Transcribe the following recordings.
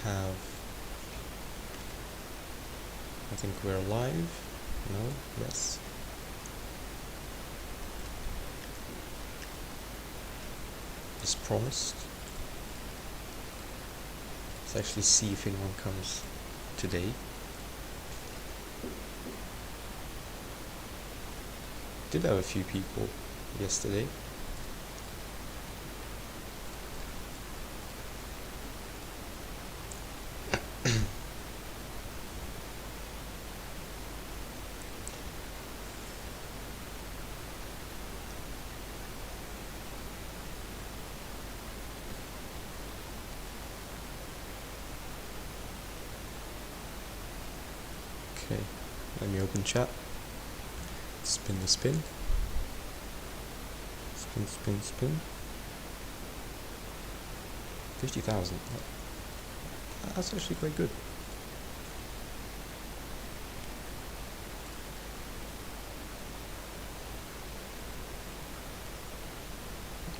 have, I think we're live. No? Yes. As promised. Let's actually see if anyone comes today. Did have a few people yesterday. Okay, let me open chat. Spin the spin. Spin, spin, spin. 50,000. That's actually quite good.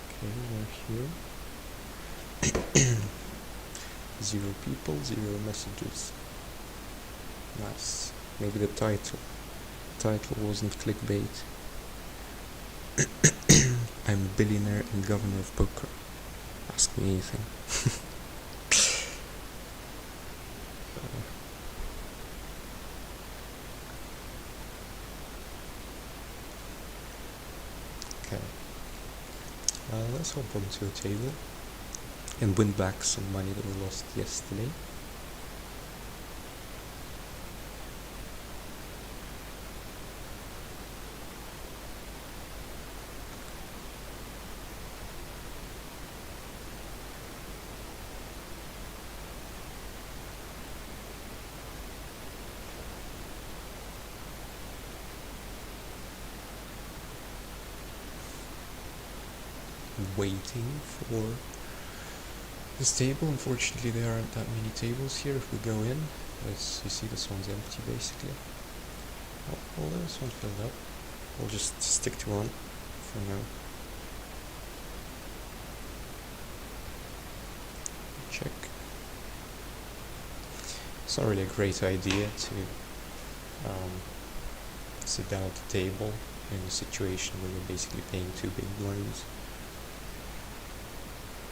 Okay, we're here. 0 people, 0 messages. Nice. Maybe the title wasn't clickbait. I'm a billionaire and governor of poker. Ask me anything. Okay. Let's hop onto a table and win back some money that we lost yesterday. Waiting for this table. Unfortunately, there aren't that many tables here. If we go in, you see this one's empty basically. Oh, well, this one filled up. We'll just stick to one for now. Check. It's not really a great idea to sit down at the table in a situation where you're basically paying 2 big blinds.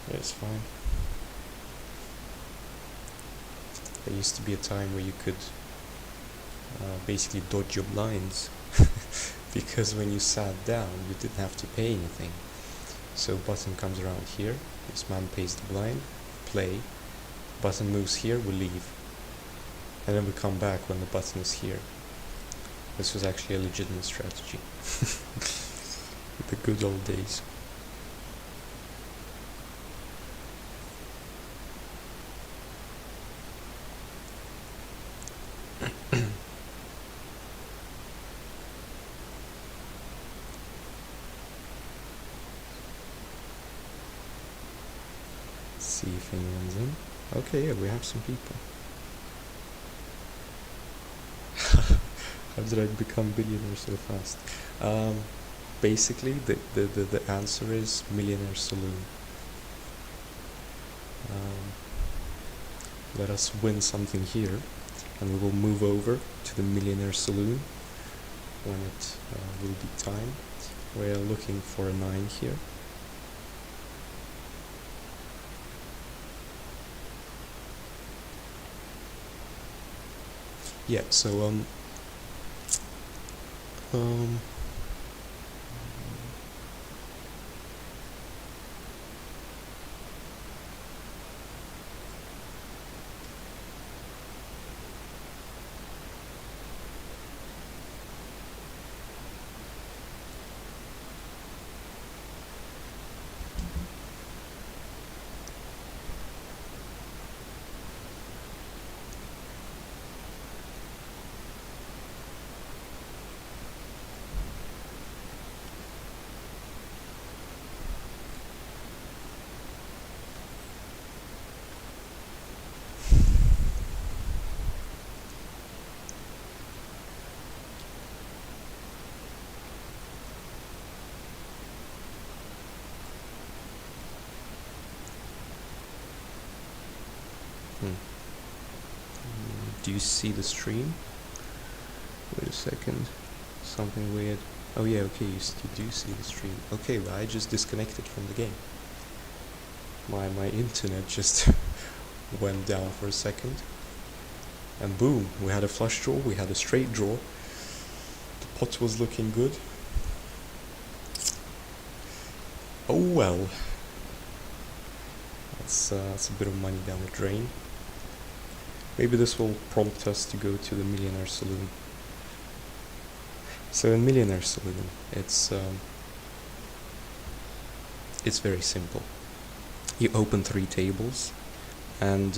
Yeah, it's fine. There used to be a time where you could basically dodge your blinds because when you sat down you didn't have to pay anything. So button comes around here, this man pays the blind, play, button moves here, we leave. And then we come back when the button is here. This was actually a legitimate strategy. The good old days. See if anyone's in. Okay, yeah, we have some people. How did I become billionaire so fast? Basically, the answer is Millionaire Saloon. Let us win something here, and we will move over to the Millionaire Saloon when it will be time. We are looking for a 9 here. Yeah, so Do you see the stream? Wait a second. Something weird. Oh yeah, okay, you do see the stream. Okay, well, I just disconnected from the game. My internet just went down for a second. And boom, we had a flush draw, we had a straight draw. The pot was looking good. Oh well. That's a bit of money down the drain. Maybe this will prompt us to go to the Millionaire Saloon. So in Millionaire Saloon, it's very simple. You open 3 tables, and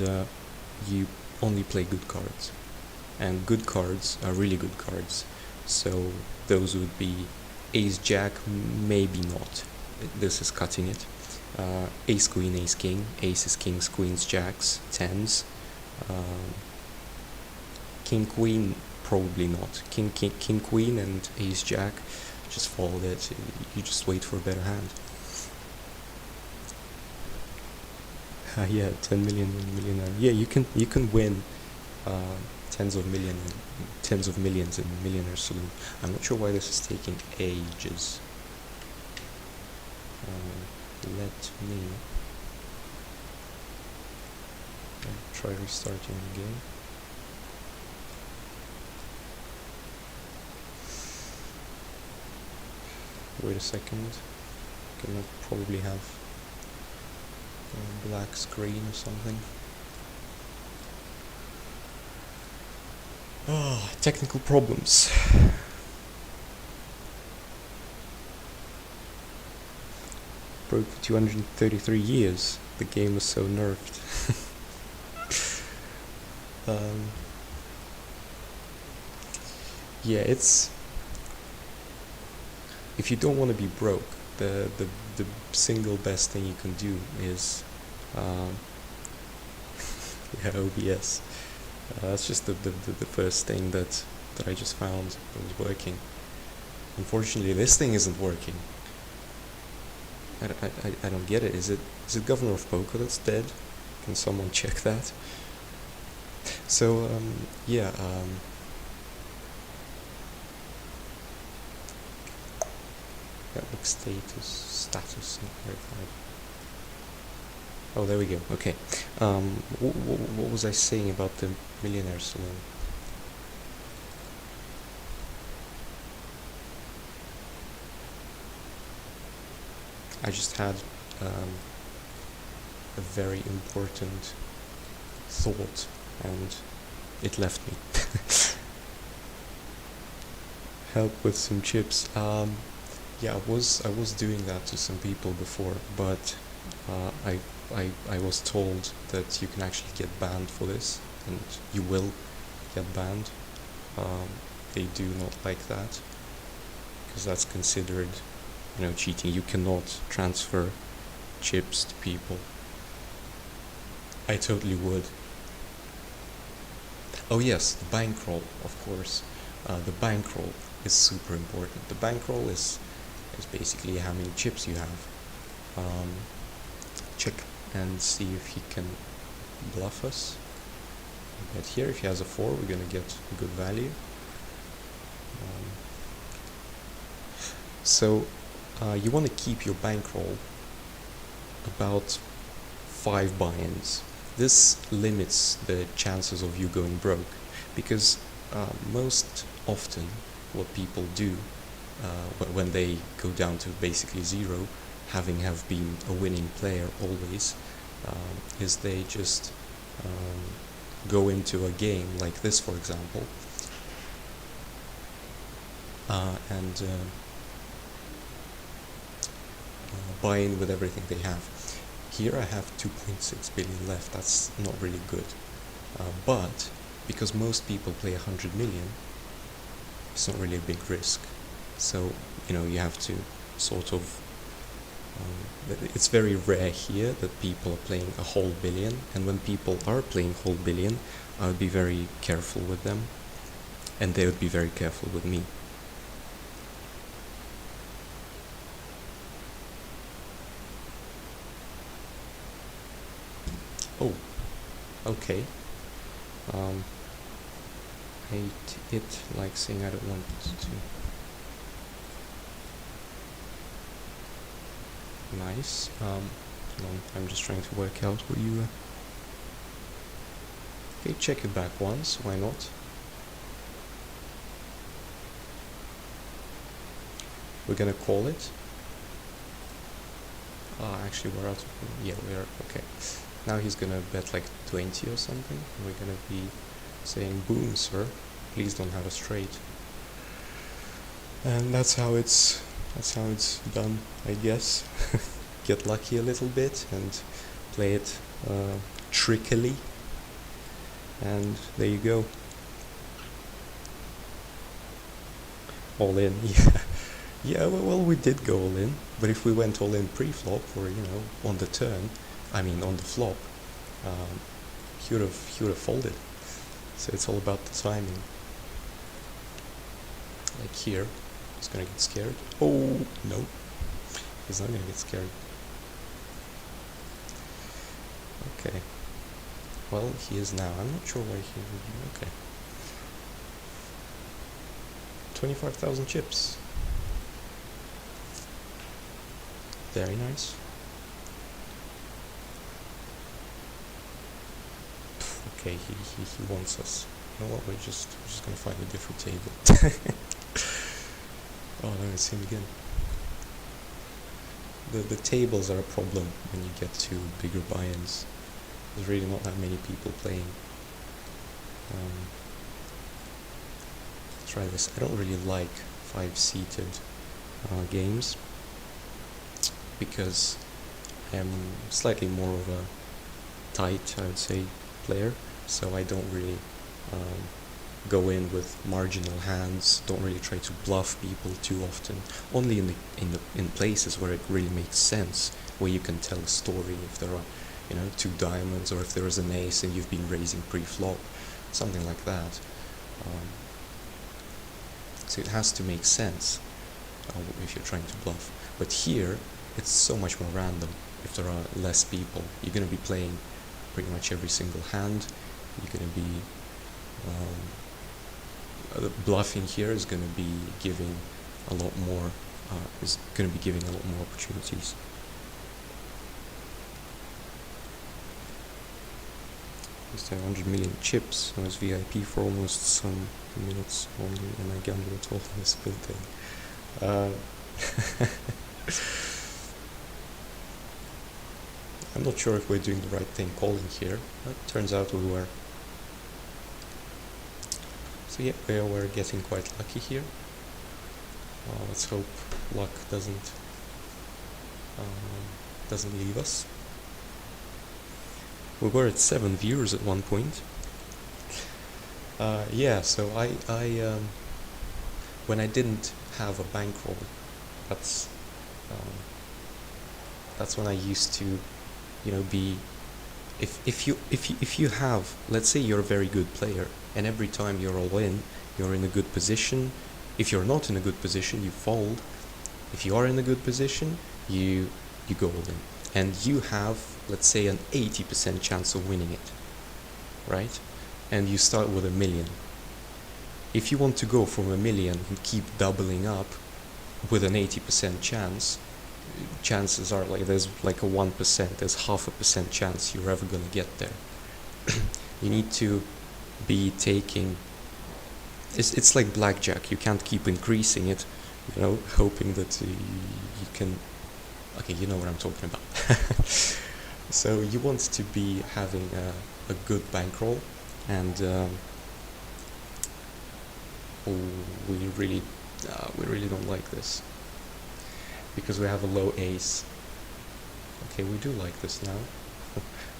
you only play good cards. And good cards are really good cards. So those would be Ace Jack, maybe not. This is cutting it. Ace Queen, Ace King, Aces, Kings, Queens, Jacks, Tens. King Queen, probably not. King Queen and Ace Jack, just fold it. You just wait for a better hand. Yeah, 10 million millionaire. Yeah, you can win tens of millions in Millionaire Saloon. I'm not sure why this is taking ages. Let me try restarting the game. Wait a second. Gonna probably have a black screen or something. Oh, technical problems. Broke for 233 years. The game was so nerfed. Yeah, it's... If you don't want to be broke, the single best thing you can do is yeah, OBS. That's just the first thing that I just found that was working. Unfortunately, this thing isn't working. I don't get it. Is it Governor of Poker that's dead? Can someone check that? So yeah. Network status not verified. Oh, there we go. Okay. What was I saying about the Millionaire Saloon? I just had a very important thought, and it left me. Help with some chips. Yeah, I was doing that to some people before, but I was told that you can actually get banned for this, and you will get banned. They do not like that, because that's considered, cheating. You cannot transfer chips to people. I totally would. Oh yes, the bankroll, of course. The bankroll is super important. The bankroll is basically how many chips you have. Check and see if he can bluff us. But here, if he has a 4, we're gonna get a good value. So you want to keep your bankroll about 5 buy-ins. This limits the chances of you going broke, because most often what people do when they go down to basically 0, having been a winning player always, is they just go into a game like this, for example, and buy in with everything they have. Here I have 2.6 billion left. That's not really good, but because most people play 100 million, it's not really a big risk. So you have to sort of it's very rare here that people are playing a whole billion, and when people are playing whole billion, I would be very careful with them, and they would be very careful with me. Oh, okay. hate it, like saying I don't want to. Nice. I'm just trying to work out what you. Okay, check it back once. Why not? We're gonna call it. Actually, we're out of. Yeah, we're okay. Now he's gonna bet like 20 or something. And we're gonna be saying, "Boom, sir. Please don't have a straight." And that's how it's done, I guess. Get lucky a little bit and play it trickily, and there you go. All in. Yeah, well, we did go all in, but if we went all in pre-flop, or on the turn, I mean on the flop, he would have folded. So it's all about the timing. Like here, he's gonna get scared. Oh no, he's not gonna get scared. Okay. Well, he is now. I'm not sure why he would be. Okay. 25,000 chips. Very nice. Okay, he wants us. You know what? We're just gonna find a different table. Oh no, it's him again. The tables are a problem when you get to bigger buy-ins. There's really not that many people playing. Let's try this. I don't really like 5-seated games because I'm slightly more of a tight, I would say, player. So I don't really go in with marginal hands. Don't really try to bluff people too often. Only in places where it really makes sense, where you can tell a story. If there are, 2 diamonds, or if there is an ace and you've been raising pre-flop, something like that. So it has to make sense if you're trying to bluff. But here, it's so much more random. If there are less people, you're going to be playing pretty much every single hand. You're going to be bluffing here is going to be giving a lot more. Is going to be giving a lot more opportunities. Just 100 million chips. I was VIP for almost some minutes only, and I gambled at all in this building. I'm not sure if we're doing the right thing calling here, but it turns out we were. So yeah, we're getting quite lucky here. Let's hope luck doesn't leave us. We were at 7 viewers at one point. Yeah, so I when I didn't have a bankroll, that's when I used to, be. If you have, let's say you're a very good player, and every time you're all in, you're in a good position. If you're not in a good position, you fold. If you are in a good position, you go all in, and you have, let's say, an 80% chance of winning it, right? And you start with 1 million. If you want to go from 1 million and keep doubling up with an 80% chance, chances are there's like a 1%, there's 0.5% chance you're ever going to get there. You need to be taking, it's like blackjack. You can't keep increasing it, hoping that you can, okay, you know what I'm talking about. So you want to be having a good bankroll, and we really don't like this because we have a low ace. Okay, we do like this now.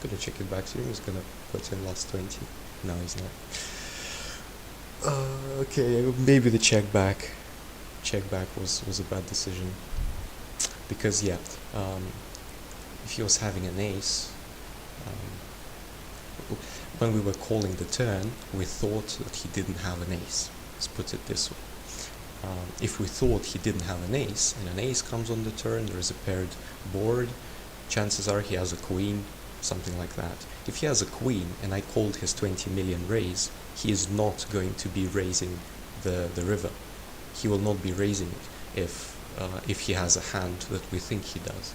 Gonna check it back to him. He's gonna put in last 20. No, he's not. Okay, maybe the check back was a bad decision, because if he was having an ace, when we were calling the turn, we thought that he didn't have an ace. Let's put it this way. If we thought he didn't have an ace, and an ace comes on the turn, there is a paired board, chances are he has a queen, something like that. If he has a queen and I called his 20 million raise, he is not going to be raising the river. He will not be raising it if he has a hand that we think he does.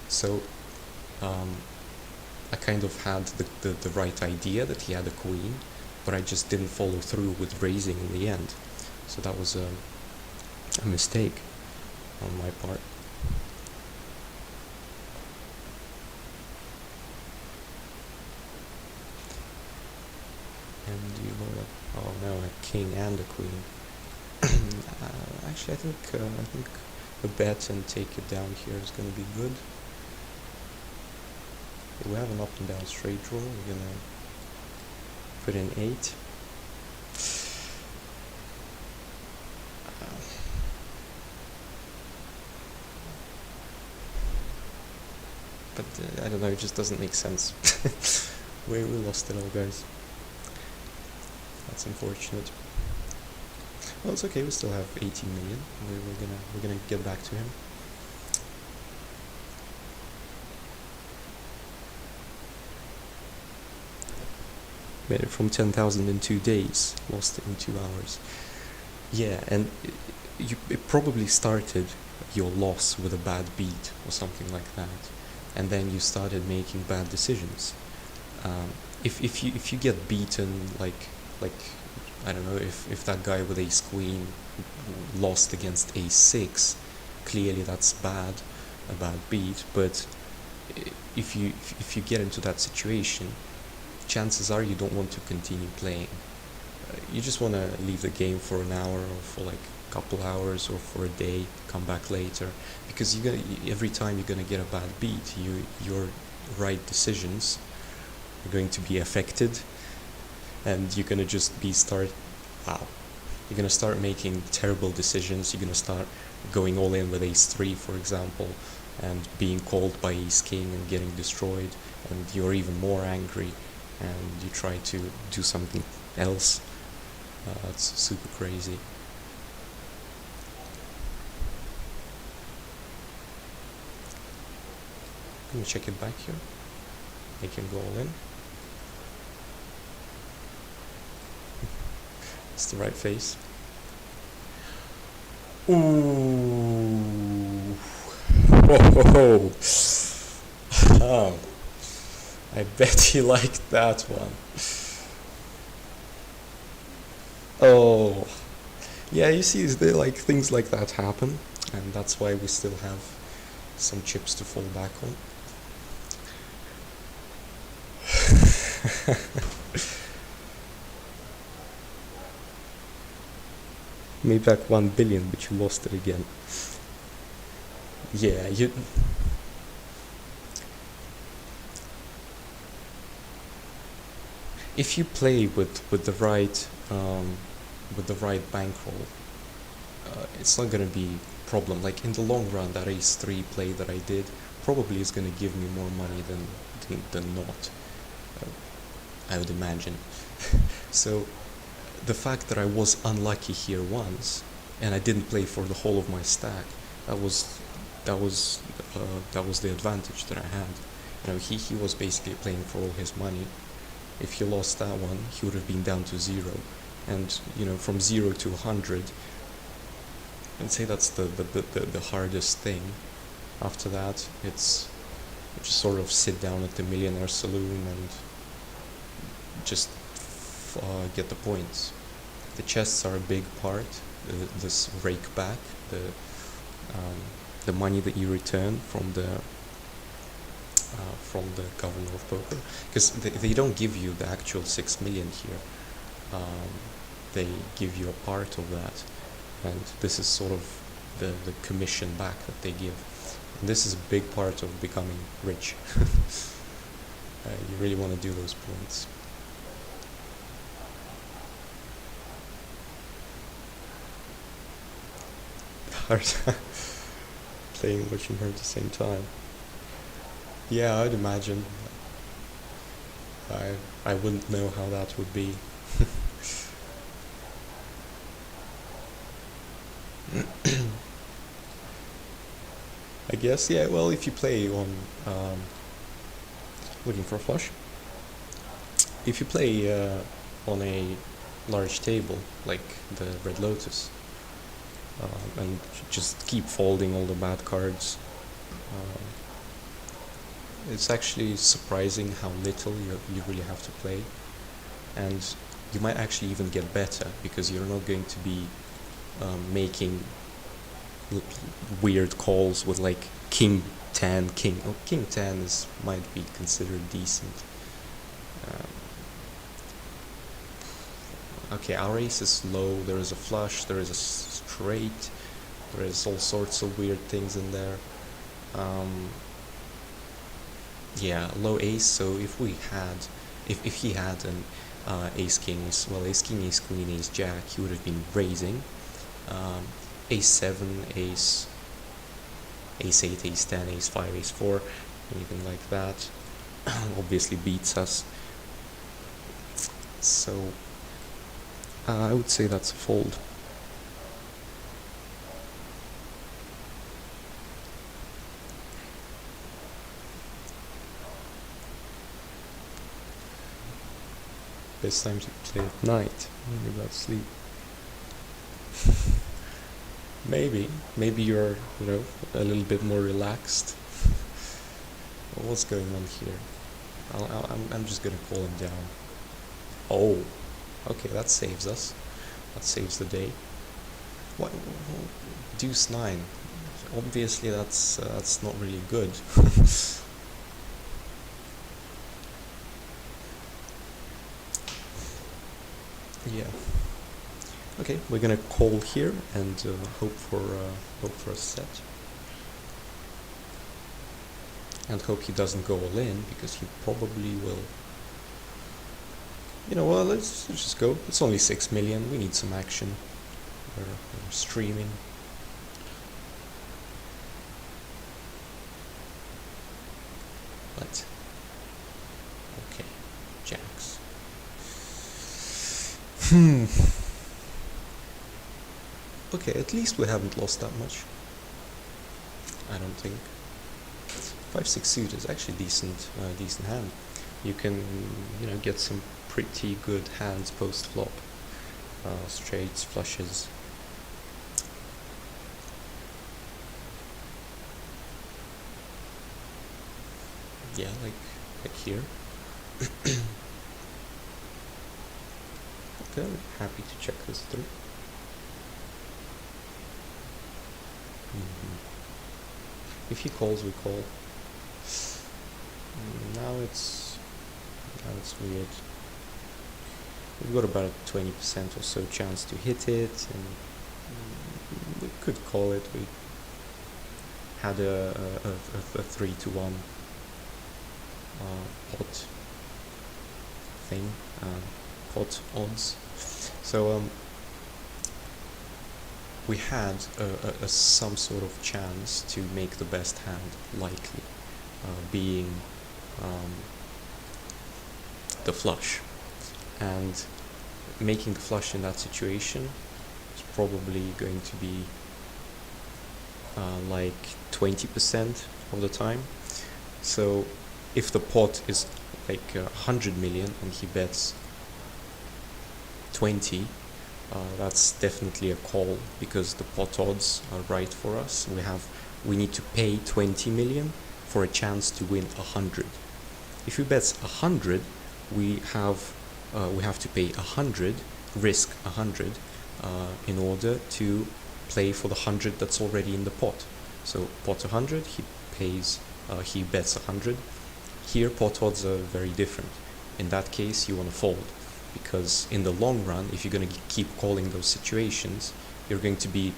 So I kind of had the right idea that he had a queen, but I just didn't follow through with raising in the end. So that was a mistake on my part. And you will, oh no, a king and a queen. Actually, I think a bet and take it down here is going to be good. We have an up and down straight draw. We're going to put in 8. But I don't know, it just doesn't make sense. we lost it all, guys. That's unfortunate. Well, it's okay. We still have 18 million. We're gonna get back to him. Made it from 10,000 in 2 days. Lost it in 2 hours. Yeah, and it probably started your loss with a bad beat or something like that, and then you started making bad decisions. If you get beaten like I don't know, if that guy with ace queen lost against a6, clearly that's a bad beat. But if you get into that situation, chances are you don't want to continue playing. You just want to leave the game for an hour or for like a couple hours or for a day, come back later, because every time you're gonna get a bad beat, your right decisions are going to be affected, and you're gonna just you're gonna start making terrible decisions. You're gonna start going all in with ace3, for example, and being called by ace king and getting destroyed, and you're even more angry, and you try to do something else. It's super crazy. I'm gonna check it back here. Make him go all in. It's the right face. Ooh. Whoa. Oh. I bet he liked that one. Oh. Yeah, you see, like things like that happen, and that's why we still have some chips to fall back on. Made back 1 billion, but you lost it again. Yeah, if you play with the right bankroll, it's not gonna be a problem. Like in the long run, that ace3 play that I did probably is gonna give me more money than not. I would imagine. So the fact that I was unlucky here once and I didn't play for the whole of my stack, that was the advantage that I had. You know, he was basically playing for all his money. If he lost that one, he would have been down to 0. And you know, from 0 to 100, I'd say that's the hardest thing. After that, it's you just sort of sit down at the Millionaire Saloon and just get the points. The chests are a big part. This Rakeback, the money that you return from the governor of poker, because they don't give you the actual 6 million here. They give you a part of that, and this is sort of the commission back that they give. And this is a big part of becoming rich. You really want to do those points. Hard playing and watching her at the same time. Yeah, I'd imagine. I wouldn't know how that would be. I guess, yeah, well, if you play on looking for a flush, if you play on a large table like the Red Lotus, and just keep folding all the bad cards, it's actually surprising how little you really have to play, and you might actually even get better because you're not going to be making weird calls with like King 10, King 10 might be considered decent. Okay, our ace is low, there is a flush, there is a straight, there is all sorts of weird things in there. Yeah, low ace, so if he had an ace king, ace king, ace queen, ace jack, he would have been raising. Ace 7, ace 8, ace 10, ace 5, ace 4, anything like that obviously beats us. So I would say that's a fold. Best time to play at night, when you're about to sleep. Maybe you're, a little bit more relaxed. What's going on here? I'm just gonna call him down. Oh, okay, that saves us. That saves the day. What? Deuce 9. Obviously, that's not really good. Yeah. Okay, we're gonna call here and hope for a set, and hope he doesn't go all in, because he probably will. Well, let's just go. It's only 6 million. We need some action. We're streaming. What? Okay, jacks. Okay, at least we haven't lost that much. I don't think. 5-6 suit is actually decent hand. You can, get some pretty good hands post flop. Straights, flushes. Yeah, like here. Okay, I'm happy to check this through. If he calls, we call. Now it's weird. We've got about a 20% or so chance to hit it, and we could call it. We had a 3-1 pot thing, pot odds. So we had some sort of chance to make the best hand likely, being the flush, and making the flush in that situation is probably going to be like 20% of the time. So if the pot is like 100 million and he bets 20, that's definitely a call, because the pot odds are right for us. We need to pay 20 million for a chance to win 100. If he bets 100, we have to pay 100, risk 100, in order to play for the 100 that's already in the pot. So pot 100, he bets 100. Here pot odds are very different. In that case, you want to fold, because in the long run, if you're going to keep calling those situations, you're going to be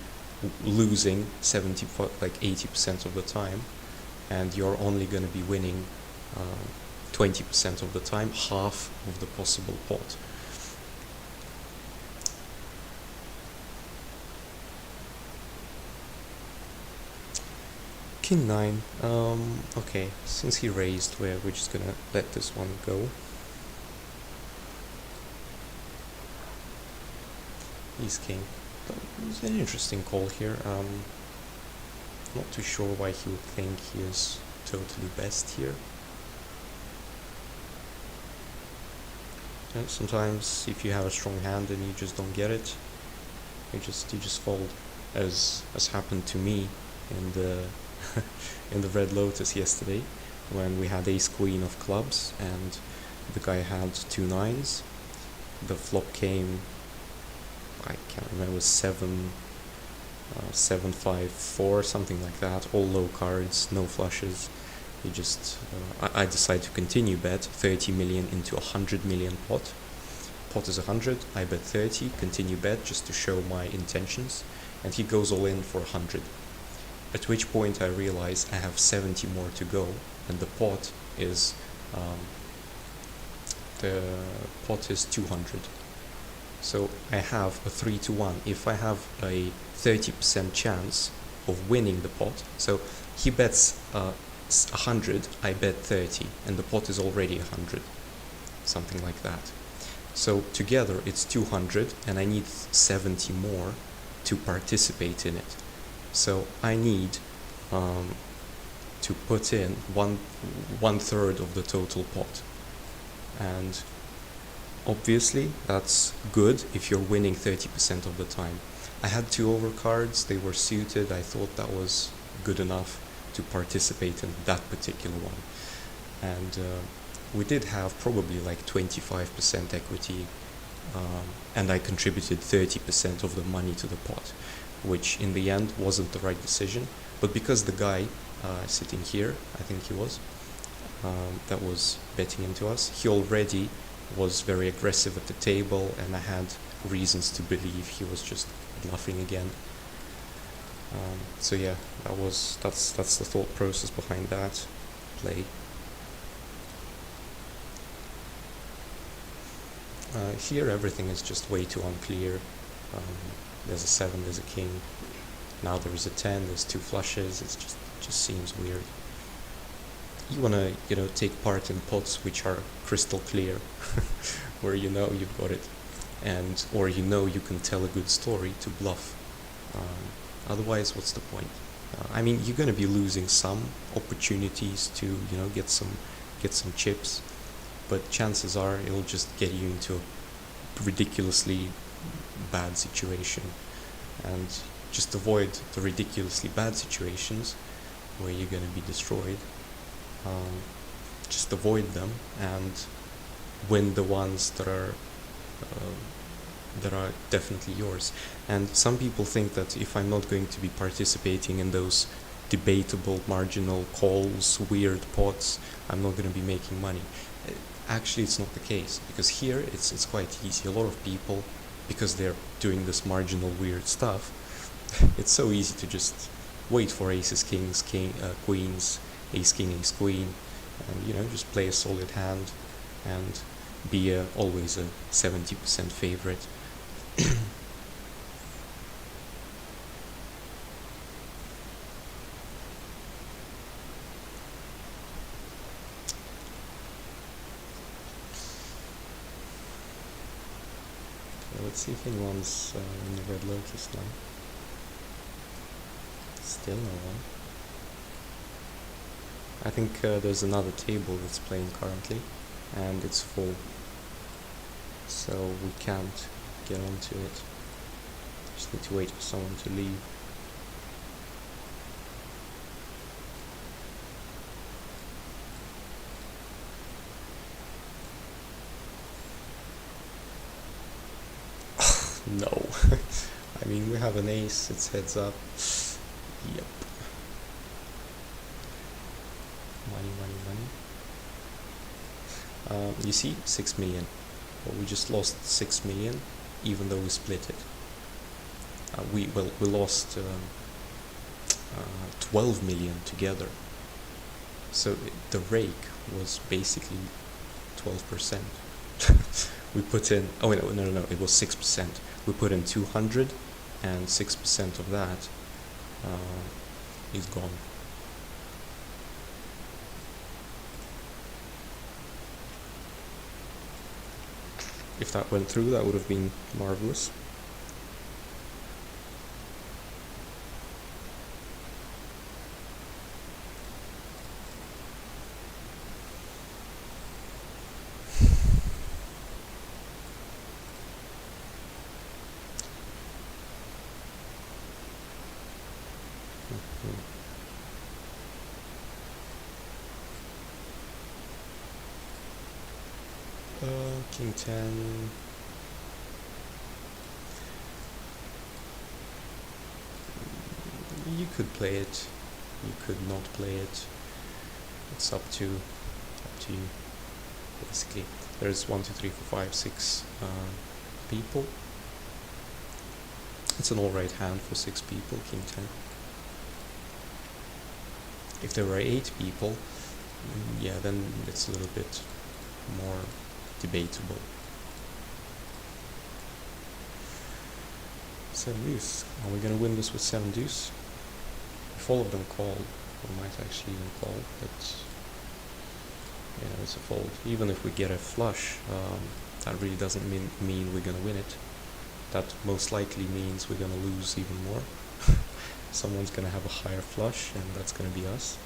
losing 80% of the time, and you're only going to be winning 20% of the time, half of the possible pot. King 9. Okay, since he raised, we're just gonna let this one go. He's king. It's an interesting call here. Not too sure why he would think he is totally best here. Sometimes if you have a strong hand and you just don't get it, you just fold, as happened to me in the in the Red Lotus yesterday, when we had ace queen of clubs and the guy had 2 9s. The flop came, I can't remember, it was 7-5-4, something like that, all low cards, no flushes. You just I decided to continue bet 30 million into 100 million pot. Pot is 100, I bet 30, continue bet just to show my intentions, and he goes all in for 100. At which point I realize I have 70 more to go, and the pot is 200. So I have a 3-1. If I have a 30% chance of winning the pot, so he bets 100, I bet 30, and the pot is already 100, something like that. So together it's 200, and I need 70 more to participate in it. So I need to put in one third of the total pot, and obviously that's good if you're winning 30% of the time. I had 2 overcards, they were suited, I thought that was good enough to participate in that particular one. And we did have probably like 25% equity, and I contributed 30% of the money to the pot, which in the end wasn't the right decision. But because the guy sitting here, I think he was, that was betting into us, he already was very aggressive at the table, and I had reasons to believe he was just bluffing again. So yeah, that's the thought process behind that play. Here everything is just way too unclear. There's a 7, there's a king. Now there is a 10, there's 2 flushes. It just seems weird. You wanna take part in pots which are crystal clear, where you've got it, or you can tell a good story to bluff. Otherwise, what's the point? I mean, you're gonna be losing some opportunities to get some chips, but chances are it'll just get you into a ridiculously bad situation, and just avoid the ridiculously bad situations where you're gonna be destroyed. Just avoid them and win the ones that are definitely yours. And some people think that if I'm not going to be participating in those debatable marginal calls, weird pots, I'm not going to be making money. Actually, it's not the case, because here it's quite easy. A lot of people, because they're doing this marginal weird stuff, it's so easy to just wait for aces, kings, queens, ace king, ace queen, and just play a solid hand and be always a 70% favorite. Let's see if anyone's in the Red Lotus now. Still no one. I think there's another table that's playing currently, and it's full, so we can't get onto it. Just need to wait for someone to leave. No. I mean, we have an ace, it's heads up. Yep. Money. You see, 6 million. Well, we just lost 6 million, even though we split it. We lost 12 million together. So the rake was basically 12%. We put in, no, it was 6%. We put in 200, and 6% of that is gone. If that went through, that would have been marvelous. King 10. You could play it, you could not play it. It's up to you. Basically, there's 1, 2, 3, 4, 5, 6 people. It's an alright hand for 6 people, King 10. If there were 8 people, yeah, then it's a little bit more debatable. 7 deuce. Are we gonna win this with 7 deuce? If all of them call, we might actually even call, but you know, it's a fold. Even if we get a flush, that really doesn't mean we're gonna win it. That most likely means we're gonna lose even more. Someone's gonna have a higher flush, and that's gonna be us.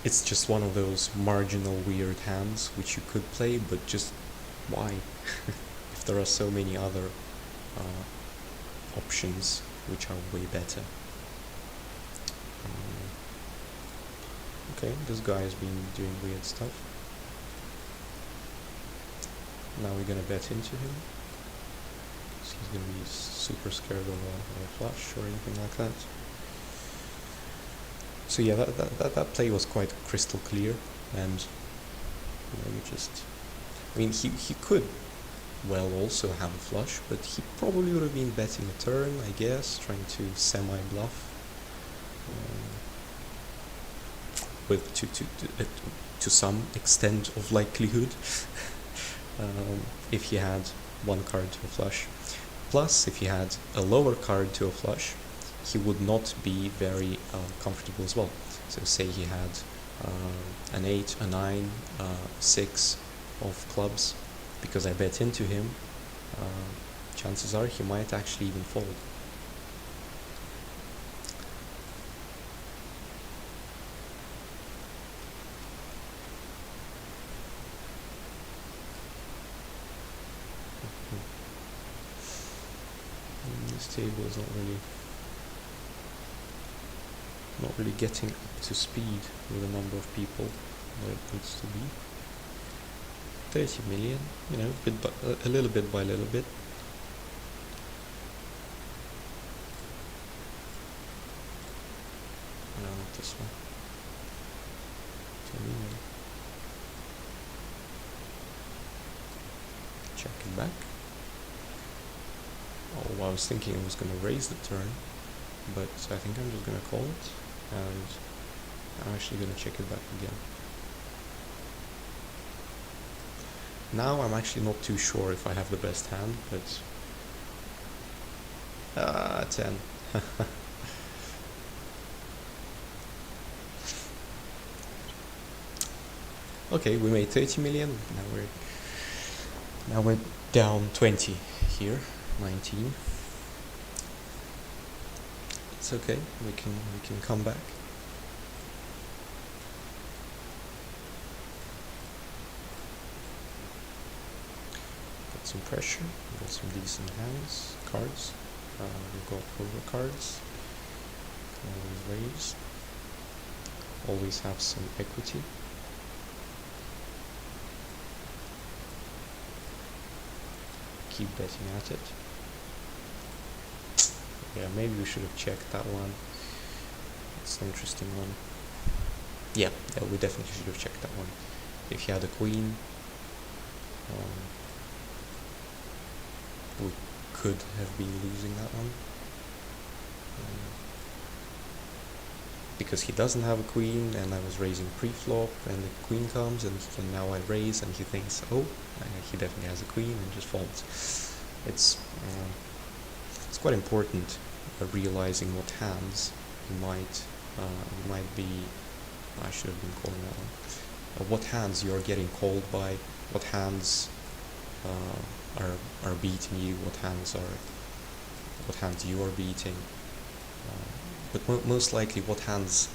It's just one of those marginal weird hands which you could play, but just why? If there are so many other options which are way better. Okay, this guy has been doing weird stuff. Now we're gonna bet into him. He's gonna be super scared of a flush or anything like that. So yeah, that play was quite crystal clear, and you know, I mean, he could well also have a flush, but he probably would have been betting a turn, I guess, trying to semi-bluff with to some extent of likelihood. If he had one card to a flush. Plus, if he had a lower card to a flush, he would not be very comfortable as well. So say he had an 8, a 9, 6 of clubs, because I bet into him, chances are he might actually even fold. This table is not really getting up to speed with the number of people that it needs to be. 30 million, you know, a little bit by little bit. No, not this one. 10 million. Check it back. Oh, I was thinking I was going to raise the turn, but I think I'm just going to call it, and I'm actually going to check it back again. Now I'm actually not too sure if I have the best hand, but 10. Okay, we made 30 million. Now we're down 20 here. 19. It's okay. We can come back. Got some pressure. Got some decent hands, cards. We've got over cards. Always raise. Always have some equity. Keep betting at it. Yeah, maybe we should have checked that one. It's an interesting one. Yeah, we definitely should have checked that one. If he had a queen, we could have been losing that one. Because he doesn't have a queen, and I was raising pre-flop, and the queen comes, and now I raise, and he thinks, oh, he definitely has a queen, and just folds. It's quite important realizing what hands you might be. I should have been calling that one. What hands you are getting called by, what hands are beating you, what hands you are beating. But most likely what hands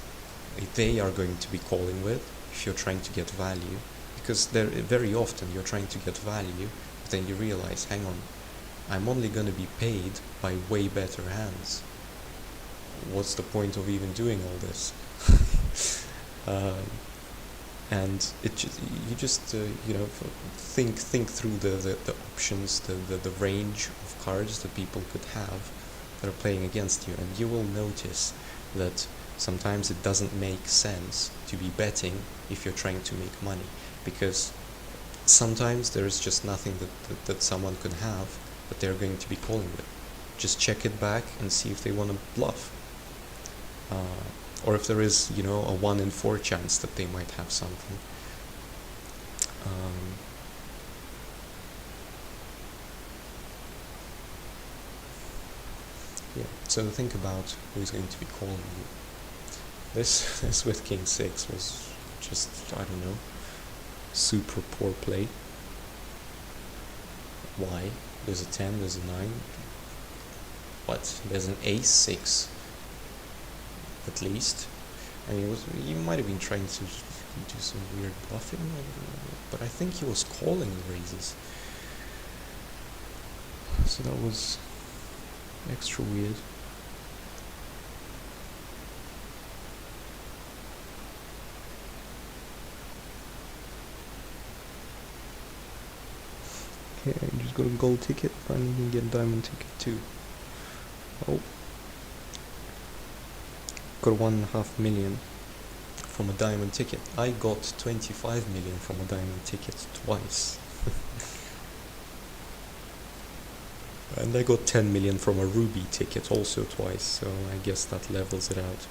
they are going to be calling with if you're trying to get value, because very often you're trying to get value, but then you realize, hang on, I'm only going to be paid by way better hands. what's the point of even doing all this? And you just think through the options, the range of cards that people could have that are playing against you, and you will notice that sometimes it doesn't make sense to be betting if you're trying to make money, because sometimes there's just nothing that someone could have that they're going to be calling with. Just check it back and see if they want to bluff. Or if there is, a 1 in 4 chance that they might have something. So think about who's going to be calling you. This with King 6 was just, I don't know, super poor play. Why? There's a 10, there's a 9. What? There's an ace 6. At least. I mean, he might have been trying to do some weird bluffing, but I think he was calling the raises. So that was extra weird. Okay, I just got a gold ticket, finally can get a diamond ticket too. Oh. Got 1.5 million from a diamond ticket. I got 25 million from a diamond ticket twice. And I got 10 million from a ruby ticket also twice, so I guess that levels it out.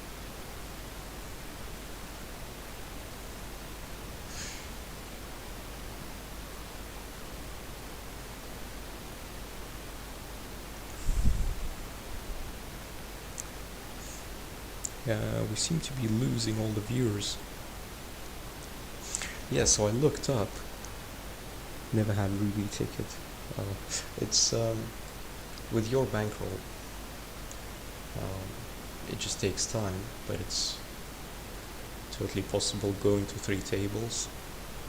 We seem to be losing all the viewers. Yeah, so I looked up. Never had ruby ticket. It's with your bankroll. It just takes time, but it's totally possible going to 3 tables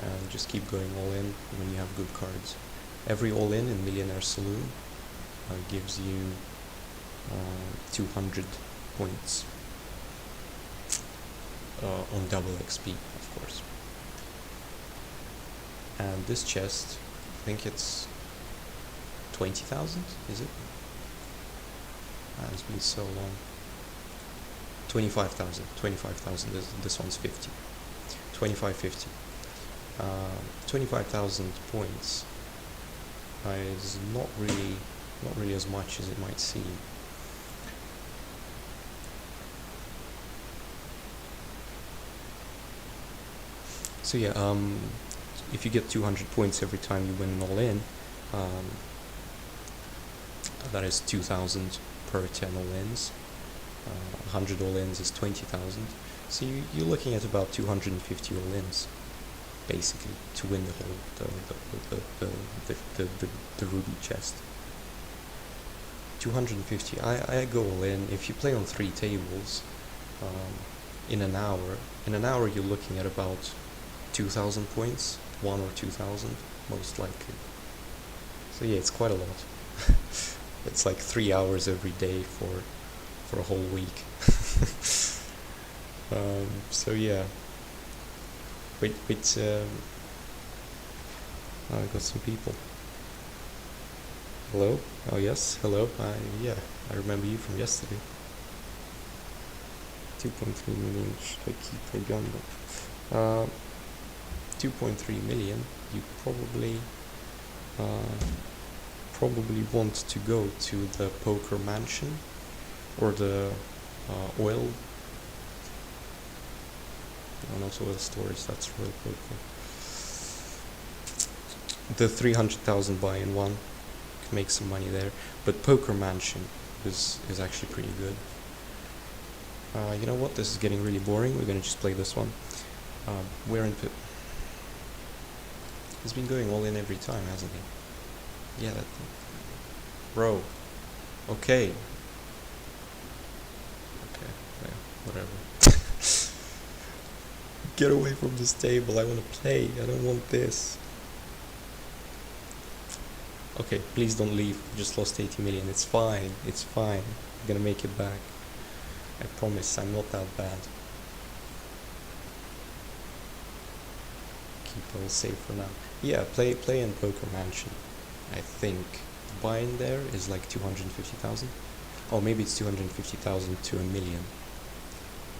and just keep going all in when you have good cards. Every all in Millionaire Saloon gives you 200 points. On double XP, of course. And this chest, I think it's 20,000, is it? It's been so long. 25,000. This one's 50. 2550. 25,000 points is not really as much as it might seem. So yeah, if you get 200 points every time you win an all-in, that is 2,000 per 10 all-ins. 100 all-ins is 20,000. So you're looking at about 250 all-ins, basically, to win the whole the ruby chest. 250. I go all in. If you play on 3 tables, in an hour you're looking at about 2,000 points, 1 or 2,000 most likely. So yeah, it's quite a lot. It's like 3 hours every day for a whole week. So yeah. Wait. I got some people. Hello? Oh yes, hello. Yeah, I remember you from yesterday. 2.3 million. Should I keep maybe on that? 2.3 million. You probably want to go to the poker mansion or the oil. No, not oil storage. That's real poker. The 300,000 buy-in one. Can make some money there, but poker mansion is actually pretty good. You know what? This is getting really boring. We're gonna just play this one. We're in pit. He's been going all in every time, hasn't he? Yeah, bro. Okay. Yeah, whatever. Get away from this table. I want to play. I don't want this. Okay, please don't leave. You just lost 80 million. It's fine. I'm gonna make it back. I promise I'm not that bad. Keep all safe for now. Yeah, play in Poker Mansion. I think buying there is like 250,000. Oh, maybe it's 250,000 to a million.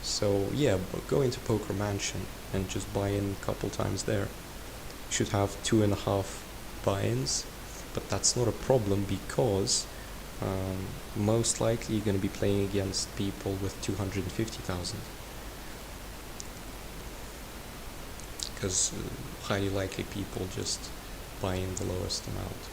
So yeah, go into Poker Mansion and just buy in a couple times there. You should have 2.5 buy-ins, but that's not a problem because most likely you're going to be playing against people with 250,000. Because highly likely people just buy in the lowest amount.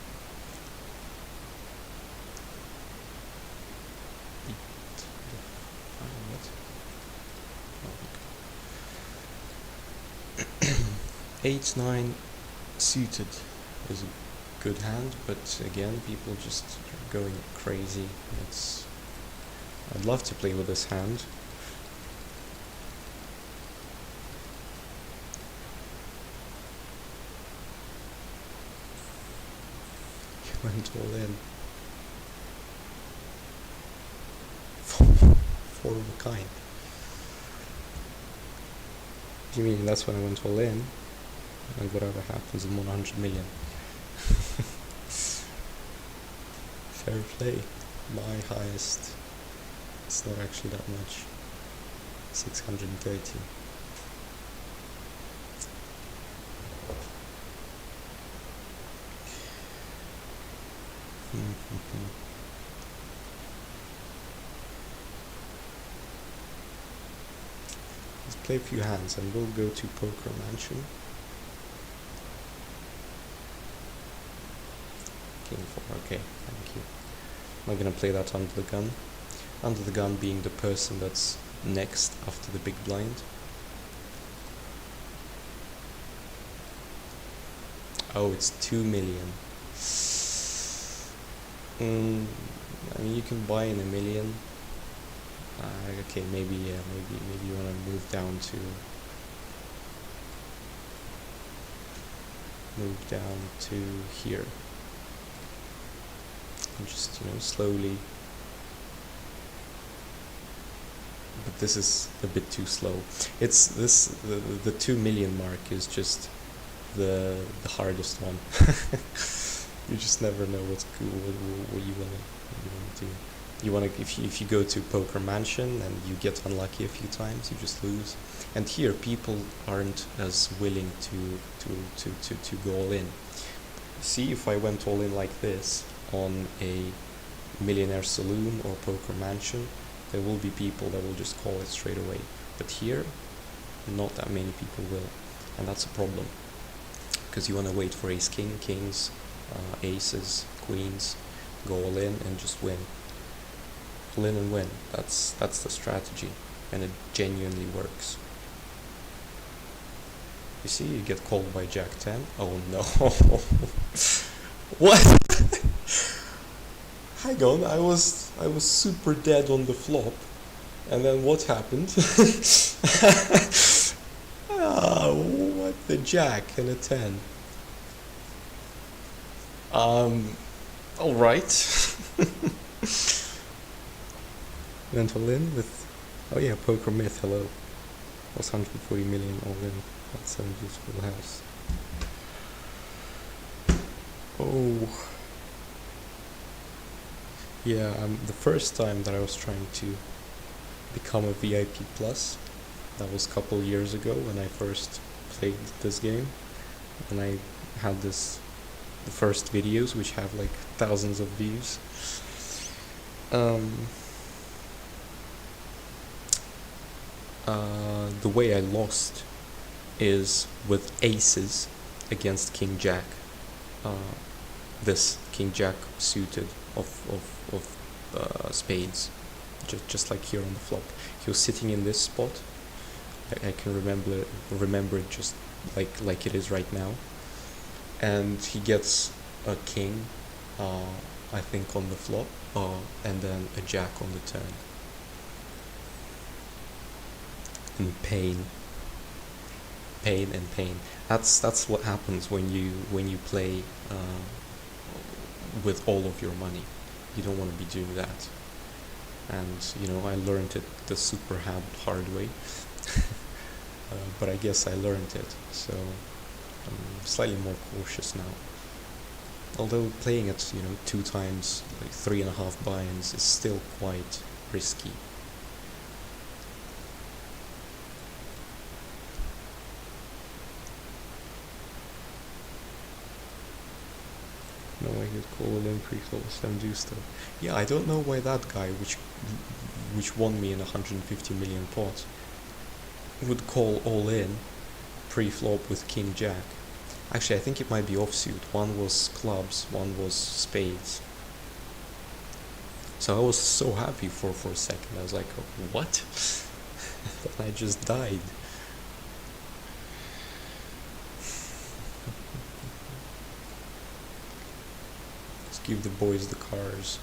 Oh, 8-9 suited is a good hand, but again, people just are going crazy. I'd love to play with this hand. He went all in. Four of a kind. You mean that's when I went all in? And whatever happens in 100 million. Fair play. My highest, it's not actually that much. 630. Let's play a few hands and we'll go to Poker Mansion. King 4, okay, thank you. I'm gonna play that under the gun. Under the gun being the person that's next after the big blind. Oh, it's 2 million. I mean, you can buy in a million. Okay, maybe you want to move down to here. And just, slowly. But this is a bit too slow. It's the 2 million mark is just the hardest one. You just never know what's cool, what you wanna do. You wanna if you go to Poker Mansion and you get unlucky a few times, you just lose. And here people aren't as willing to go all in. See, if I went all in like this on a Millionaire Saloon or Poker Mansion, there will be people that will just call it straight away. But here, not that many people will, and that's a problem. Because you want to wait for ace king, kings, aces, queens, go all in and just win. All in and win. That's the strategy, and it genuinely works. You see, you get called by Jack 10. Oh no! What? Hang on, I was super dead on the flop, and then what happened? What? The Jack and a 10. All right. Went all in with, oh yeah, Poker Myth. Hello. Was 140 million all in. That's 70's full house. Oh. Yeah, the first time that I was trying to become a VIP plus, that was a couple years ago when I first played this game, and I had the first videos which have like thousands of views. The way I lost is with aces against King Jack. This King Jack suited of spades, just like here on the flop. He was sitting in this spot. I can remember it just like it is right now. And he gets a king, I think on the flop, and then a jack on the turn. And pain. That's what happens when you play with all of your money. You don't want to be doing that. and you know, I learned it the super hard way. But I guess I learned it, so I'm slightly more cautious now. Although playing it, you know, 2 times, like 3.5 buy-ins is still quite risky. No way he'd call it in pre-flop 7 stuff. Yeah, I don't know why that guy, which won me in 150 million pot, would call all in pre-flop with king jack. Actually, I think it might be offsuit. One was clubs, one was spades. So I was so happy for a second. I was like, what? Then I just died. Just give the boys the cars.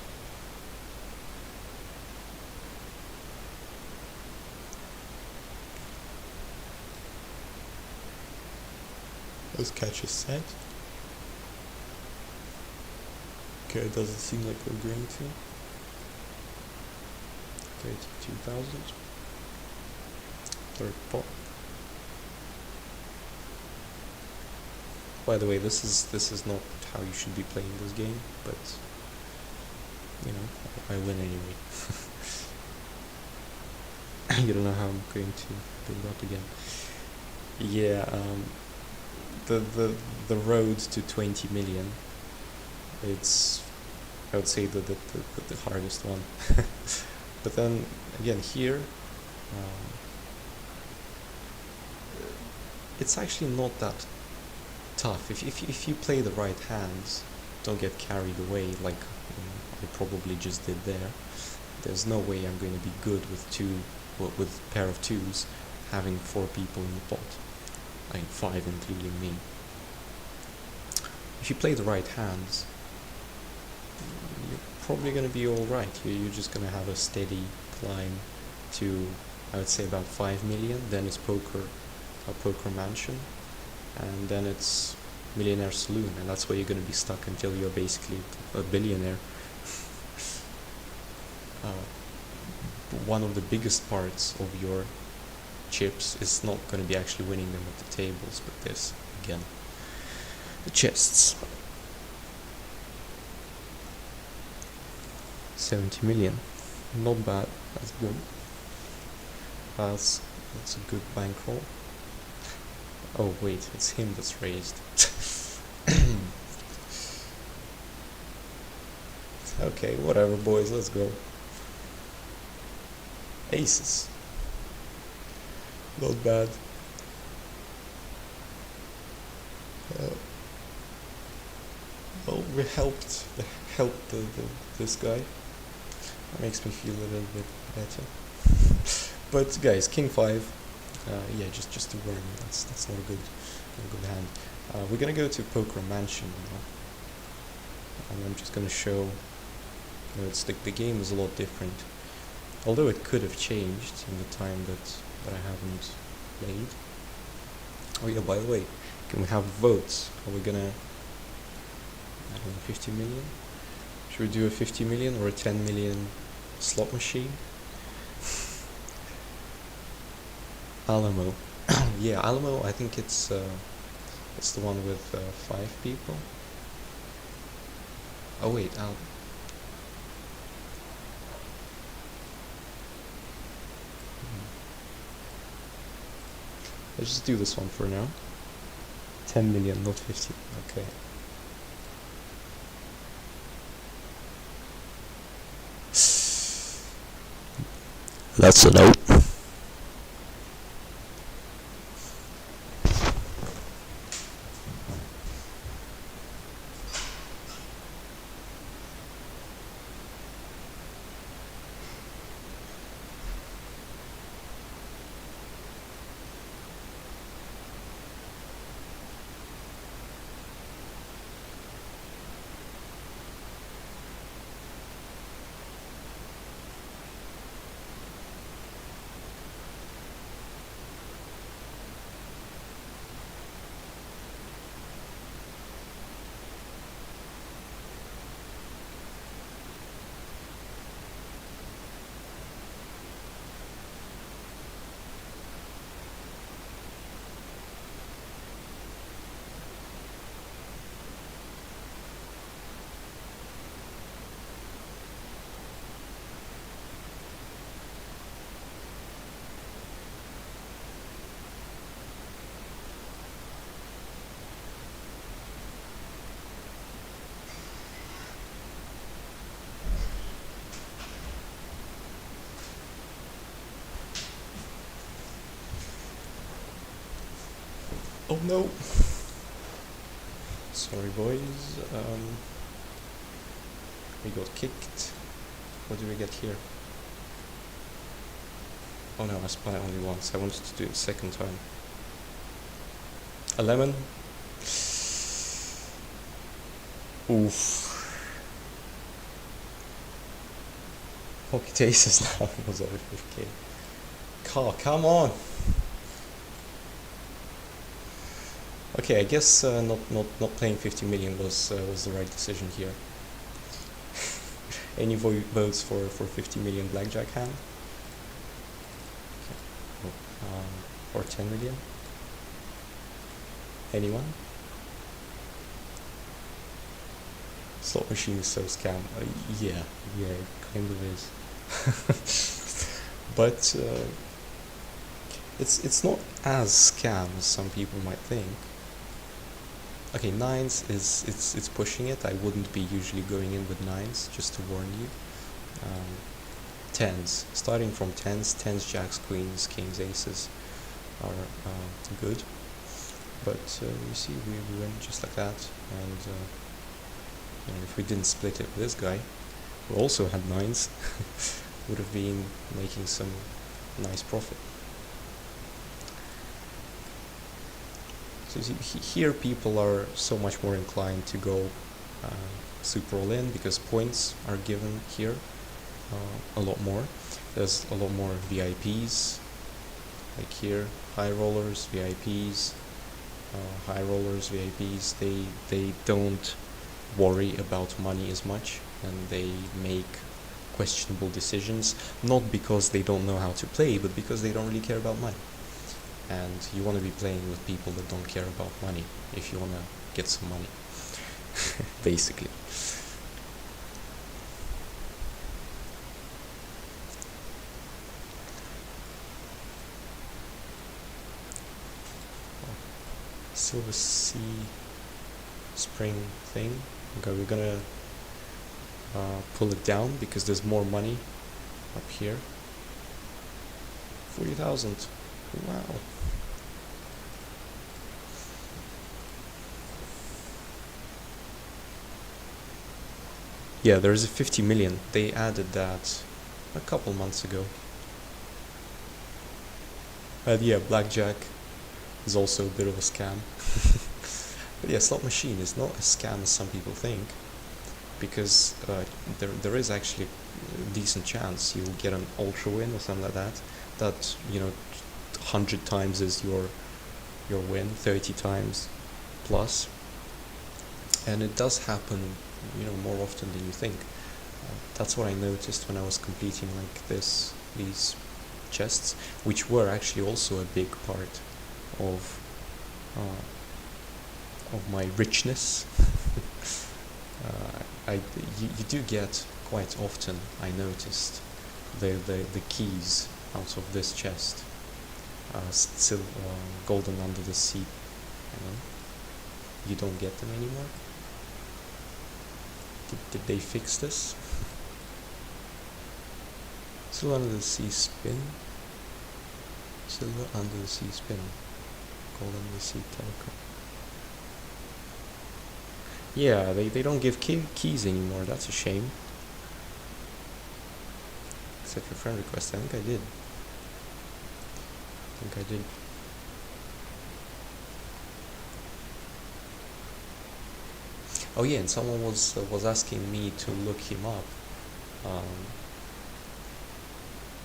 Let's catch a set. Okay, it doesn't seem like we're going to. Okay, it's 2000. Third pot. By the way, this is not how you should be playing this game, but you know, I win anyway. You don't know how I'm going to build up again. Yeah, the road to 20 million, it's, I would say, the hardest one. But then again here, it's actually not that tough if you play the right hands. Don't get carried away like I probably just did there. There's no way I'm going to be good with a pair of twos having 4 people in the pot. Like 5 including me. If you play the right hands, you're probably going to be alright. You're just going to have a steady climb to, I would say, about 5 million. Then it's a poker mansion, and then it's Millionaire Saloon, and that's where you're going to be stuck until you're basically a billionaire. One of the biggest parts of your chips is not going to be actually winning them at the tables, but this, again, the chests. 70 million, not bad, that's good. That's a good bankroll. Oh wait, it's him that's raised. Okay, whatever boys, let's go. Aces. Not bad. Well, we helped this guy. That makes me feel a little bit better. But guys, king 5. Yeah, just to warn you, that's not a good hand. We're gonna go to poker mansion now, and I'm just gonna show. You know, it's the game is a lot different. Although it could have changed in the time that I haven't played. Oh yeah, by the way, can we have votes? Are we gonna, I don't know, 50 million? Should we do a 50 million or a 10 million slot machine? Alamo. Yeah, Alamo, I think it's the one with 5 people. Oh wait, let's just do this one for now. 10 million, not 50. Okay. That's a note. Oh no! Sorry boys, we got kicked. What do we get here? Oh no, I spun it only once. I wanted to do it a second time. A lemon. Oof. Pocket aces now. Was over 50k. Car, come on. Okay, I guess not playing 50 million was the right decision here. Any votes for 50 million blackjack hand? Okay. Or 10 million? Anyone? Slot machine is so scam. Yeah, it kind of is. But it's not as scam as some people might think. Okay, nines it's pushing it. I wouldn't be usually going in with nines, just to warn you. Tens, starting from tens, jacks, queens, kings, aces are good. But you see, we went just like that, and if we didn't split it with this guy, who also had nines, would have been making some nice profit. So here people are so much more inclined to go super all in because points are given here a lot more. There's a lot more VIPs, like here, high rollers, VIPs, high rollers, VIPs. They don't worry about money as much, and they make questionable decisions, not because they don't know how to play, but because they don't really care about money. And you want to be playing with people that don't care about money if you want to get some money, basically. Silver Sea spring thing. Okay, we're gonna pull it down because there's more money up here. 40,000. Wow. Yeah, there's a 50 million. They added that a couple months ago. But yeah, blackjack is also a bit of a scam. But yeah, slot machine is not as scam as some people think, because there is actually a decent chance you'll get an ultra win or something like that. That 100 times is your win, 30 times plus, and it does happen more often than you think. That's what I noticed when I was completing like these chests, which were actually also a big part of my richness. You do get quite often, I noticed, the keys out of this chest, still golden under the sea. You don't get them anymore. Did they fix this? Silver under the sea spin. Silver under the sea spin. Gold under the sea telecom. Yeah, they don't give keys anymore. That's a shame. Accept your friend request. I think I did. Oh yeah, and someone was asking me to look him up.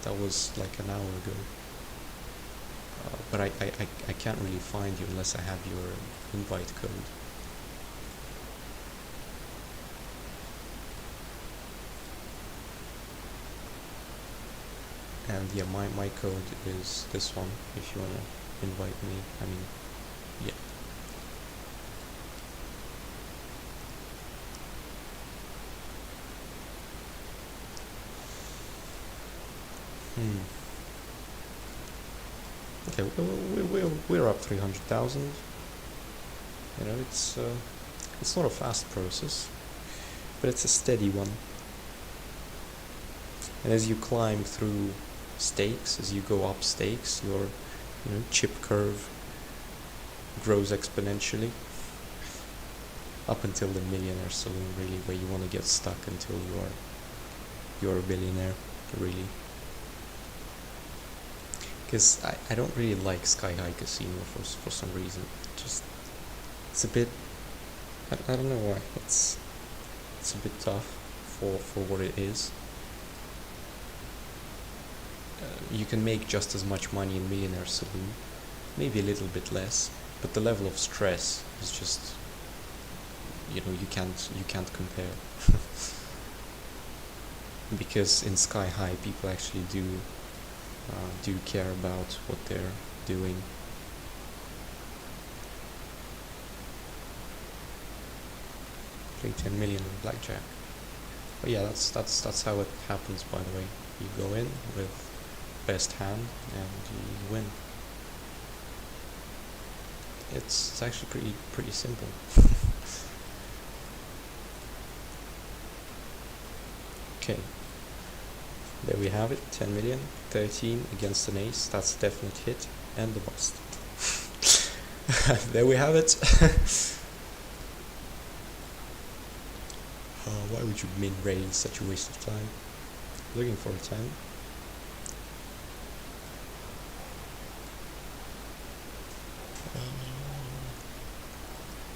That was like an hour ago. But I can't really find you unless I have your invite code. And yeah, my code is this one if you wanna invite me. I mean, yeah. Okay, we're up 300,000. It's not a fast process, but it's a steady one. And as you climb through stakes, as you go up stakes, your chip curve grows exponentially up until the Millionaire Saloon, really, where you want to get stuck until you're a billionaire, really. Because I don't really like Sky High Casino for some reason. Just it's a bit, I don't know why, it's a bit tough for what it is. You can make just as much money in Millionaire Saloon, maybe a little bit less, but the level of stress is just, you can't compare. Because in Sky High people actually do care about what they're doing. Play 10 million in blackjack. But yeah, that's how it happens, by the way. You go in with best hand and you win. It's actually pretty simple. Okay, there we have it, 10 million, 13 against an ace, that's a definite hit, and the bust. There we have it. Why would you min raise, such a waste of time? Looking for a 10.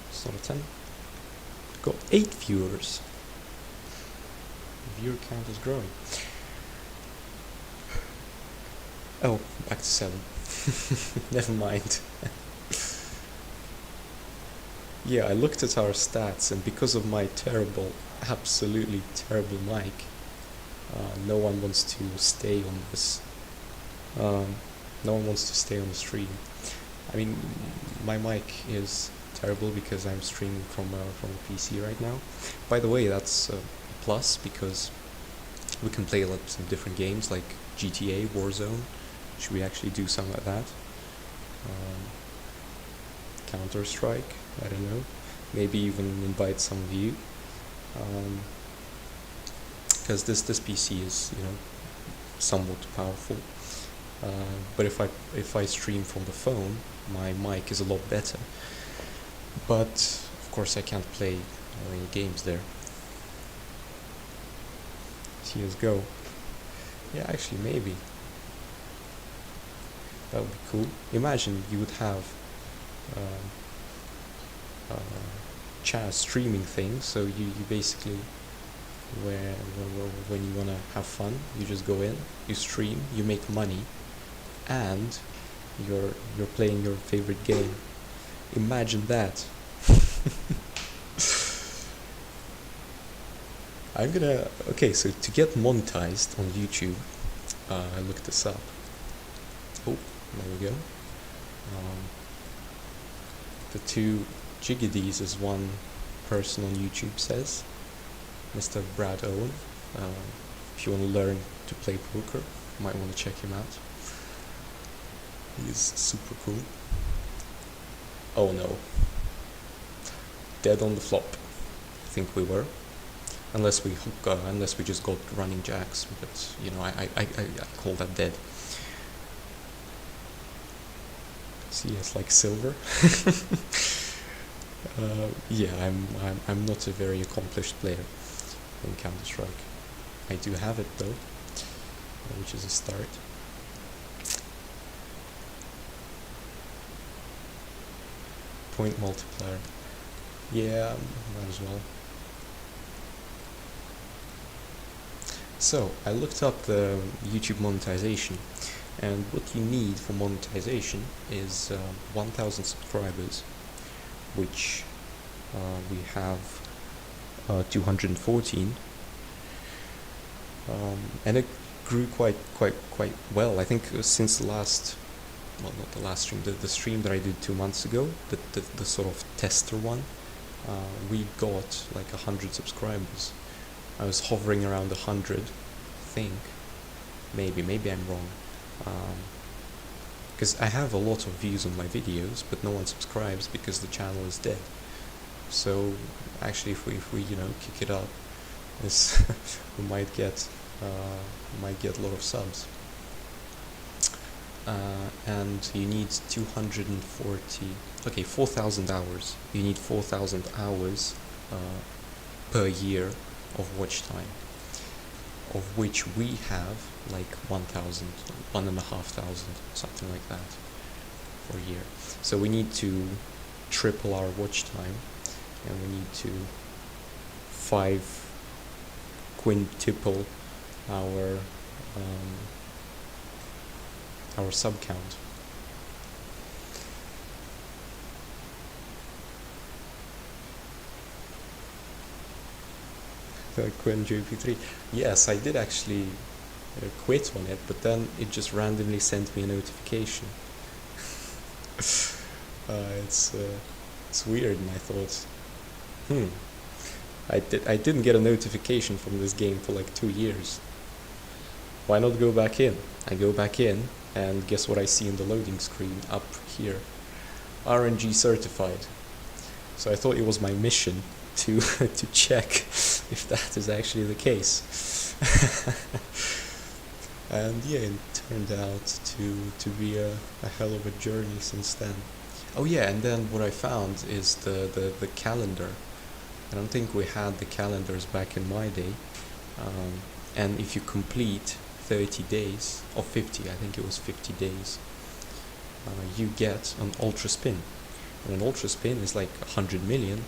It's not a 10. Got 8 viewers. Viewer count is growing. Oh, back to 7. Never mind. Yeah, I looked at our stats, and because of my absolutely terrible mic, no one wants to stay on this. No one wants to stay on the stream. I mean, my mic is terrible because I'm streaming from a PC right now. By the way, that's plus, because we can play some different games like GTA, Warzone. Should we actually do something like that? Counter-Strike, I don't know. Maybe even invite some of you. Because this PC is, somewhat powerful. But if I stream from the phone, my mic is a lot better. But of course I can't play any games there. CSGO. Yeah, actually, maybe. That would be cool. Imagine you would have chat streaming thing, so you basically, when you want to have fun, you just go in, you stream, you make money, and you're playing your favorite game. Imagine that. Okay, so to get monetized on YouTube, I looked this up. Oh, there we go. The 2 Jiggidies, as one person on YouTube says, Mr. Brad Owen. If you want to learn to play poker, you might want to check him out. He's super cool. Oh no. Dead on the flop. I think we were. Unless we just got running jacks, but I call that dead. See, it's like silver. Yeah, I'm not a very accomplished player in Counter-Strike. I do have it though, which is a start. Point multiplier. Yeah, might as well. So, I looked up the YouTube monetization, and what you need for monetization is 1,000 subscribers, which we have 214, and it grew quite well. I think since the last, well, not the last stream, the stream that I did 2 months ago, the sort of tester one, we got like 100 subscribers. I was hovering around 100, I think. Maybe I'm wrong. Because I have a lot of views on my videos, but no one subscribes because the channel is dead. So actually, if we kick it up, we might get a lot of subs. and you need 240, okay, 4,000 hours. You need 4,000 hours per year of watch time, of which we have like 1,000, 1,500, something like that for a year. So we need to triple our watch time, and we need to quintuple our sub count. Quinn GP3. Yes, I did actually quit on it, but then it just randomly sent me a notification. It's weird, and I thought, I didn't get a notification from this game for like 2 years. Why not go back in? I go back in, and guess what I see in the loading screen up here? RNG certified. So I thought it was my mission to to check if that is actually the case. And yeah, it turned out to be a hell of a journey since then. Oh yeah, and then what I found is the calendar. I don't think we had the calendars back in my day. And if you complete 30 days, or 50, I think it was 50 days, you get an ultra spin. And an ultra spin is like 100 million,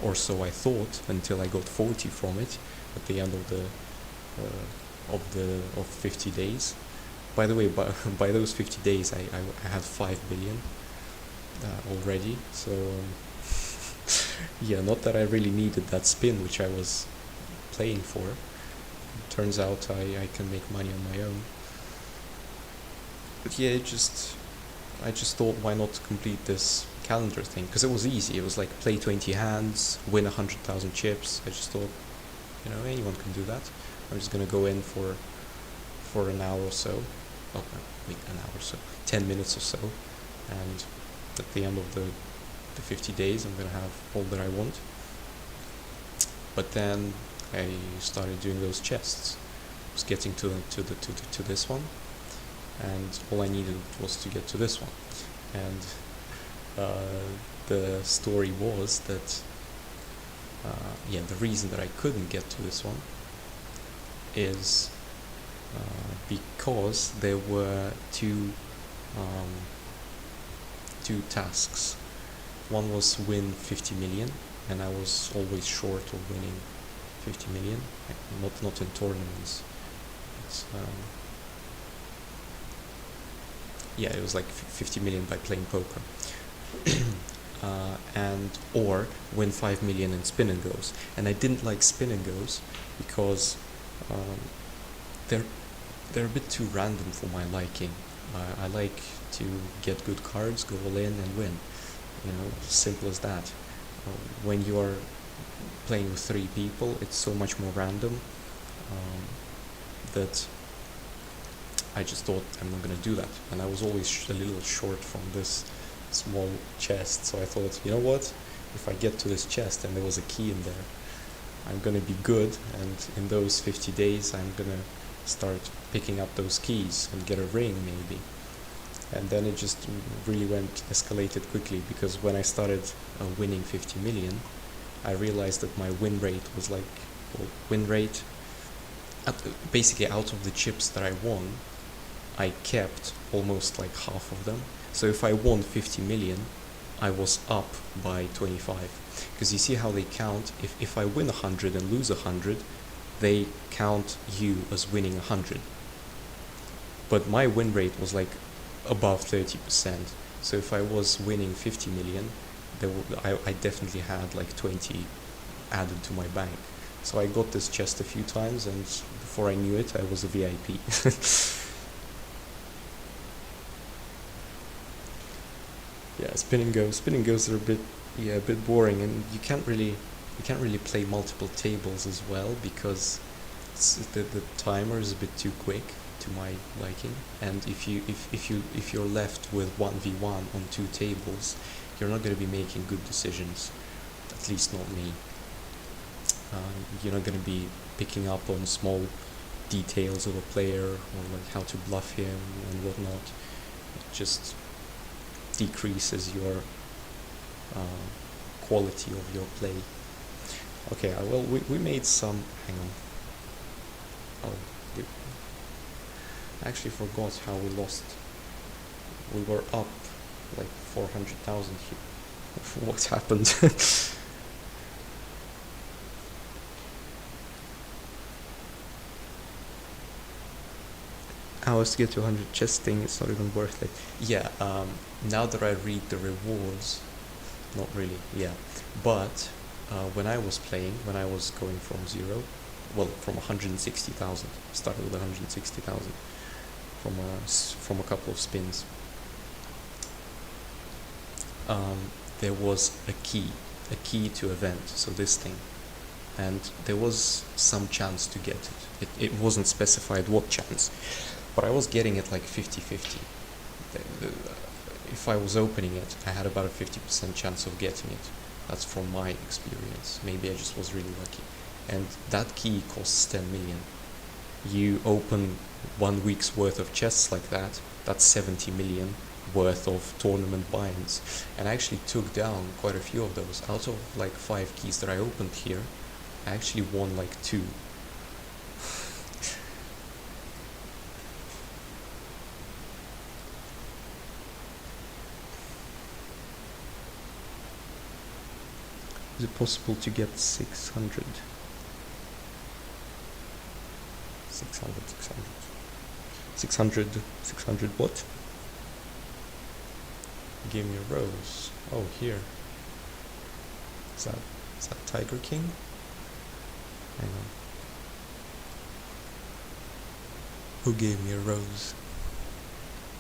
or so I thought, until I got 40 from it at the end of 50 days. By the way, by those 50 days, I had 5 billion already. So yeah, not that I really needed that spin, which I was playing for. Turns out I can make money on my own. But yeah, I just thought, why not complete this calendar thing? Because it was easy. It was like play 20 hands, win 100,000 chips. I just thought, anyone can do that. I'm just gonna go in for an hour or so. Oh, wait, an hour or so, 10 minutes or so, and at the end of the 50 days, I'm gonna have all that I want. But then I started doing those chests. I was getting to this one, and all I needed was to get to this one. And the story was that the reason that I couldn't get to this one is because there were two tasks. One was win 50 million, and I was always short of winning 50 million, not in tournaments. It was like 50 million by playing poker. Or win 5 million in spin and goes. And I didn't like spin and goes because they're a bit too random for my liking. I like to get good cards, go all in and win. Simple as that. When you are playing with 3 people, it's so much more random that I just thought, I'm not going to do that. And I was always a little short from this small chest, so I thought, you know what, if I get to this chest and there was a key in there, I'm going to be good, and in those 50 days I'm going to start picking up those keys and get a ring maybe. And then it just really escalated quickly, because when I started winning 50 million, I realized that my win rate was basically out of the chips that I won, I kept almost like half of them. So if I won 50 million, I was up by 25. Because you see how they count, if I win 100 and lose 100, they count you as winning 100. But my win rate was like above 30%. So if I was winning 50 million, I definitely had like 20 added to my bank. So I got this chest a few times, and before I knew it, I was a VIP. Yeah, spin and goes are a bit boring, and you can't really play multiple tables as well, because the timer is a bit too quick to my liking. And if you're left with 1v1 on 2 tables, you're not going to be making good decisions. At least not me. You're not going to be picking up on small details of a player, or like how to bluff him and whatnot. It just decreases your quality of your play. Okay, well, we made some. Hang on. Oh, I actually forgot how we lost. We were up like 400,000 here. What happened? Hours to get to 100 chest thing, it's not even worth it. Yeah, now that I read the rewards, not really, yeah. But when I was playing, when I was going from zero, well, from 160,000, started with 160,000 from a couple of spins. There was a key to event, so this thing, and there was some chance to get it. It wasn't specified what chance, but I was getting it like 50-50. If I was opening it, I had about a 50% chance of getting it. That's from my experience. Maybe I just was really lucky. And that key costs 10 million. You open 1 week's worth of chests like that, that's 70 million worth of tournament buy-ins. And I actually took down quite a few of those. Out of like 5 keys that I opened here, I actually won like 2. Is it possible to get 600? 600 what? Give me a rose. Oh, here. Is that Tiger King? Hang on. Who gave me a rose?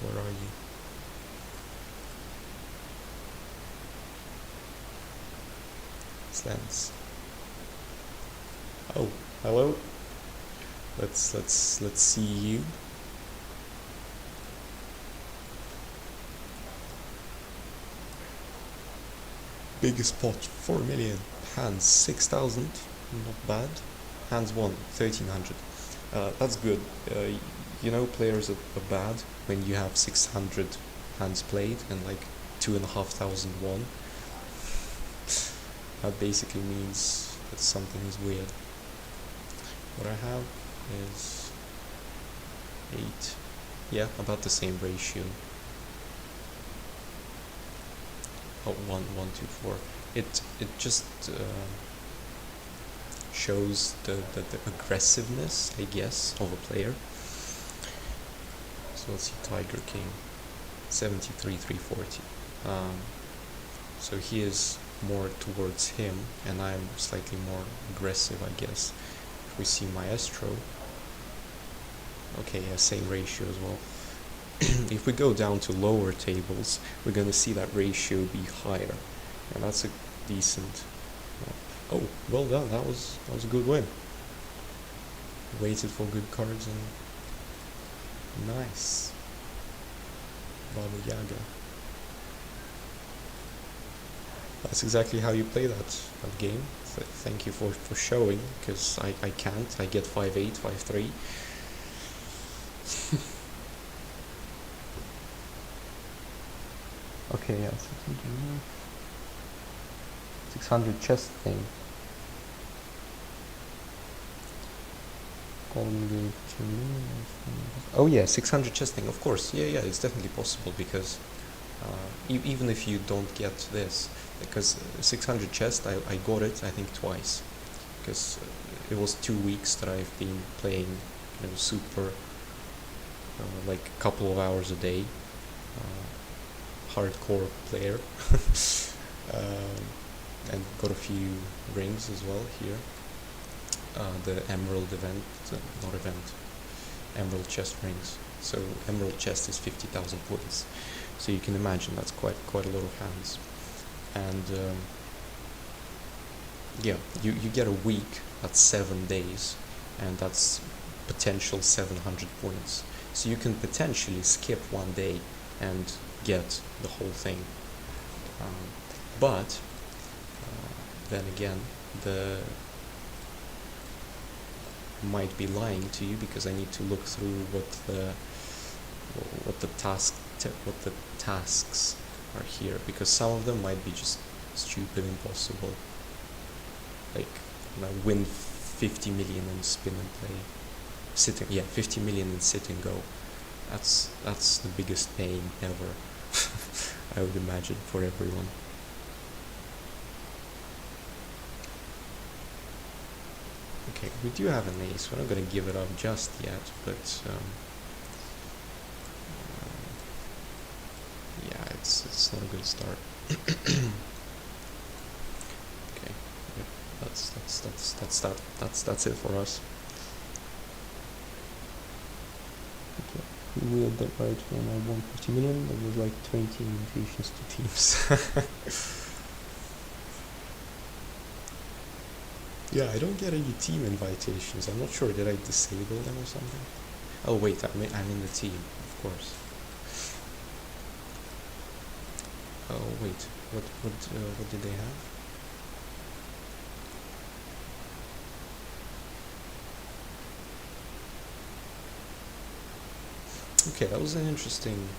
Where are you? Slants. Oh, hello. Let's see you. Biggest pot, 4 million. Hands, 6,000. Not bad. Hands 1, 1,300. That's good. You know, players are bad when you have 600 hands played and like 2,500 won. That basically means that something is weird. What I have is 8. Yeah, about the same ratio. Oh, 1, 2, 4. It just shows the aggressiveness, I guess, of a player. So let's see, Tiger King, 73,340. So he is more towards him, and I'm slightly more aggressive, I guess. If we see Maestro, okay, yeah, same ratio as well. If we go down to lower tables, we're going to see that ratio be higher, and that's a decent. Oh, well done. That was a good win. Waited for good cards and nice. Baba Yaga. That's exactly how you play that game. So thank you for showing, because I can't. I get 5-8, 5-3. Okay, yeah, 600 chest thing. Oh yeah, 600 chest thing, of course. Yeah, it's definitely possible, because even if you don't get this, because 600 chest, I got it, I think, twice, because it was 2 weeks that I've been playing, super, like a couple of hours a day, hardcore player, and got a few rings as well here. The emerald event, emerald chest rings. So emerald chest is 50,000 points. So you can imagine that's quite a lot of hands. And yeah, you get a week, that's 7 days, and that's potential 700 points. So you can potentially skip 1 day and get the whole thing. But then again, might be lying to you, because I need to look through what the task what the tasks are here, because some of them might be just stupid impossible, like win 50 million in spin and play, 50 million in sit and go. That's the biggest pain ever. I would imagine for everyone. Okay, we do have an ace. We're not gonna give it up just yet, but yeah, it's not a good start. Okay, yeah, that's it for us. Okay, we wheeled that right when I won 50 million. It was like 20 invitations to teams. Yeah, I don't get any team invitations. I'm not sure. Did I disable them or something? Oh wait, I'm in the team, of course. Oh wait, what did they have? Okay, that was an interesting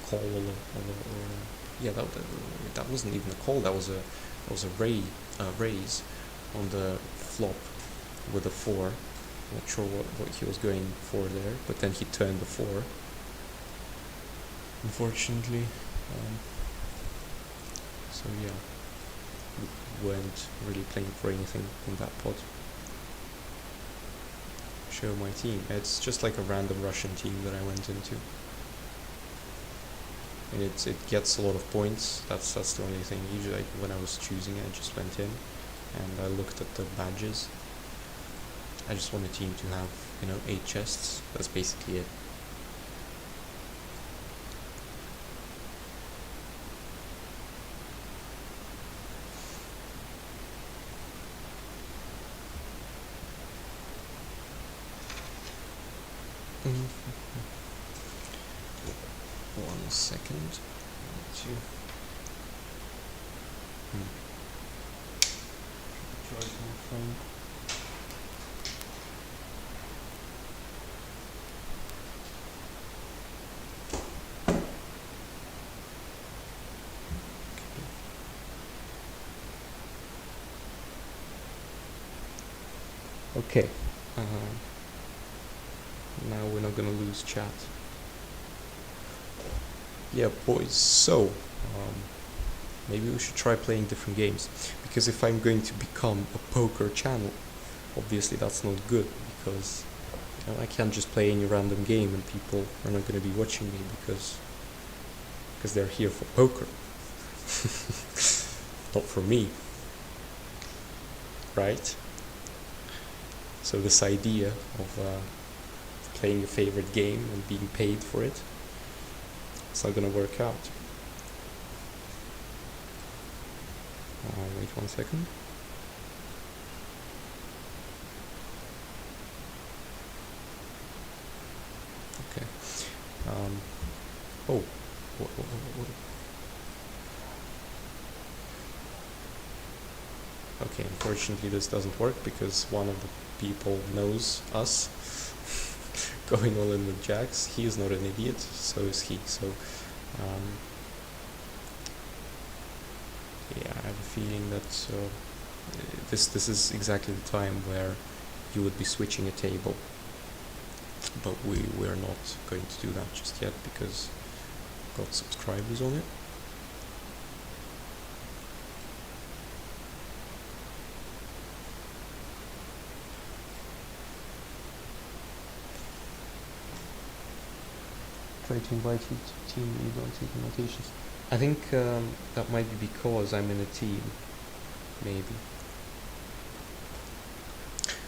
call. Yeah, that wasn't even a call. That was a raise on the flop with a 4. Not sure what he was going for there, but then he turned the 4. Unfortunately, so yeah, we weren't really playing for anything in that pot. Show my team. It's just like a random Russian team that I went into, and it gets a lot of points. That's the only thing. Usually, when I was choosing it, I just went in and I looked at the badges. I just want a team to have 8 chests. That's basically it. One second. Charge my phone. Okay. Now we're not gonna lose chat. Yeah, boys. So, maybe we should try playing different games. Because if I'm going to become a poker channel, obviously that's not good. Because I can't just play any random game and people are not going to be watching me because they're here for poker. Not for me. Right? So this idea of playing your favorite game and being paid for it, it's not gonna work out. Wait 1 second. Okay. Oh. What? Okay, unfortunately this doesn't work because one of the people knows us. Going all in with jacks. He is not an idiot, so is he. So, yeah, I have a feeling that this is exactly the time where you would be switching a table. But we're not going to do that just yet because we've got subscribers on it. Try to invite you to team, you don't take invitations. I think that might be because I'm in a team, maybe.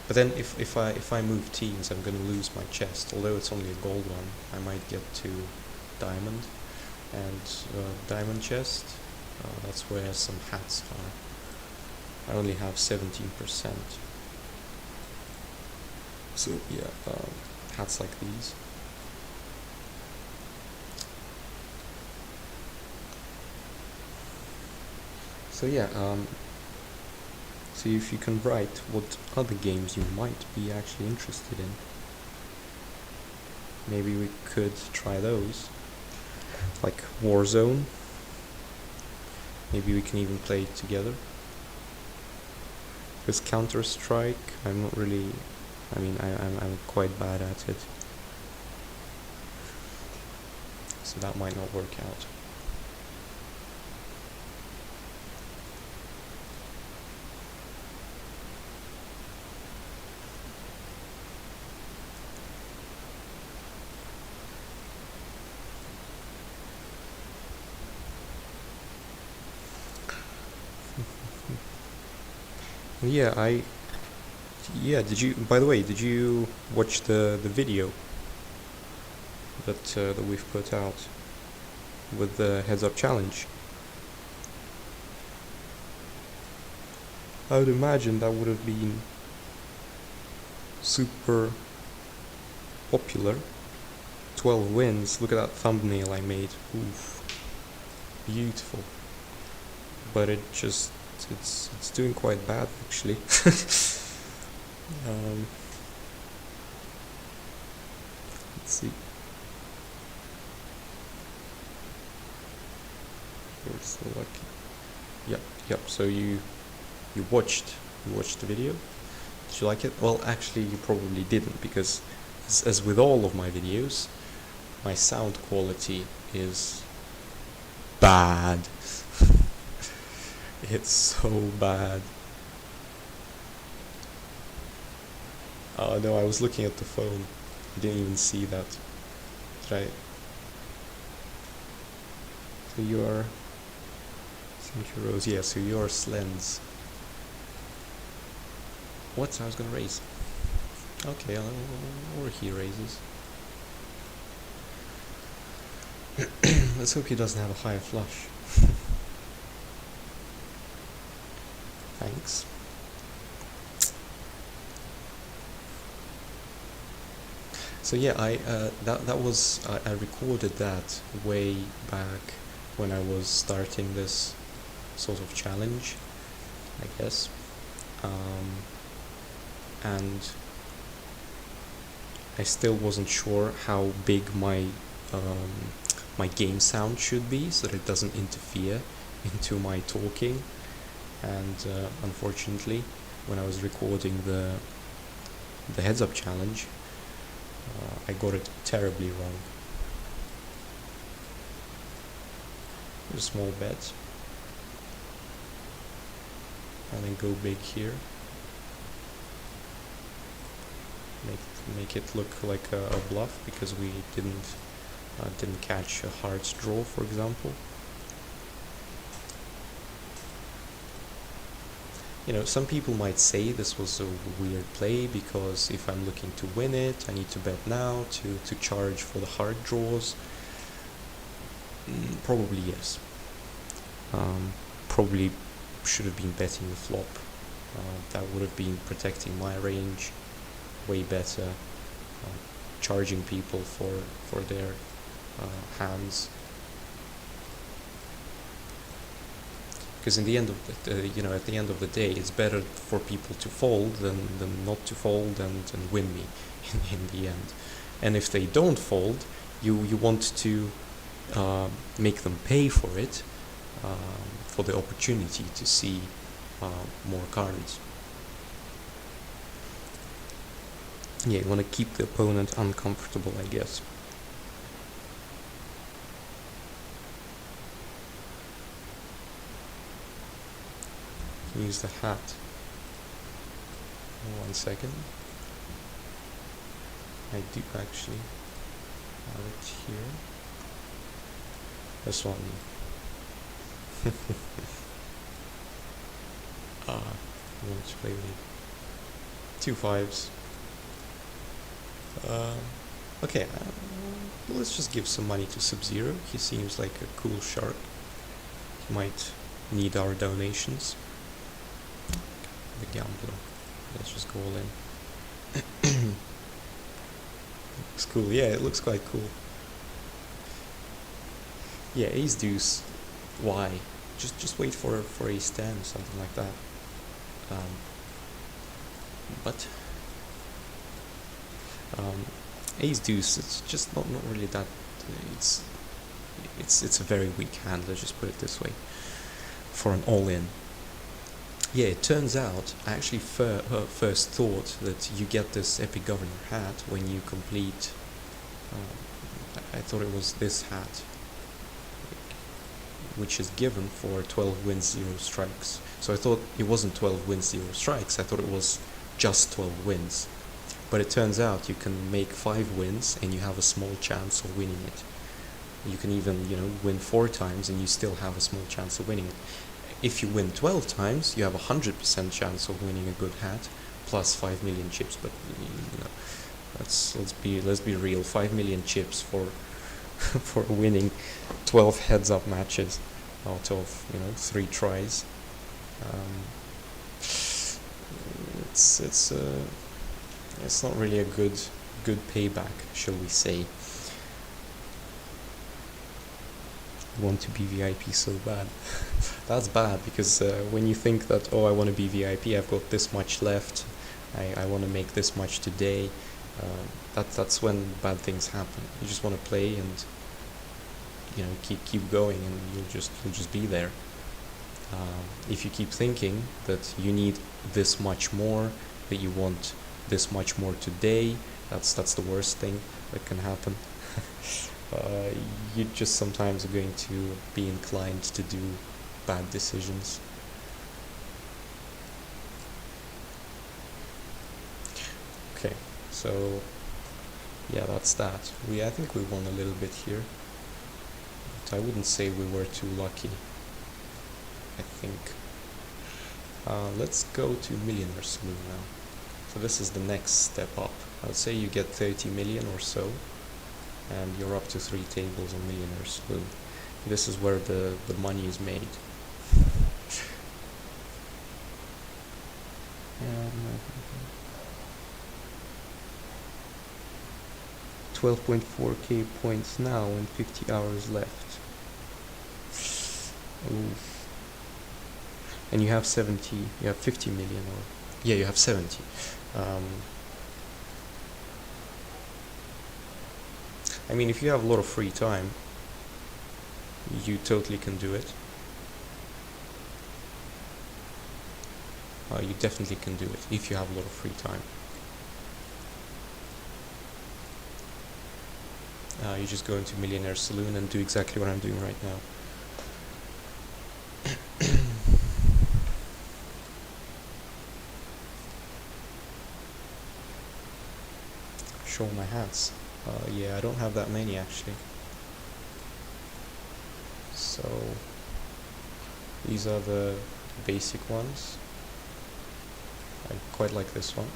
But then if I move teams, I'm gonna lose my chest. Although it's only a gold one, I might get to diamond, and diamond chest. That's where some hats are. I only have 17%. So yeah, hats like these. So yeah, see if you can write what other games you might be actually interested in. maybe we could try those, like Warzone. Maybe we can even play it together. Because Counter-Strike, I'm not really, I mean, I'm quite bad at it. So that might not work out. Yeah, did you, by the way, did you watch the video that we've put out with the heads up challenge? I would imagine that would have been super popular. 12 wins. Look at that thumbnail I made. Oof. Beautiful. But it just, it's doing quite bad actually. Let's see. You're so lucky. Yep. So you watched the video. Did you like it? Well, actually, you probably didn't, because as with all of my videos, my sound quality is bad. It's so bad. Oh no, I was looking at the phone. I didn't even see that. Did I? So you are... Thank you, Rose. Yeah, so you are Slens. What? I was gonna raise. Okay, or he raises. Let's hope he doesn't have a higher flush. Thanks. So yeah, that was I recorded that way back when I was starting this sort of challenge, I guess, and I still wasn't sure how big my game sound should be so that it doesn't interfere into my talking. And unfortunately, when I was recording the heads up challenge, I got it terribly wrong. A small bet, and then go big here. Make it look like a bluff, because we didn't catch a hearts draw, for example. You know, some people might say this was a weird play, because if I'm looking to win it, I need to bet now to charge for the hard draws. Probably yes. Probably should have been betting the flop. That would have been protecting my range way better. Charging people for their hands. Because in the end of the, at the end of the day, it's better for people to fold than not to fold and win me in the end. And if they don't fold, you want to make them pay for it, for the opportunity to see more cards. Yeah, you want to keep the opponent uncomfortable, I guess. Use the hat. 1 second. I do actually have it here. This one. I want to play with 2 5s. Okay, let's just give some money to Sub-Zero. He seems like a cool shark. He might need our donations. The gambler. Let's just go all in. Looks cool. Yeah, it looks quite cool. Yeah, ace deuce. Why? Just wait for ace 10, something like that. But Ace deuce, it's just not really that. It's it's a very weak hand. Let's just put it this way. For an all-in. Yeah, it turns out I actually first thought that you get this Epic Governor hat when you complete. I thought it was this hat, which is given for 12 wins, 0 strikes. So I thought it wasn't 12 wins, 0 strikes. I thought it was just 12 wins. But it turns out you can make 5 wins and you have a small chance of winning it. You can even, win 4 times and you still have a small chance of winning it. If you win 12 times, you have a 100% chance of winning a good hat, plus 5 million chips. But let's be real. 5 million chips for for winning 12 heads-up matches out of 3 tries. It's not really a good payback, shall we say. I want to be VIP so bad. That's bad, because when you think that, I want to be VIP, I've got this much left, I want to make this much today, that's when bad things happen. You just want to play and keep going, and you'll just be there. If you keep thinking that you need this much more, that you want this much more today, that's the worst thing that can happen. You just sometimes are going to be inclined to do bad decisions. Okay, so yeah, that's that. I think we won a little bit here, but I wouldn't say we were too lucky. I think. Let's go to Millionaire Saloon now. So this is the next step up. I would say you get 30 million or so, and you're up to 3 tables on Millionaire Saloon. This is where the money is made. 12.4k points now and 50 hours left. Oof. And you have 50 million, or yeah, you have 70. I mean, if you have a lot of free time, you totally can do it. You definitely can do it if you have a lot of free time. You just go into Millionaire Saloon and do exactly what I'm doing right now. Show my hats. Yeah, I don't have that many actually. So these are the basic ones. I quite like this one.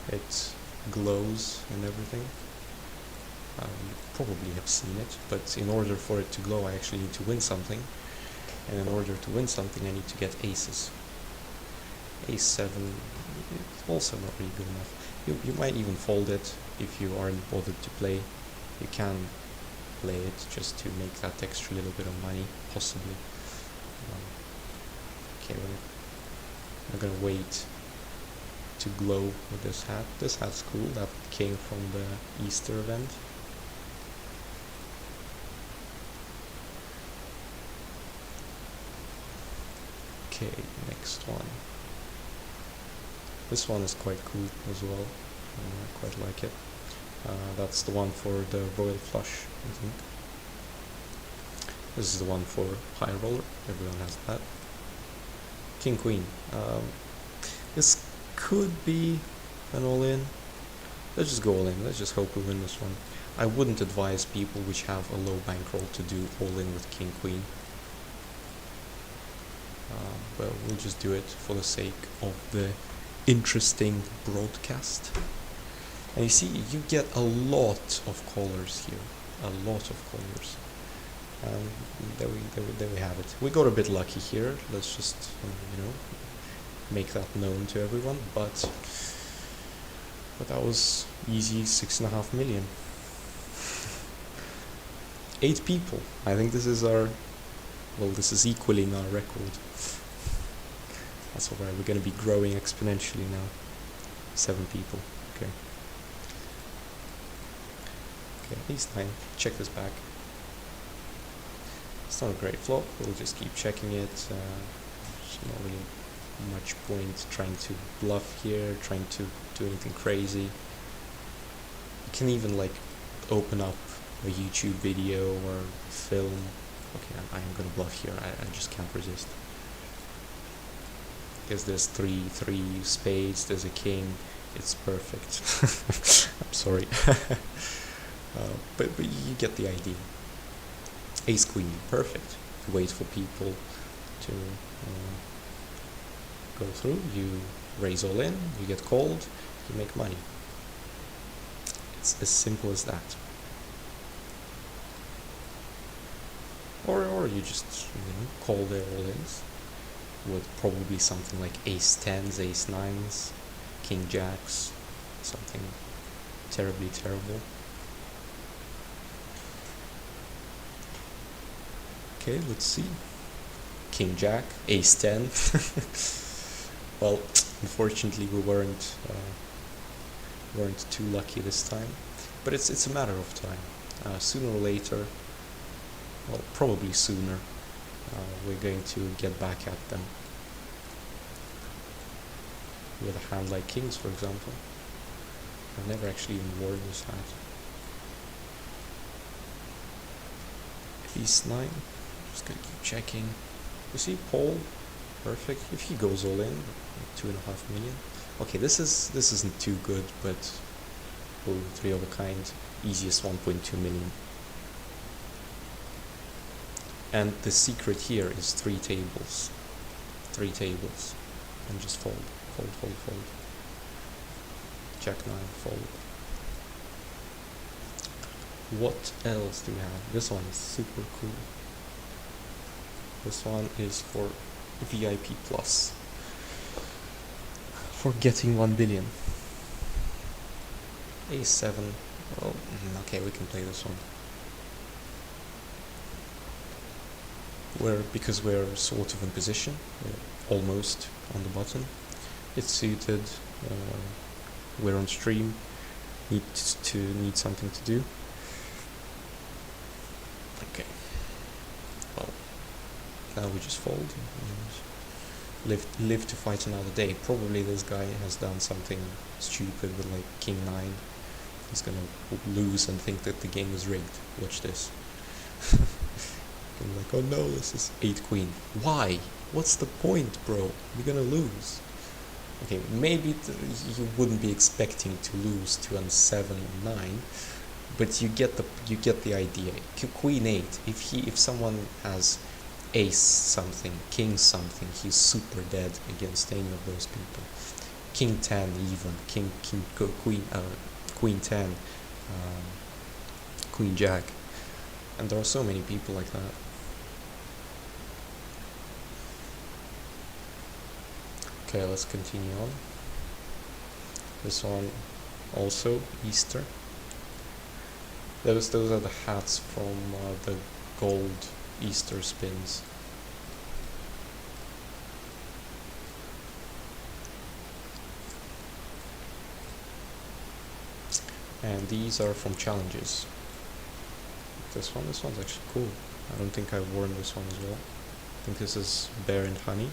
It glows and everything. You probably have seen it, but in order for it to glow, I actually need to win something. And in order to win something, I need to get aces. Ace 7, it's also not really good enough. You might even fold it if you aren't bothered to play. You can play it just to make that extra little bit of money, possibly. Okay, I'm gonna wait to glow with this hat. This hat's cool, that came from the Easter event. Okay, next one. This one is quite cool as well. I quite like it. That's the one for the Royal Flush, I think. This is the one for High Roller. Everyone has that. King Queen. This could be an all-in. Let's just go all-in. Let's just hope we win this one. I wouldn't advise people which have a low bankroll to do all-in with King Queen. But we'll just do it for the sake of the interesting broadcast. And you see, you get a lot of callers here. A lot of callers. There we have it. We got a bit lucky here. Let's just, make that known to everyone. But that was easy 6.5 million. 8 people. I think this is this is equaling our record. That's alright. We're going to be growing exponentially now. 7 people. Okay. Okay, ace 9, check this back. It's not a great flop, we'll just keep checking it. There's not really much point trying to bluff here, trying to do anything crazy. You can even like open up a YouTube video or film. Okay, I'm gonna bluff here, I just can't resist. Because there's three spades, there's a king, it's perfect. I'm sorry. But you get the idea. Ace queen, perfect. Wait for people to go through, you raise all in, you get called, you make money. It's as simple as that. Or you just call their all-ins with probably something like ace 10s, ace 9s, king jacks, something terribly terrible. Okay, let's see. King jack, ace 10. Well, unfortunately we weren't too lucky this time, but it's a matter of time. Sooner or later, well, probably sooner, we're going to get back at them with a hand like kings, for example. I've never actually even worn this hand. Ace 9, just gonna keep checking. You see, Paul, perfect. If he goes all in, 2.5 million. Okay, this isn't too good, but oh, 3 of a kind, easiest 1.2 million. And the secret here is 3 tables. 3 tables. And just fold, fold, fold, fold. Jack 9, fold. What else do we have? This one is super cool. This one is for VIP Plus. For getting 1 billion. Ace 7. Well, okay, we can play this one. Because we're sort of in position, we're almost on the button. It's suited. We're on stream. Need something to do. Okay. Well, now we just fold and live to fight another day. Probably this guy has done something stupid with like king 9. He's gonna lose and think that the game is rigged. Watch this. I'm like, oh no, this is 8 queen. Why? What's the point, bro? You're gonna lose. Okay, maybe you wouldn't be expecting to lose to an 7 and 9, but you get the idea. Queen 8. If someone has ace something, king something, he's super dead against any of those people. King 10 even, queen 10, queen jack, and there are so many people like that. Okay, let's continue on. This one also Easter. Those are the hats from the gold Easter spins. And these are from challenges. This one's actually cool. I don't think I've worn this one as well. I think this is Bear and Honey.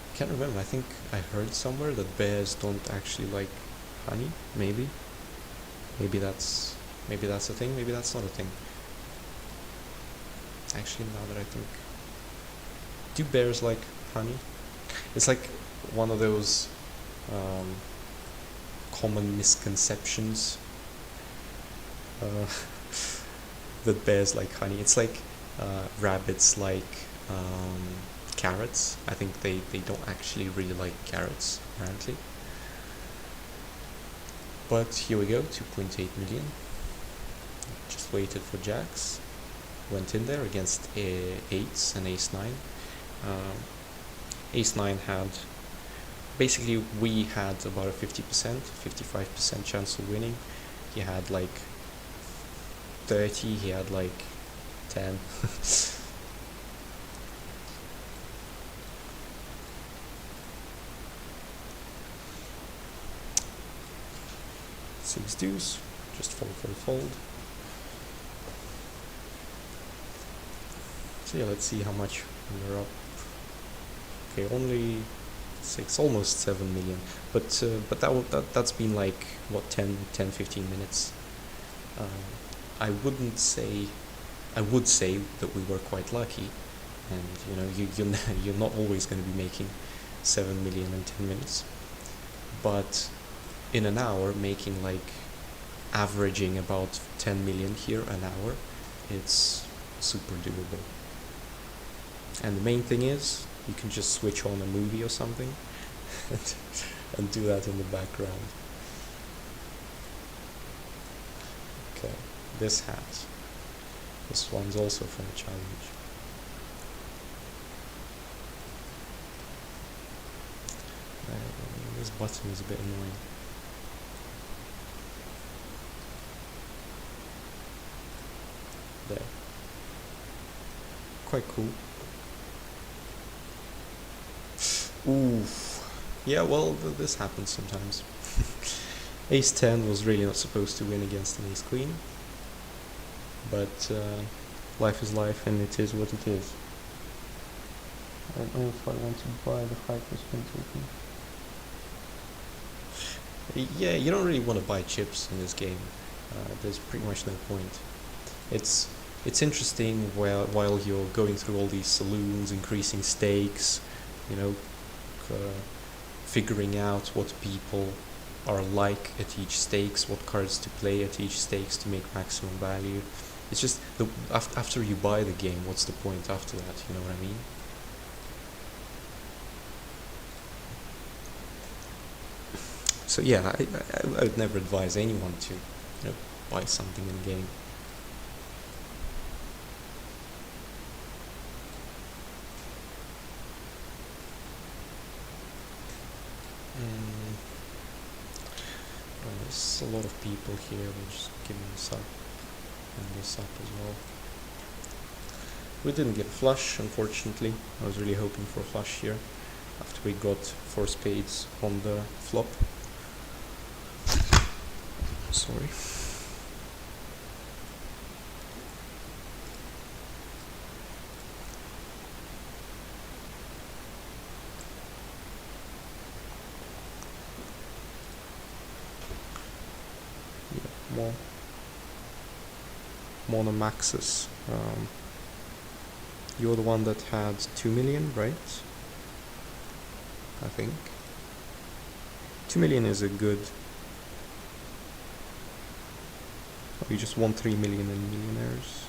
I can't remember. I think I heard somewhere that bears don't actually like honey. Maybe that's a thing. Maybe that's not a thing. Actually, now that I think, do bears like honey? It's like one of those common misconceptions that bears like honey. It's like rabbits like carrots. I think they don't actually really like carrots, apparently. But here we go, 2.8 million. Just waited for jacks. Went in there against eights and ace 9. Ace 9 had, basically we had about a 50%, 55% chance of winning. He had like 30, he had like 10. 6 deuce, just fold. So yeah, let's see how much we're up. Okay, only 6, almost 7 million. But that's been like what 10-15 minutes. I would say that we were quite lucky, and you know you're not always going to be making 7 million in 10 minutes, but in an hour making like averaging about 10 million here an hour, it's super doable. And the main thing is you can just switch on a movie or something and do that in the background. Okay, this hat. This one's also from a challenge. This button is a bit annoying. There. Quite cool. Ooh. Yeah, well, this happens sometimes. Ace 10 was really not supposed to win against an ace queen, but life is life and it is what it is. I don't know if I want to buy the 5% token. Yeah, you don't really want to buy chips in this game. There's pretty much no point. It's interesting while you're going through all these saloons, increasing stakes, you know, figuring out what people are like at each stakes, what cards to play at each stakes to make maximum value. It's just after you buy the game, what's the point after that? You know what I mean? So yeah, I would never advise anyone to, you know, buy something in game. There's a lot of people here. We'll just give them this up and this up as well. We didn't get a flush, unfortunately. I was really hoping for a flush here after we got 4 spades on the flop. Sorry. Yeah, Monomaxus. You're the one that had 2 million, right? I think 2 million is a good. Oh, you just won 3 million in millionaires.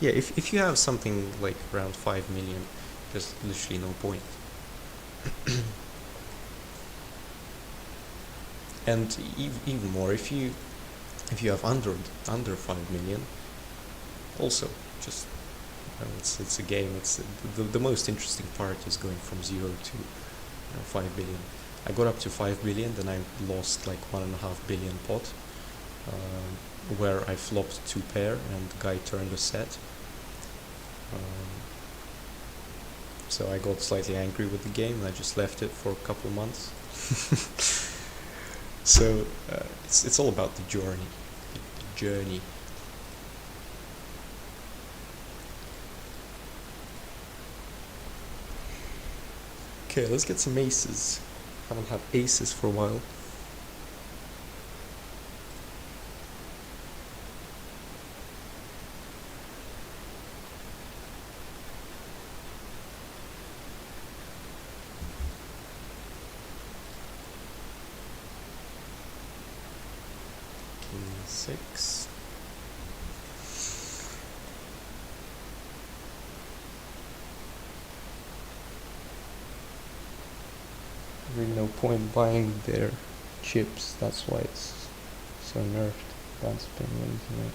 Yeah, if you have something like around 5 million, there's literally no point. And even more, if you have under 5 million, also just, you know, it's a game. It's the most interesting part is going from 0 to, you know, 5 billion. I got up to 5 billion, then I lost like 1.5 billion pot, where I flopped 2 pair and the guy turned a set. So I got slightly angry with the game and I just left it for a couple months. So it's all about the journey. The journey. Okay, let's get some aces. Haven't had aces for a while. King 6. Really no point buying their chips, that's why it's so nerfed. That's been really.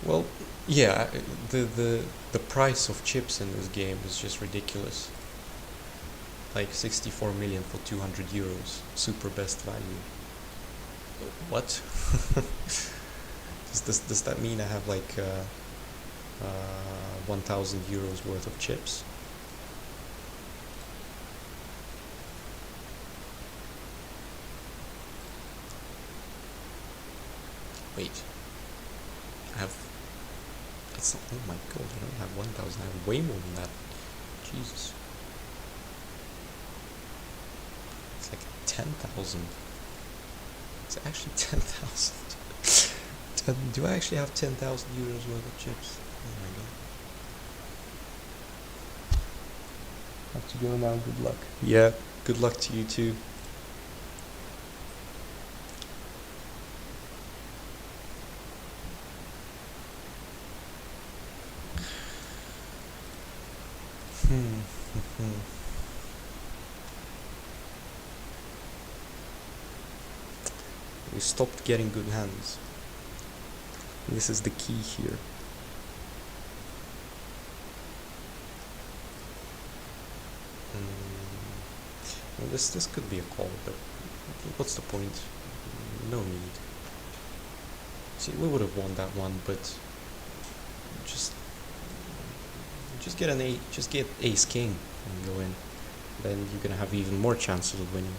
Well, yeah, the price of chips in this game is just ridiculous. Like 64 million for 200 euros, super best value. What? Does that mean I have like 1,000 euros worth of chips? Wait, I have, that's not, oh my god, I don't have 1,000, I have way more than that. Jesus. It's like 10,000. It's actually 10,000. Do I actually have 10,000 euros worth of chips? Oh my god. Have to go now, good luck. Yeah, good luck to you too. We stopped getting good hands. This is the key here. Well, this could be a call, but what's the point? No need. See, we would have won that one, but just get an just get ace king and go in. Then you're gonna have even more chances of winning.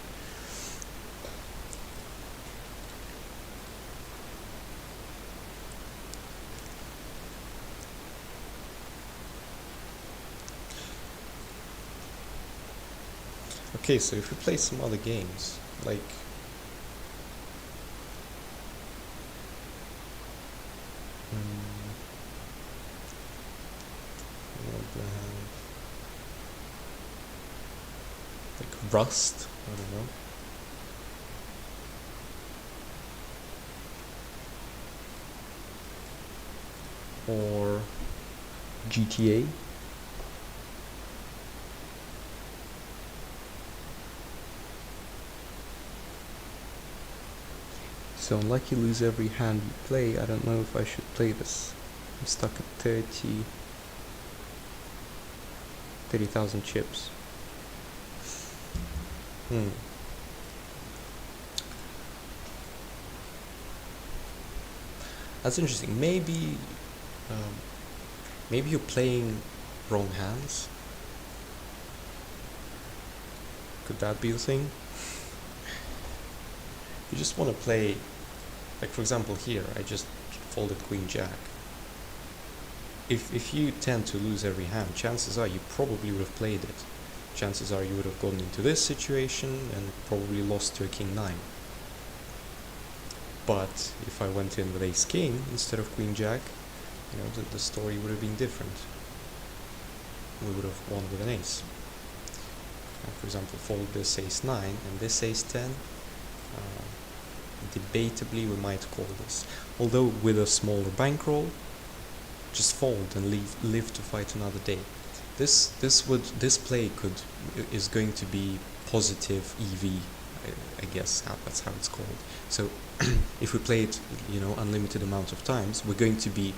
Okay, so if we play some other games, like what do I have? Like Rust, I don't know. Or GTA. So unlike you lose every hand you play, I don't know if I should play this. I'm stuck at 30,000 chips. That's interesting. Maybe you're playing wrong hands. Could that be the thing? You just want to play, like for example here, I just folded Queen Jack. If you tend to lose every hand, chances are you probably would have played it. Chances are you would have gone into this situation and probably lost to a King 9. But if I went in with Ace King instead of Queen Jack, you know, the story would have been different. We would have won with an ace. For example, fold this Ace 9 and this Ace 10. Debatably we might call this, although with a smaller bankroll, just fold and live to fight another day. This play is going to be positive EV, I guess that's how it's called. So if we play it, you know, unlimited amount of times, we're going to be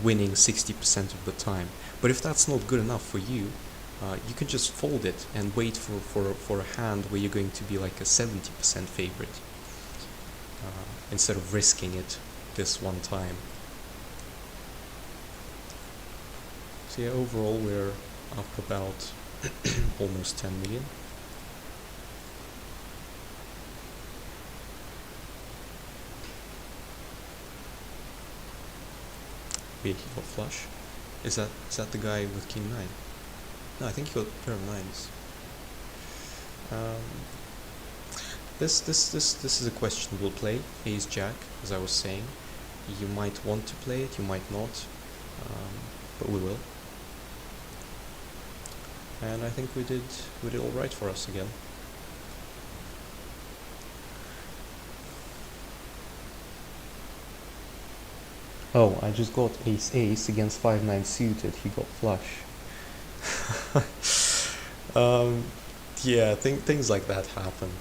winning 60% of the time. But if that's not good enough for you, you can just fold it and wait for a hand where you're going to be like a 70% favorite. Instead of risking it this one time. So yeah, overall we're up about almost 10 million. Wait, he got flush. Is that the guy with King 9? No, I think he got a pair of 9s. This is a question we'll play. Ace Jack, as I was saying. You might want to play it, you might not, but we will. And I think we did all right for us again. Oh, I just got Ace against 5-9 suited. He got flush. Yeah, things like that happen.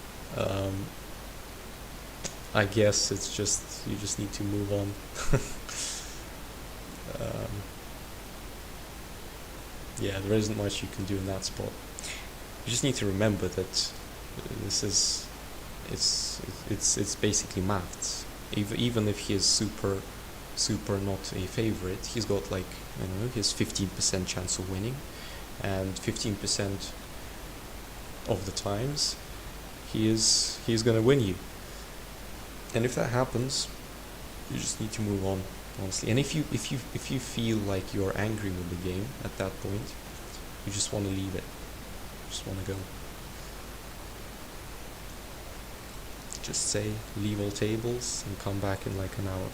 I guess it's just, you just need to move on. Yeah, there isn't much you can do in that spot. You just need to remember that this is, it's basically maths. Even if he is super not a favorite, he's got like, I don't know, he has 15% chance of winning, and 15% of the times he's gonna win you. And if that happens, You just need to move on, honestly. And if you feel like you're angry with the game at that point, you just want to leave it. Just want to go. Just say leave all tables and come back in like an hour.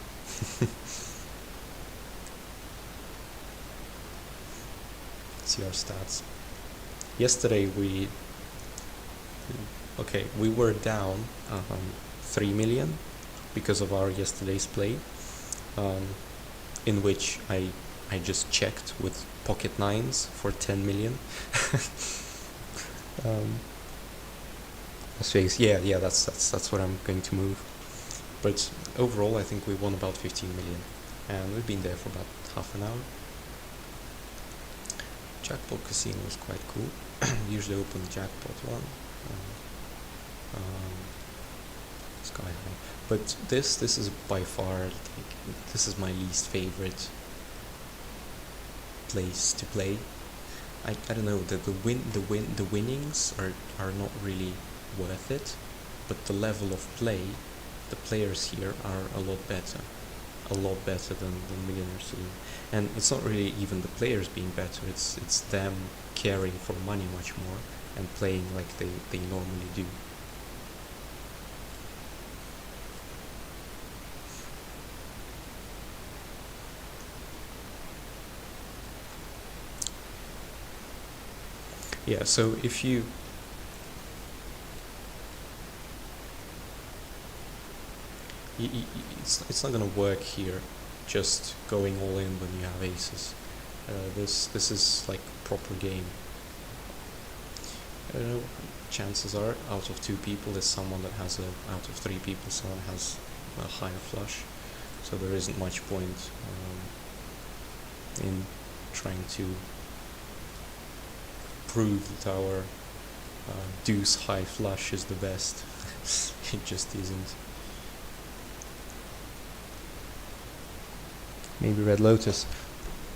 See our stats. Yesterday we were down 3 million because of our yesterday's play, in which I just checked with pocket nines for 10 million. Yeah, that's what I'm going to move. But overall, I think we won about 15 million, and we've been there for about half an hour. Jackpot casino was quite cool. Usually open the jackpot one. Sky high. But this is by far, like, this is my least favorite place to play. I don't know, the winnings are not really worth it, but the level of play, the players here are a lot better than Millionaire Saloon. And it's not really even the players being better, it's them caring for money much more and playing like they normally do. Yeah, so if you it's not gonna work here just going all in when you have aces. This is like a proper game. I don't know, chances are out of 2 people there's someone that has out of 3 people someone has a higher flush, so there isn't much point in trying to prove that our deuce high flush is the best. It just isn't. Maybe Red Lotus.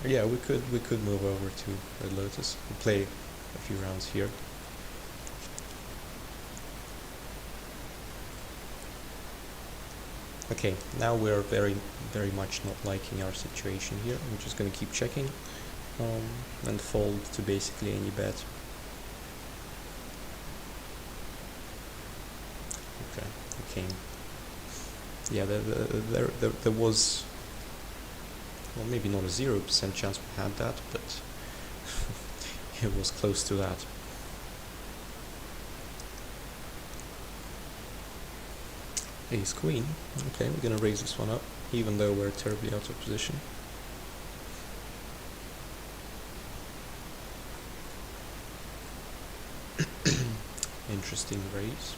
Yeah, we could move over to Red Lotus. We'll play a few rounds here. Okay, now we're very much not liking our situation here. We're just gonna keep checking and fold to basically any bet. Okay, okay. Yeah, there was, well, maybe not a 0% chance we had that, but it was close to that. Ace Queen. Okay, we're gonna raise this one up, even though we're terribly out of position. Interesting raise.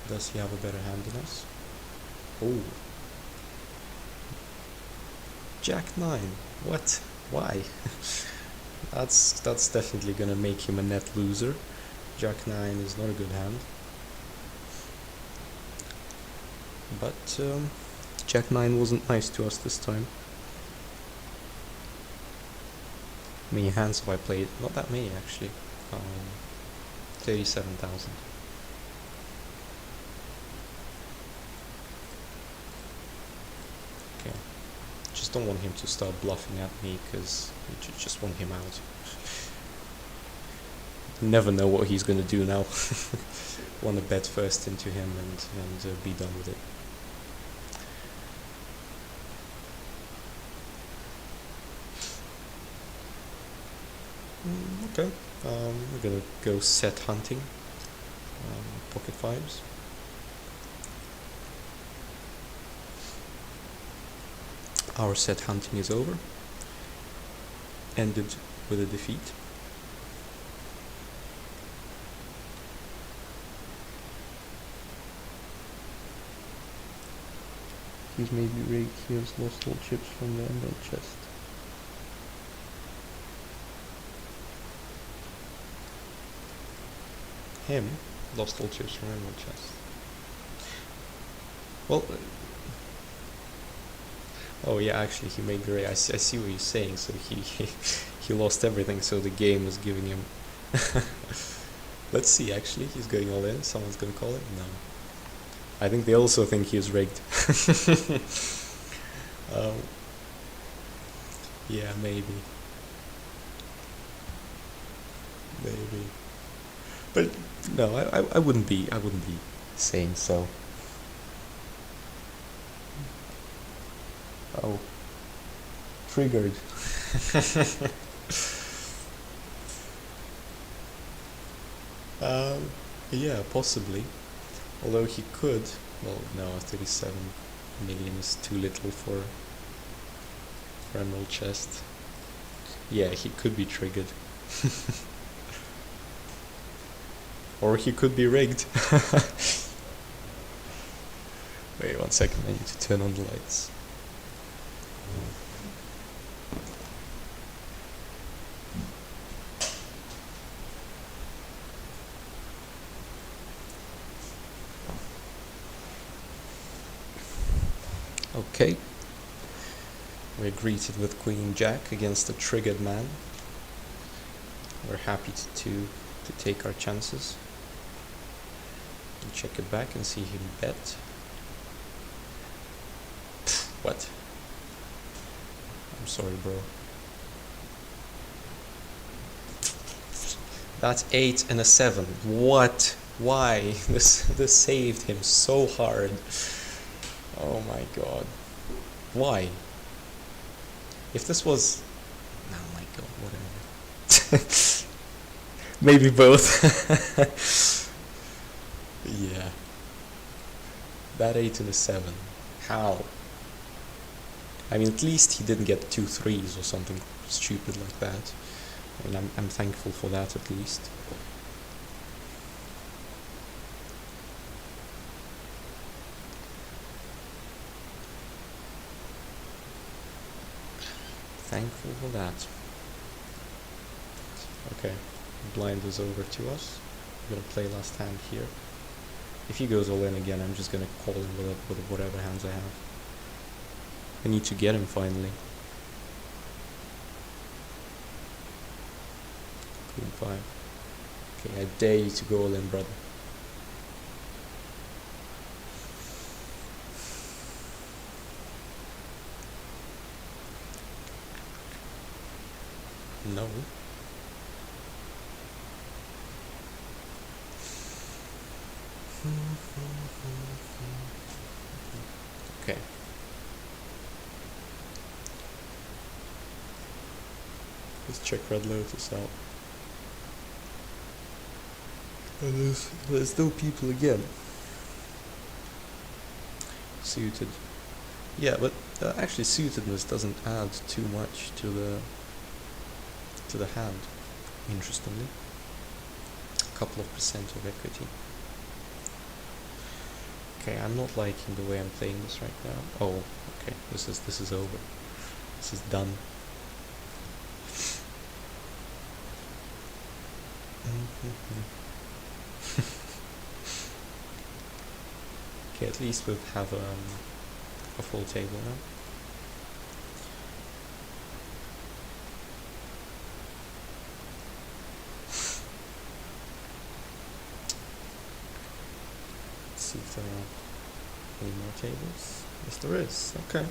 Does he have a better hand than us? Oh. Jack 9. What? Why? That's definitely gonna make him a net loser. Jack 9 is not a good hand. But Jack 9 wasn't nice to us this time. How many hands have I played? Not that many actually. 37,000. Okay. Just don't want him to start bluffing at me, because you just want him out. Never know what he's gonna do now. Want to bet first into him and be done with it. Okay, we're gonna go set hunting, pocket fives. Our set hunting is over, ended with a defeat. He's maybe rigged, he has lost all chips from the emerald chest. Him lost all chips from emerald chest. Well, oh yeah, actually he made the raise. I see what you're saying. So he lost everything. So the game was giving him. Let's see. Actually, he's going all in. Someone's gonna call it. No. I think they also think he is rigged. Yeah, maybe. Maybe. But no, I wouldn't be saying so. Oh. Triggered. Yeah, possibly. Although he could, well, no, 37 million is too little for Emerald Chest. Yeah, he could be triggered. Or he could be rigged. Wait 1 second, I need to turn on the lights. Okay. We're greeted with Queen Jack against a triggered man. We're happy to take our chances. And check it back and see him bet. What? I'm sorry, bro. That's 8 and a 7. What? Why? This saved him so hard. Oh my god. Why? If this was... Oh my god, whatever. Maybe both. Yeah. That 8 and a 7. How? I mean, at least he didn't get 2 3s or something stupid like that. I mean, I'm thankful for that at least. Thankful for that. Okay, blind is over to us. I'm gonna play last hand here. If he goes all in again, I'm just gonna call him with whatever hands I have. I need to get him finally. Queen 5. Okay, I dare you to go all in, brother. No. Okay. Let's check Red Lotus out. And there's no people again. Suited. Yeah, but actually suitedness doesn't add too much to the hand, interestingly. A couple of percent of equity. Okay, I'm not liking the way I'm playing this right now. Oh, okay, this is over. This is done. Okay, at least we'll have a full table now. Let's see if there are any more tables. Yes, there is. Okay.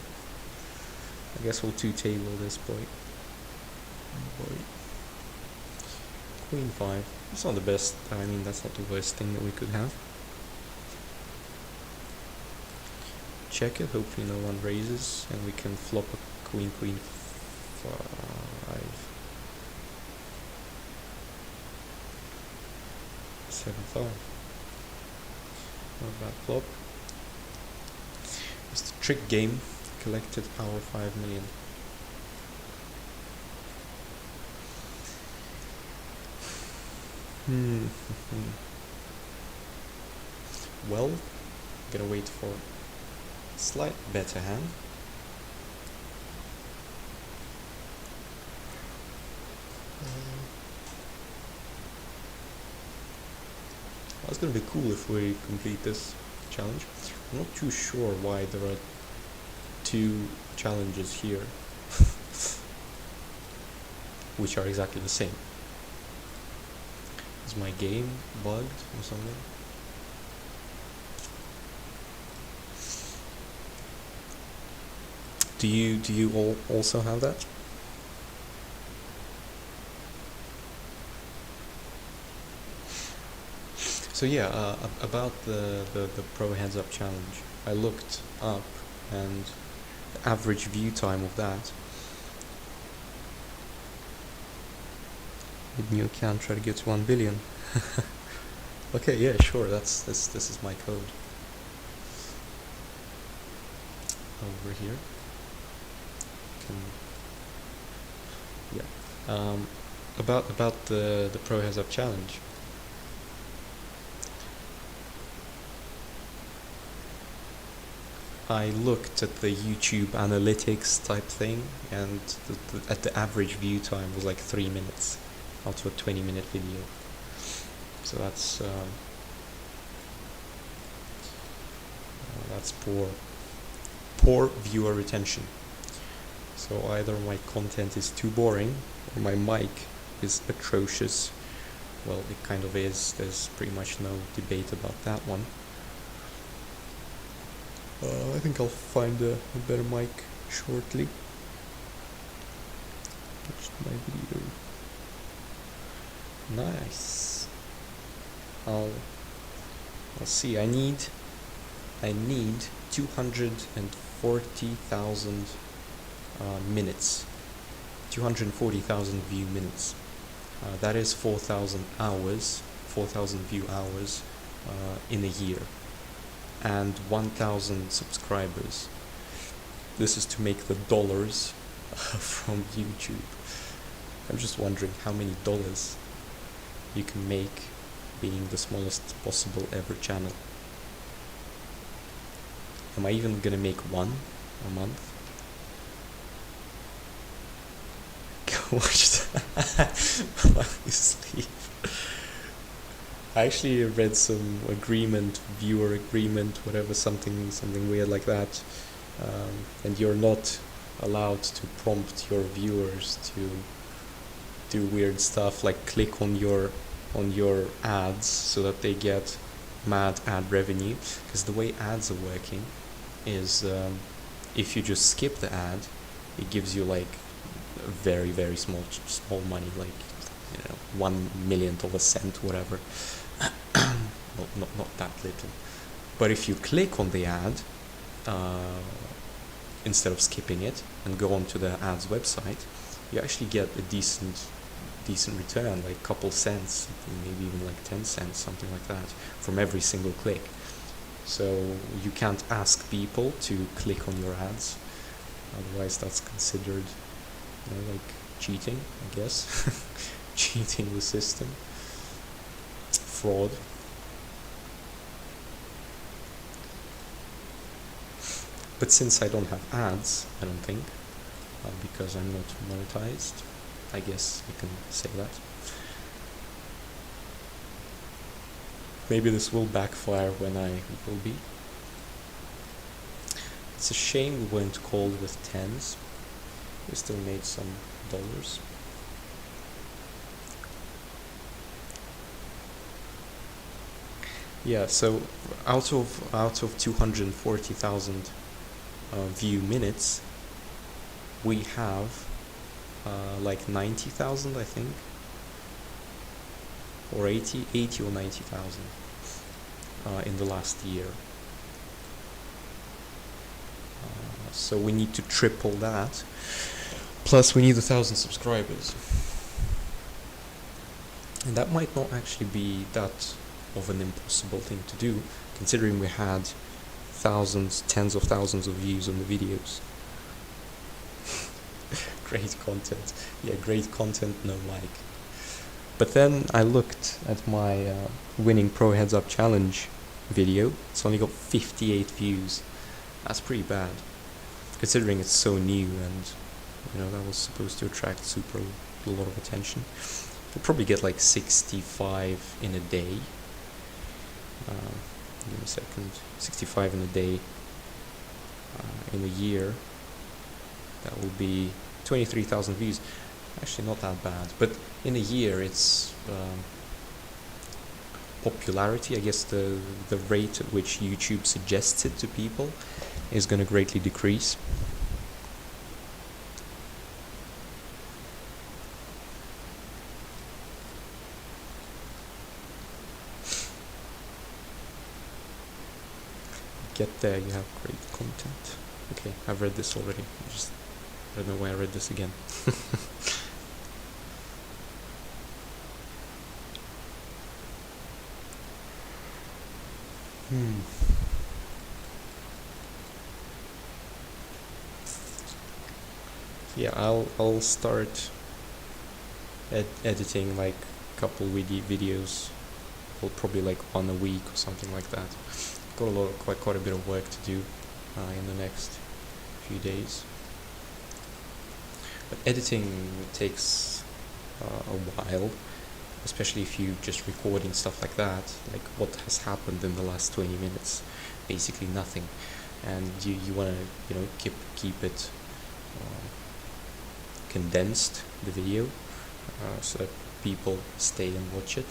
I guess we'll two-table this boy. Queen 5. It's not the best. I mean, that's not the worst thing that we could have. Check it. Hopefully no one raises, and we can flop a queen 5. 7-5. Not a bad flop. It's the trick game. Collected power 5 million. Well, gonna wait for a slight better hand. That's gonna be cool if we complete this challenge. I'm not too sure why there are 2 challenges here which are exactly the same. Is my game bugged or something? Do you all also have that? So yeah, about the Pro Heads Up Challenge, I looked up, and the average view time of that. With new account, try to get to 1 billion. Okay, yeah, sure. This is my code. Over here. Yeah. About the Pro Heads Up Challenge. I looked at the YouTube analytics type thing, and at the average view time was like 3 minutes out of a 20-minute video. So that's poor viewer retention. So either my content is too boring or my mic is atrocious. Well, it kind of is. There's pretty much no debate about that one. I think I'll find a better mic shortly. Watch my video. Nice. I'll see. I need 240,000 minutes, 240,000 view minutes. That is 4,000 hours, 4,000 view hours in a year, and 1,000 subscribers. This is to make the dollars from YouTube. I'm just wondering how many dollars you can make being the smallest possible ever channel. Am I even gonna make one a month? Go watch that while you sleep. I actually read some viewer agreement, whatever, something weird like that, and you're not allowed to prompt your viewers to do weird stuff like click on your ads so that they get mad ad revenue, because the way ads are working is if you just skip the ad, it gives you like very small money, like 1/1,000,000th of a cent, whatever. not that little. But if you click on the ad instead of skipping it and go onto the ad's website, you actually get a decent return, like a couple cents, maybe even like 10 cents, something like that, from every single click. So you can't ask people to click on your ads, otherwise that's considered like cheating, I guess. Cheating the system, fraud. But since I don't have ads, I don't think, because I'm not monetized, I guess I can say that. Maybe this will backfire when I will be. It's a shame we weren't called with tens. We still made some dollars. Yeah, so out of 240,000 view minutes, we have like 90,000, I think, or 80 or 90,000 in the last year. So we need to triple that. Plus, we need 1,000 subscribers, and that might not actually be that of an impossible thing to do, considering we had thousands, tens of thousands of views on the videos. Great content. Yeah, great content, no mic. But then I looked at my winning Pro Heads Up Challenge video. It's only got 58 views. That's pretty bad, considering it's so new, and that was supposed to attract a lot of attention. We'll probably get like 65 in a day. Give me a second. 65 in a day. In a year, that will be 23,000 views. Actually, not that bad. But in a year, it's popularity. I guess the rate at which YouTube suggests it to people is going to greatly decrease. get there, you have great content. Okay, I've read this already. I don't know why I read this again. Yeah, I'll start editing like a couple videos, well, probably like one a week or something like that. Got quite a bit of work to do in the next few days. But editing takes a while, especially if you just recording stuff like that, like what has happened in the last 20 minutes, basically nothing, and you want to keep it condensed, the video, so that people stay and watch it.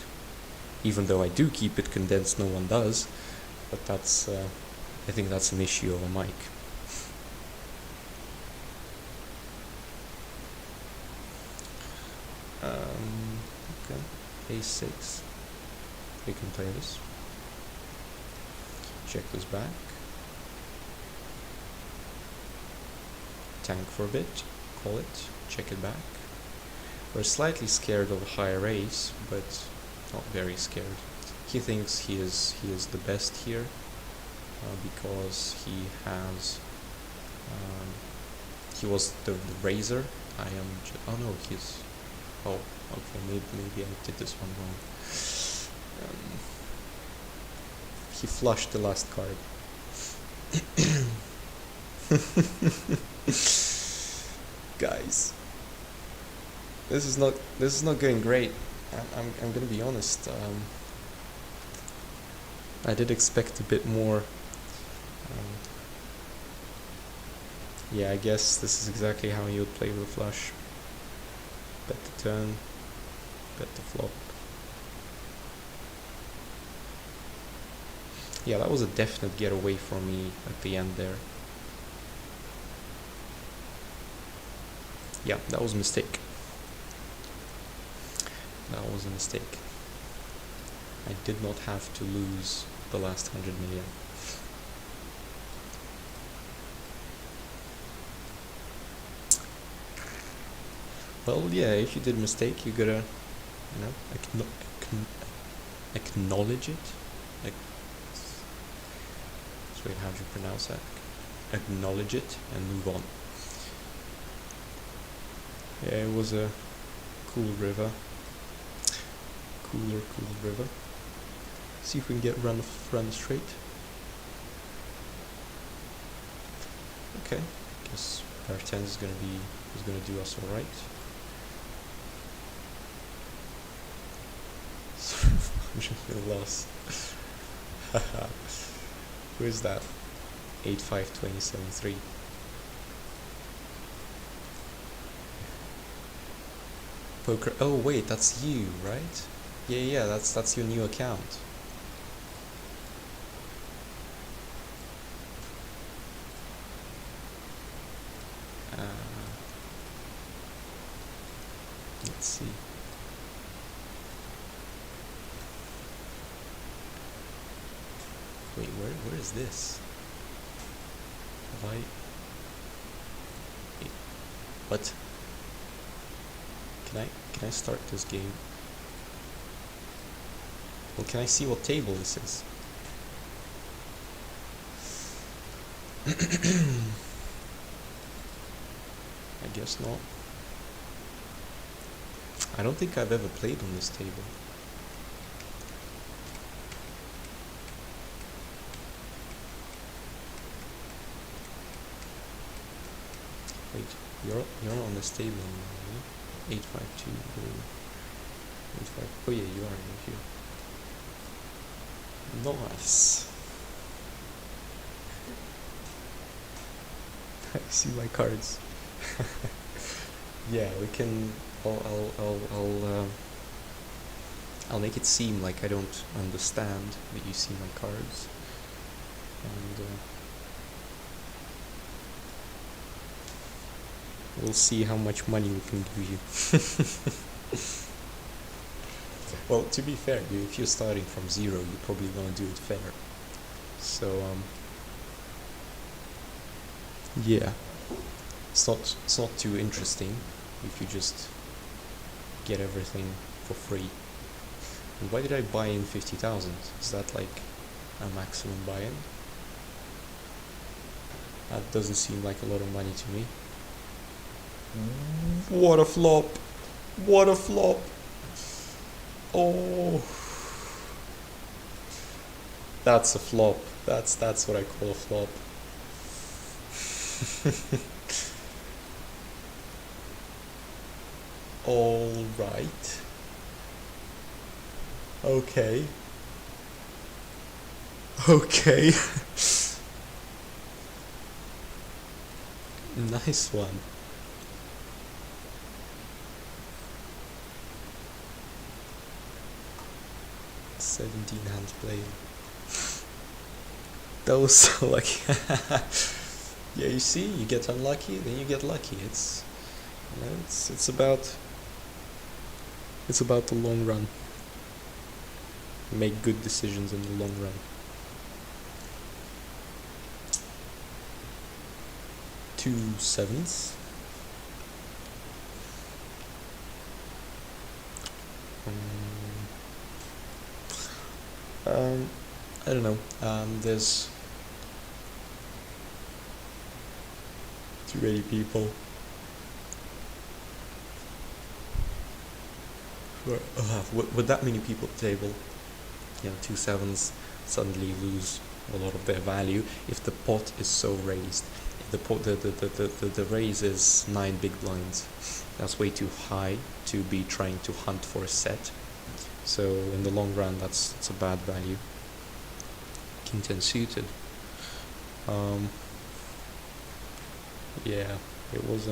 Even though I do keep it condensed, no one does, but that's I think that's an issue of a mic. Okay, A6. We can play this. Check this back. Tank for a bit. Call it. Check it back. We're slightly scared of a higher ace, but not very scared. He thinks he is the best here because he has. He was the raiser. I am. Oh no, he's. Oh, okay. Maybe I did this one wrong. He flushed the last card. Guys, this is not going great. I'm gonna be honest. I did expect a bit more. Yeah, I guess this is exactly how you would play with a flush. Bet the turn, bet the flop. Yeah, that was a definite get away from me at the end there. Yeah, that was a mistake. That was a mistake. I did not have to lose the last 100 million. Well, yeah, if you did a mistake, you gotta, acknowledge it. Wait, how do you pronounce that? Acknowledge it and move on. Yeah, it was a cool river. Cool river. See if we can get run straight. Okay, guess pair 10 is gonna do us all right. Loss. Who is that? 85273. Poker. Oh wait, that's you, right? Yeah. That's your new account. Let's see. Wait, where is this? Have I? Wait, what? Can I start this game? Well, can I see what table this is? I guess not. I don't think I've ever played on this table. Wait, you're on this table now, right? 852. 85. Oh yeah, you are here. Nice. I see my cards. Yeah, we can. I'll make it seem like I don't understand that you see my cards, and we'll see how much money we can give you. Well, to be fair, if you're starting from zero, you probably want to do it fair. So Yeah, it's not too interesting if you just get everything for free. And why did I buy in 50,000? Is that like a maximum buy-in? That doesn't seem like a lot of money to me. What a flop! What a flop! Oh, that's a flop. That's what I call a flop. All right. Okay. Okay. Nice one. "17 hands played." That was so lucky. Yeah, you see, you get unlucky, then you get lucky. It's, you know, it's about the long run. Make good decisions in the long run. 2 7s. I don't know. There's too many people who are, with that many people at the table. You know, 2 7s suddenly lose a lot of their value if the pot is so raised. If the pot, the raise is 9 big blinds. That's way too high to be trying to hunt for a set. So in the long run, it's a bad value. King 10 suited. Yeah, it was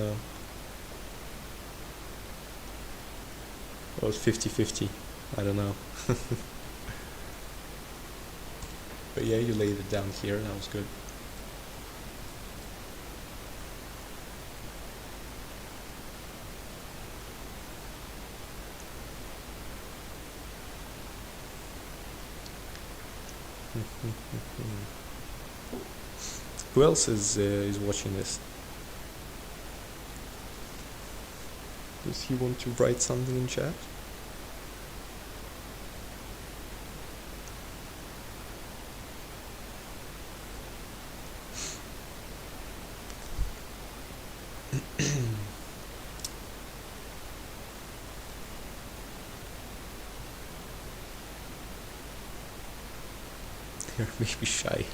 50-50. I don't know. But yeah, you laid it down here. That was good. Who else is watching this? Does he want to write something in chat? You're maybe shy.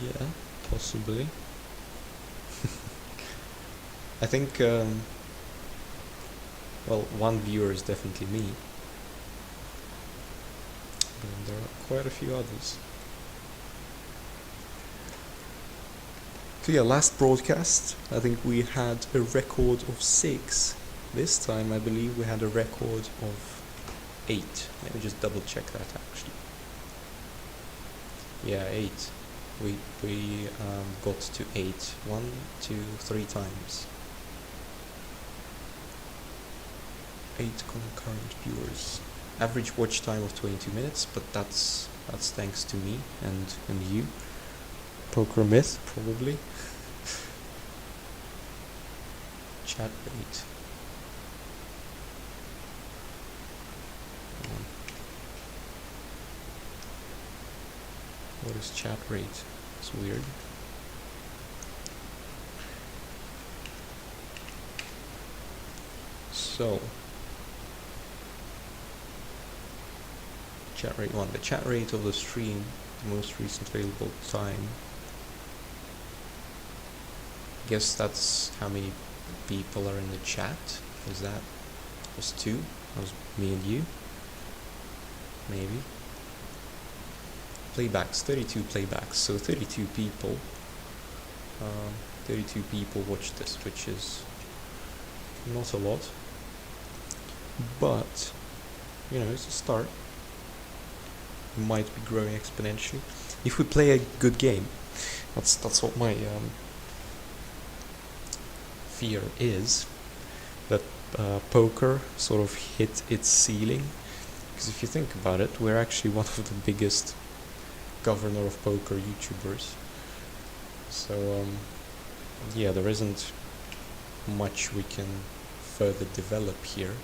Yeah, possibly. I think, well, one viewer is definitely me. And there are quite a few others. So yeah, last broadcast, I think we had a record of 6. This time, I believe we had a record of 8. Let me just double check that actually. Yeah, 8. We got to 8. 1, 2, 3 times. 8 concurrent viewers. Average watch time of 22 minutes, but that's thanks to me and you. Poker myth, probably. Chat rate. What is chat rate? It's weird. So, chat rate 1. The chat rate of the stream, the most recent available time. Guess that's how many people are in the chat. Is that was 2? That was me and you. Maybe. Playbacks, 32 playbacks, so 32 people. 32 people watched this, which is not a lot, but you know, it's a start. It might be growing exponentially if we play a good game. That's what my fear is, that poker sort of hit its ceiling. Because if you think about it, we're actually one of the biggest governor of poker YouTubers. So yeah, there isn't much we can further develop here.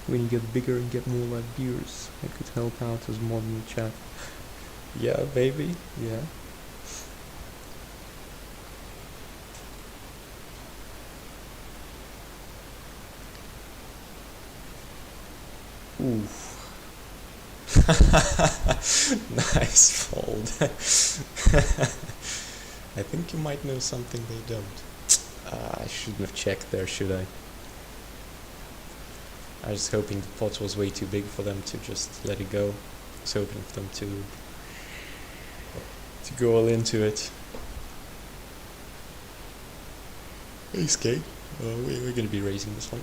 When you get bigger and get more like viewers, I could help out as mod in the chat. Yeah, baby, yeah. Oof. Nice fold. I think you might know something they don't. I shouldn't have checked there, should I? I was hoping the pot was way too big for them to just let it go. I was hoping for them to go all into it. Ace K. We're going to be raising this one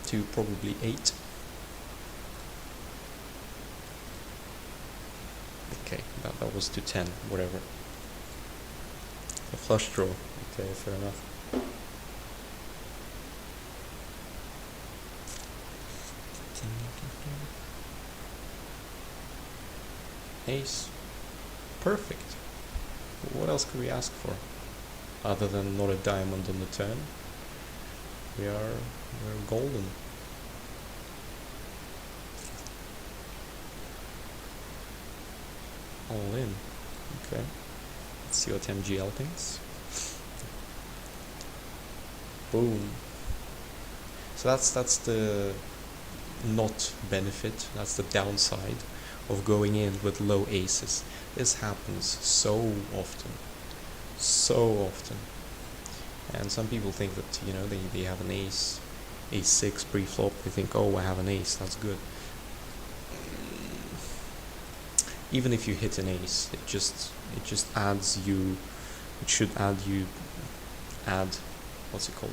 to probably 8. Okay, that was to 10, whatever. A flush draw. Okay, fair enough. Ace. Perfect. What else could we ask for? Other than not a diamond on the turn. We're golden. All in. Okay. Let's see what MGL thinks. Boom. So that's the not benefit, that's the downside of going in with low aces. This happens so often. So often. And some people think that, you know, they have an ace 6 pre-flop, they think, oh, I have an ace, that's good. Even if you hit an ace, it just adds you, it should add what's it called,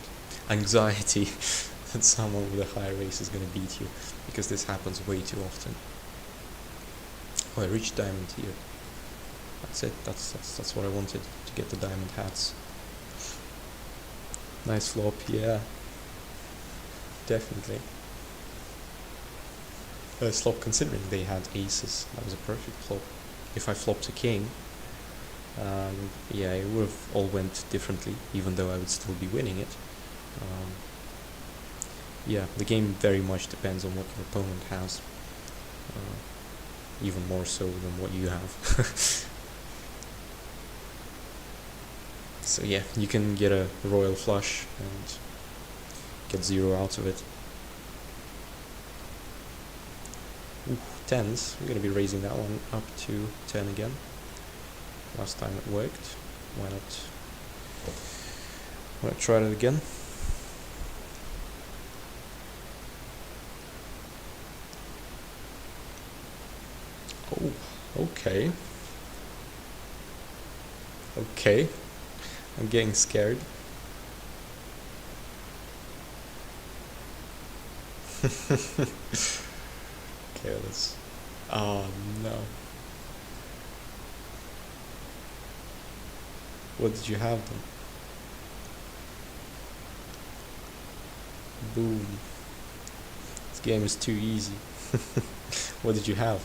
anxiety that someone with a higher ace is going to beat you, because this happens way too often. Oh, I reached diamond here. That's it, that's what I wanted, to get the diamond hats. Nice flop, yeah, definitely. Flop, considering they had aces, that was a perfect flop. If I flopped a king, yeah, it would have all went differently, even though I would still be winning it. Yeah, the game very much depends on what your opponent has, even more so than what you have. So yeah, you can get a royal flush and get 0 out of it. Ooh, 10s, we're going to be raising that one up to 10 again. Last time it worked, why not try it again? Oh, okay. Okay, I'm getting scared. Okay, let's... Oh no. What did you have then? Boom. This game is too easy. What did you have?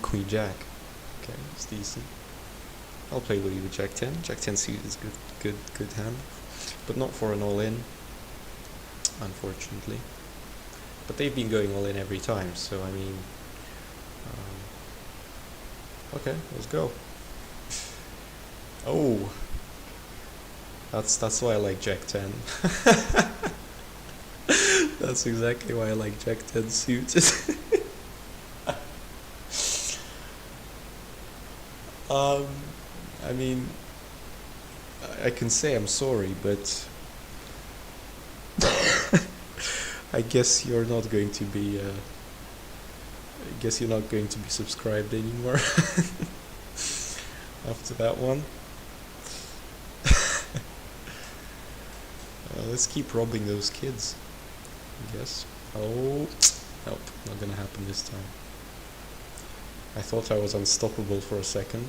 Queen Jack. Okay, it's decent. I'll play with you with Jack 10. Jack 10 suit is good hand, but not for an all-in, unfortunately. But they've been going all in every time, so I mean, okay, let's go. Oh, that's why I like Jack 10. That's exactly why I like Jack 10 suited. I mean, I can say I'm sorry, but I guess you're not going to be. I guess you're not going to be subscribed anymore after that one. Let's keep robbing those kids, I guess. Oh, nope, not gonna happen this time. I thought I was unstoppable for a second.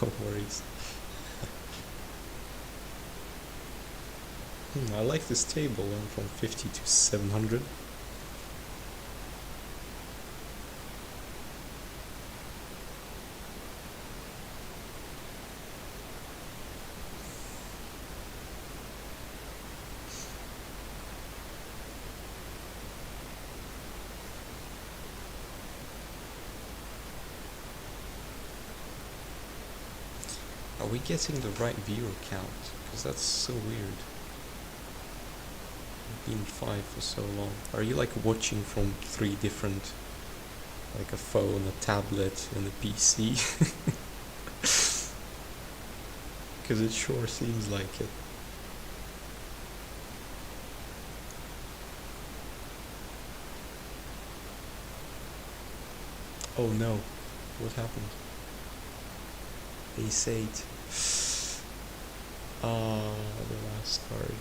No worries. I like this table, went from 50 to 700. Are we getting the right viewer count? Because that's so weird. I've been 5 for so long. Are you like watching from 3 different, like a phone, a tablet, and a PC? Because it sure seems like it. Oh no, what happened? Ace 8. Ah, the last card.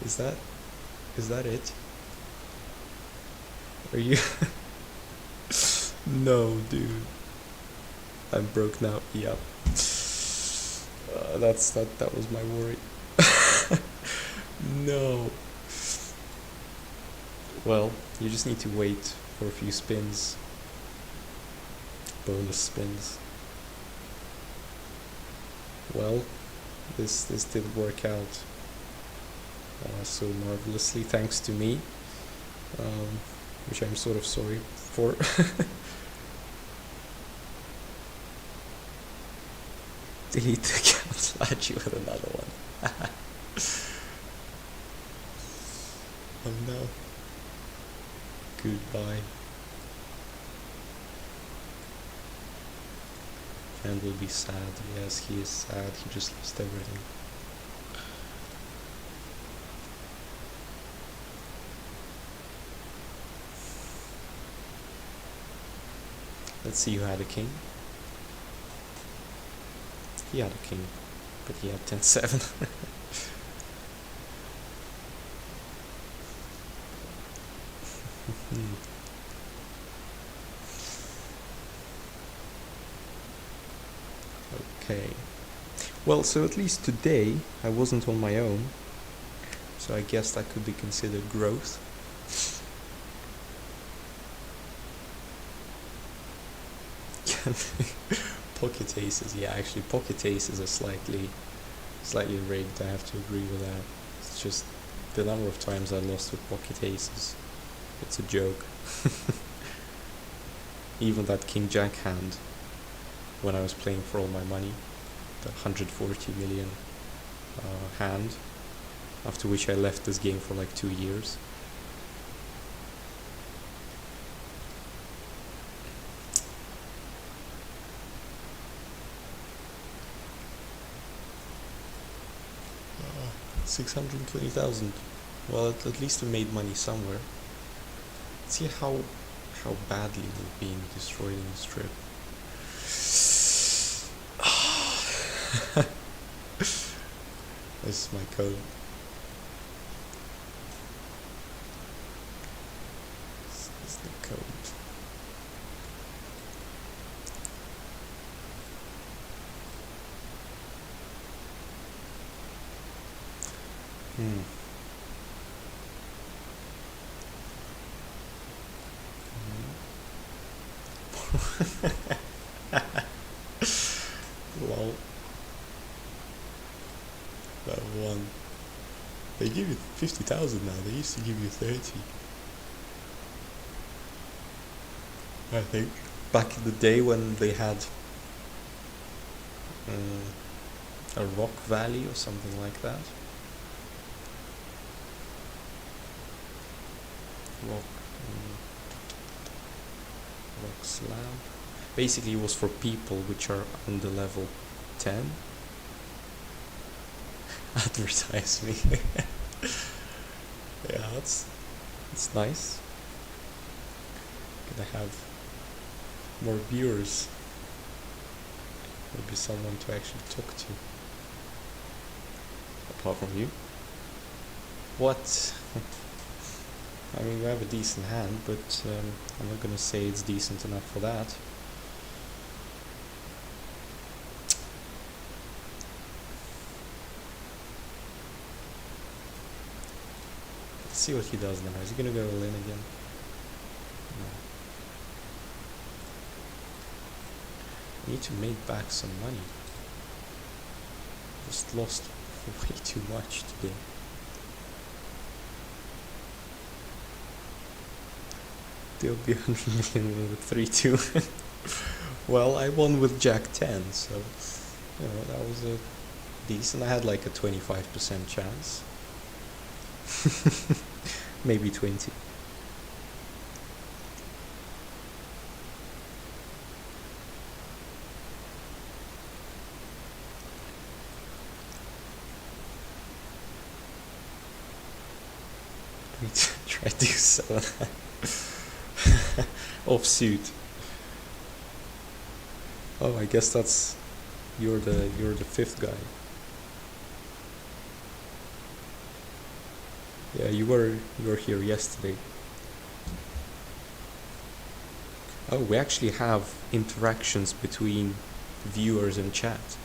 Is that it? Are you? No, dude. I'm broke now. Yep. That was my worry. No. Well, you just need to wait for a few spins. Bonus spins. Well, this did work out so marvelously thanks to me, which I'm sort of sorry for. Delete the account, slash you with another one. Oh no. Goodbye. Friend will be sad. Yes, he is sad. He just lost everything. Let's see who had a king. He had a king, but he had 10-7. Okay. Well, so at least today I wasn't on my own, so I guess that could be considered growth. Pocket aces, yeah, actually pocket aces are slightly rigged, I have to agree with that. It's just the number of times I lost with pocket aces, it's a joke. Even that king jack hand, when I was playing for all my money, the 140 million hand, after which I left this game for like 2 years. $620,000. Well, at least we made money somewhere. See how badly we've been destroyed in the strip. This is my code. This is the code. Lol. That one. They give you 50,000 now. They used to give you 30. I think. Back in the day when they had a rock valley or something like that. Rock slab. Basically it was for people which are under level 10. Advertise me. Yeah, it's nice. Gonna have more viewers. Maybe someone to actually talk to. Apart from you. What? I mean, we have a decent hand, but I'm not gonna say it's decent enough for that. Let's see what he does now. Is he gonna go all in again? No. I need to make back some money. Just lost way too much today. There'll be 100 million with 3-2. Well, I won with Jack 10, so you know that was a decent. I had like a 25% chance. Maybe 20. Try to sell offsuit. Oh, I guess that's you're the fifth guy. Yeah, you were here yesterday. Oh, we actually have interactions between viewers and chat.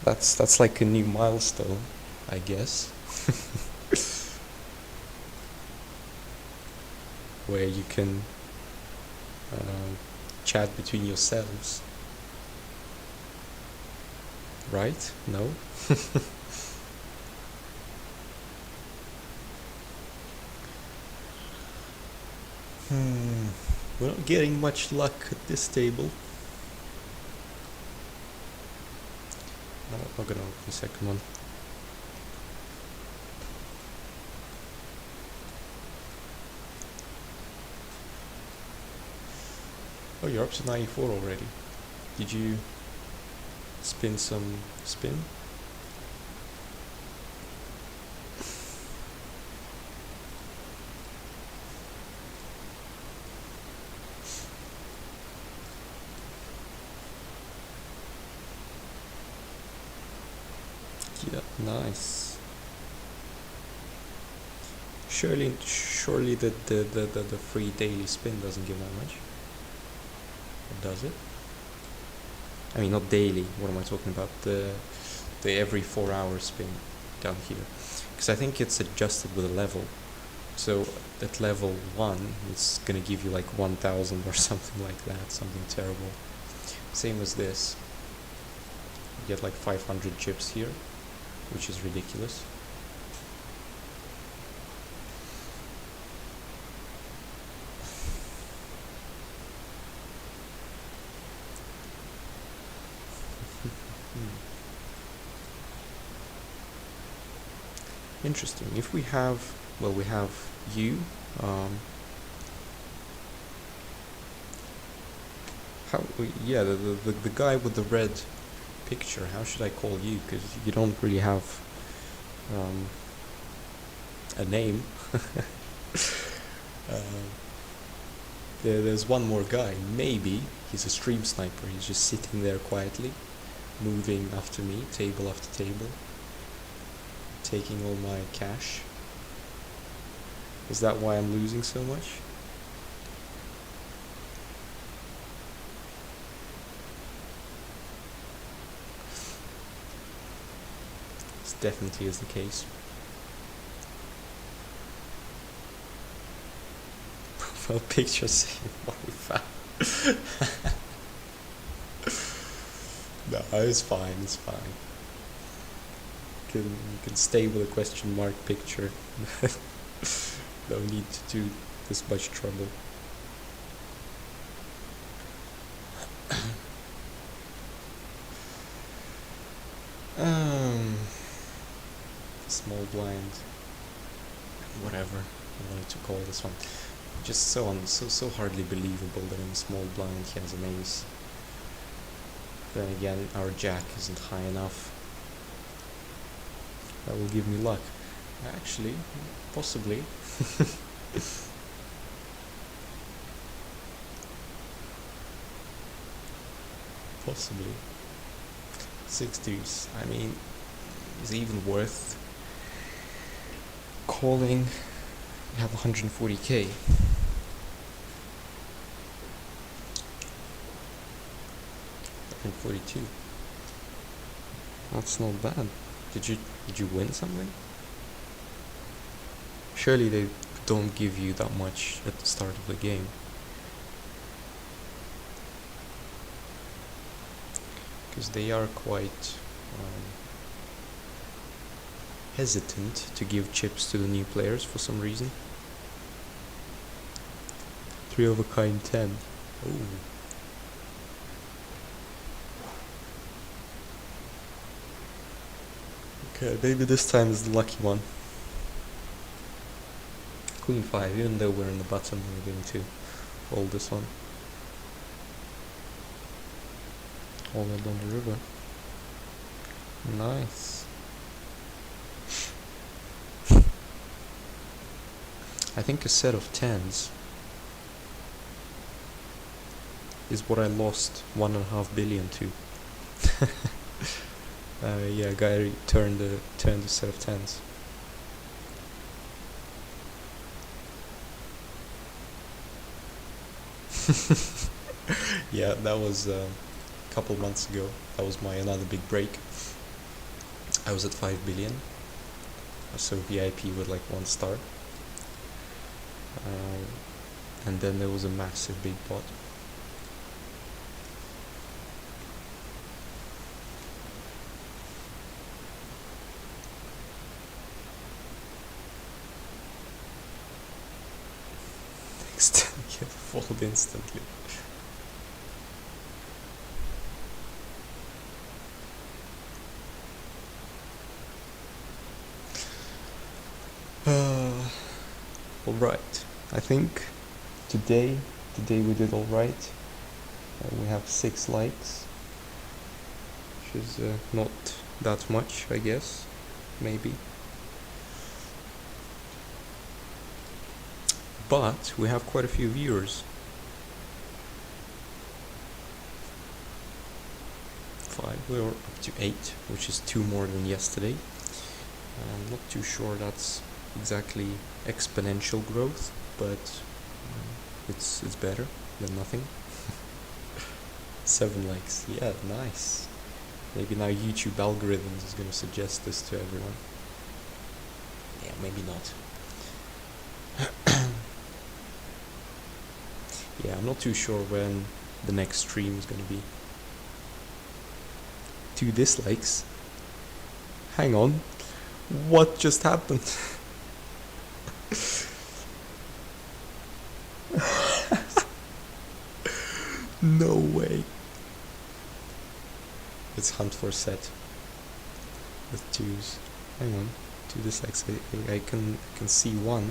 That's like a new milestone, I guess. Where you can chat between yourselves. Right? No? We're not getting much luck at this table. No, I'm not gonna open the second one. Oh, you're up to 94 already. Did you spin some spin? Yeah, nice. Surely the free daily spin doesn't give that much. Or does it? I mean, not daily. What am I talking about? The every 4-hour spin down here, because I think it's adjusted with a level. So at level 1, it's gonna give you like 1,000 or something like that, something terrible. Same as this. You get like 500 chips here, which is ridiculous. Interesting. If we have, well, we have you. Yeah, the guy with the red picture. How should I call you? Because you don't really have a name. There's one more guy. Maybe he's a stream sniper. He's just sitting there quietly, moving after me, table after table, taking all my cash. Is that why I'm losing so much? This definitely is the case. Profile picture saying what we found. No, it's fine, it's fine. You can stay with a question mark picture. No need to do this much trouble. Small blind, whatever I wanted to call this one. Just so hardly believable that in a small blind he has an ace. Then again, our jack isn't high enough. That will give me luck. Actually, possibly. Possibly. 6 deuce. I mean, is it even worth calling? You have 140k. And 42. That's not bad. Did you win something? Surely they don't give you that much at the start of the game. Because they are quite hesitant to give chips to the new players for some reason. 3 of a kind 10. Ooh. Okay, maybe this time is the lucky one. Queen 5, even though we're in the bottom, we're going to hold this one. Hold it on the river. Nice. I think a set of 10s is what I lost 1.5 billion to. Yeah, guy turned a set of 10s. Yeah, that was a couple months ago. That was my another big break. I was at 5 billion. So VIP with like 1 star. And then there was a massive big pot. Get fold instantly. Alright, I think today we did alright. We have 6 likes, which is not that much, I guess, maybe. But we have quite a few viewers. 5, we were up to 8, which is 2 more than yesterday. I'm not too sure that's exactly exponential growth, but it's better than nothing. 7 likes, yeah, nice. Maybe now YouTube algorithms is going to suggest this to everyone. Yeah, maybe not. Yeah, I'm not too sure when the next stream is going to be. 2 dislikes. Hang on. What just happened? No way. Let's hunt for a set with 2s. Hang on. 2 dislikes. I can see 1.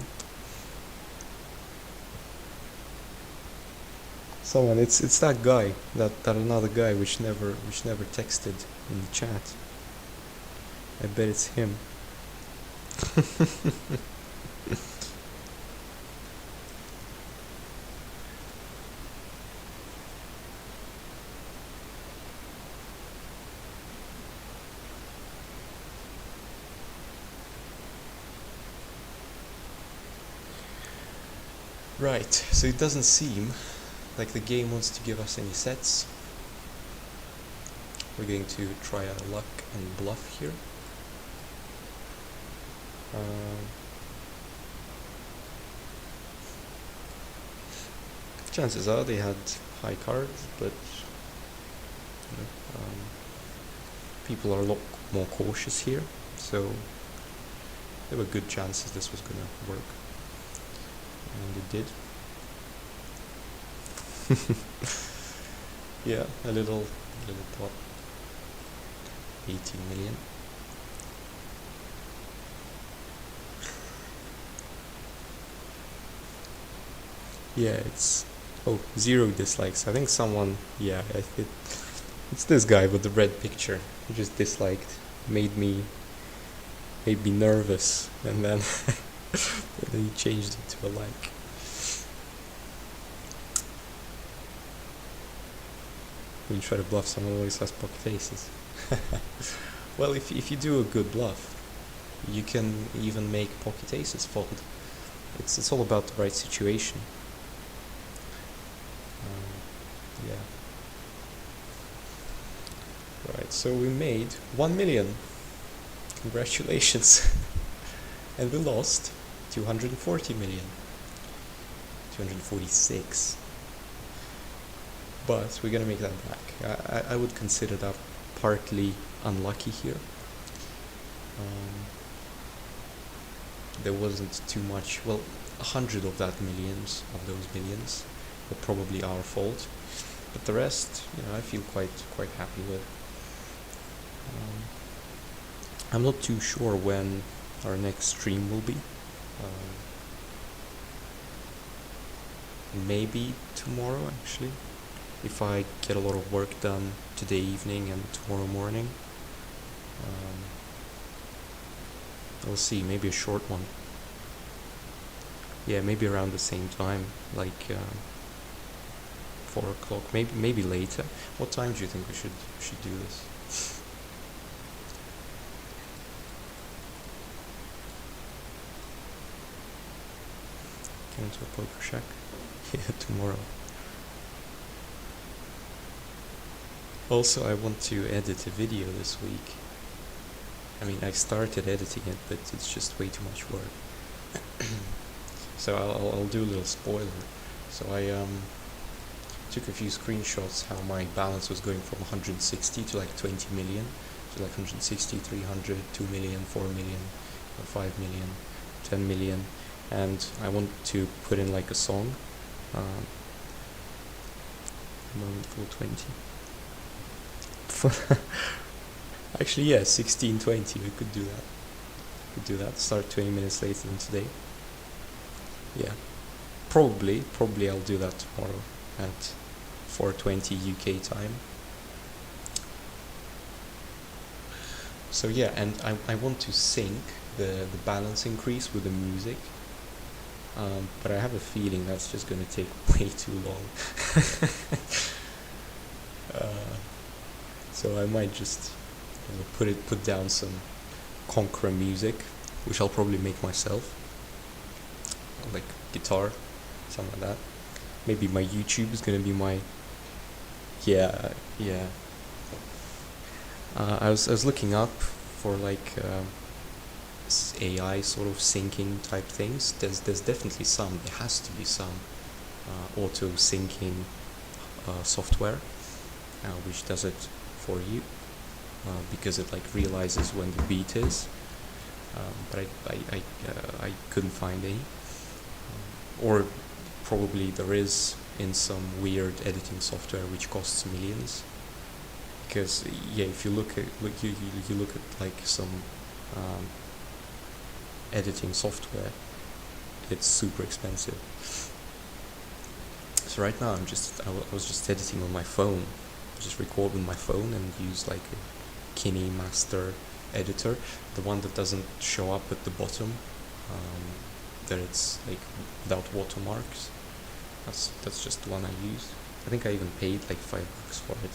Someone, it's that guy, that another guy which never texted in the chat. I bet it's him. Right, so it doesn't seem like the game wants to give us any sets. We're going to try our luck and bluff here. Chances are they had high cards, but people are a lot more cautious here, so there were good chances this was gonna work, and it did. Yeah, a little pot. 18 million. Yeah, it's 0 dislikes. I think someone, yeah, it's this guy with the red picture. He just disliked, made me nervous, and then he changed it to a like. When you try to bluff, someone always has pocket faces. Well, if you do a good bluff, you can even make pocket aces fold. It's all about the right situation. Yeah. Right, so we made 1 million. Congratulations. And we lost 240 million. 246. But we're gonna make that back. I would consider that partly unlucky here. There wasn't too much, well, 100 of those millions were probably our fault, but the rest, I feel quite happy with. I'm not too sure when our next stream will be. Maybe tomorrow, actually, if I get a lot of work done today evening and tomorrow morning. We'll see, maybe a short one. Yeah, maybe around the same time, like 4 o'clock, maybe later. What time do you think we should do this? Get into a poker shack? Yeah, tomorrow. Also, I want to edit a video this week. I mean, I started editing it, but it's just way too much work. So I'll do a little spoiler. So I took a few screenshots how my balance was going from 160 to like 20 million. So like 160, 300, 2 million, 4 million, 5 million, 10 million. And I want to put in like a song. Moment 420. Actually, yeah, 16:20. We could do that. Start 20 minutes later than today. Yeah, probably I'll do that tomorrow at 4:20 UK time. So yeah, and I want to sync the balance increase with the music. But I have a feeling that's just going to take way too long. So I might just put down some Conqueror music, which I'll probably make myself, like guitar, something like that. Maybe my YouTube is going to be my yeah. I was looking up for like AI sort of syncing type things. There's definitely some. There has to be some auto syncing software which does it for you because it like realizes when the beat is. But I couldn't find any. Or probably there is in some weird editing software which costs millions. Because yeah, if you look at you look at like some editing software, it's super expensive. So right now I was just editing on my phone, just record with my phone and use like a KineMaster editor, the one that doesn't show up at the bottom, that it's like without watermarks. That's just the one I use. I think I even paid like $5 for it.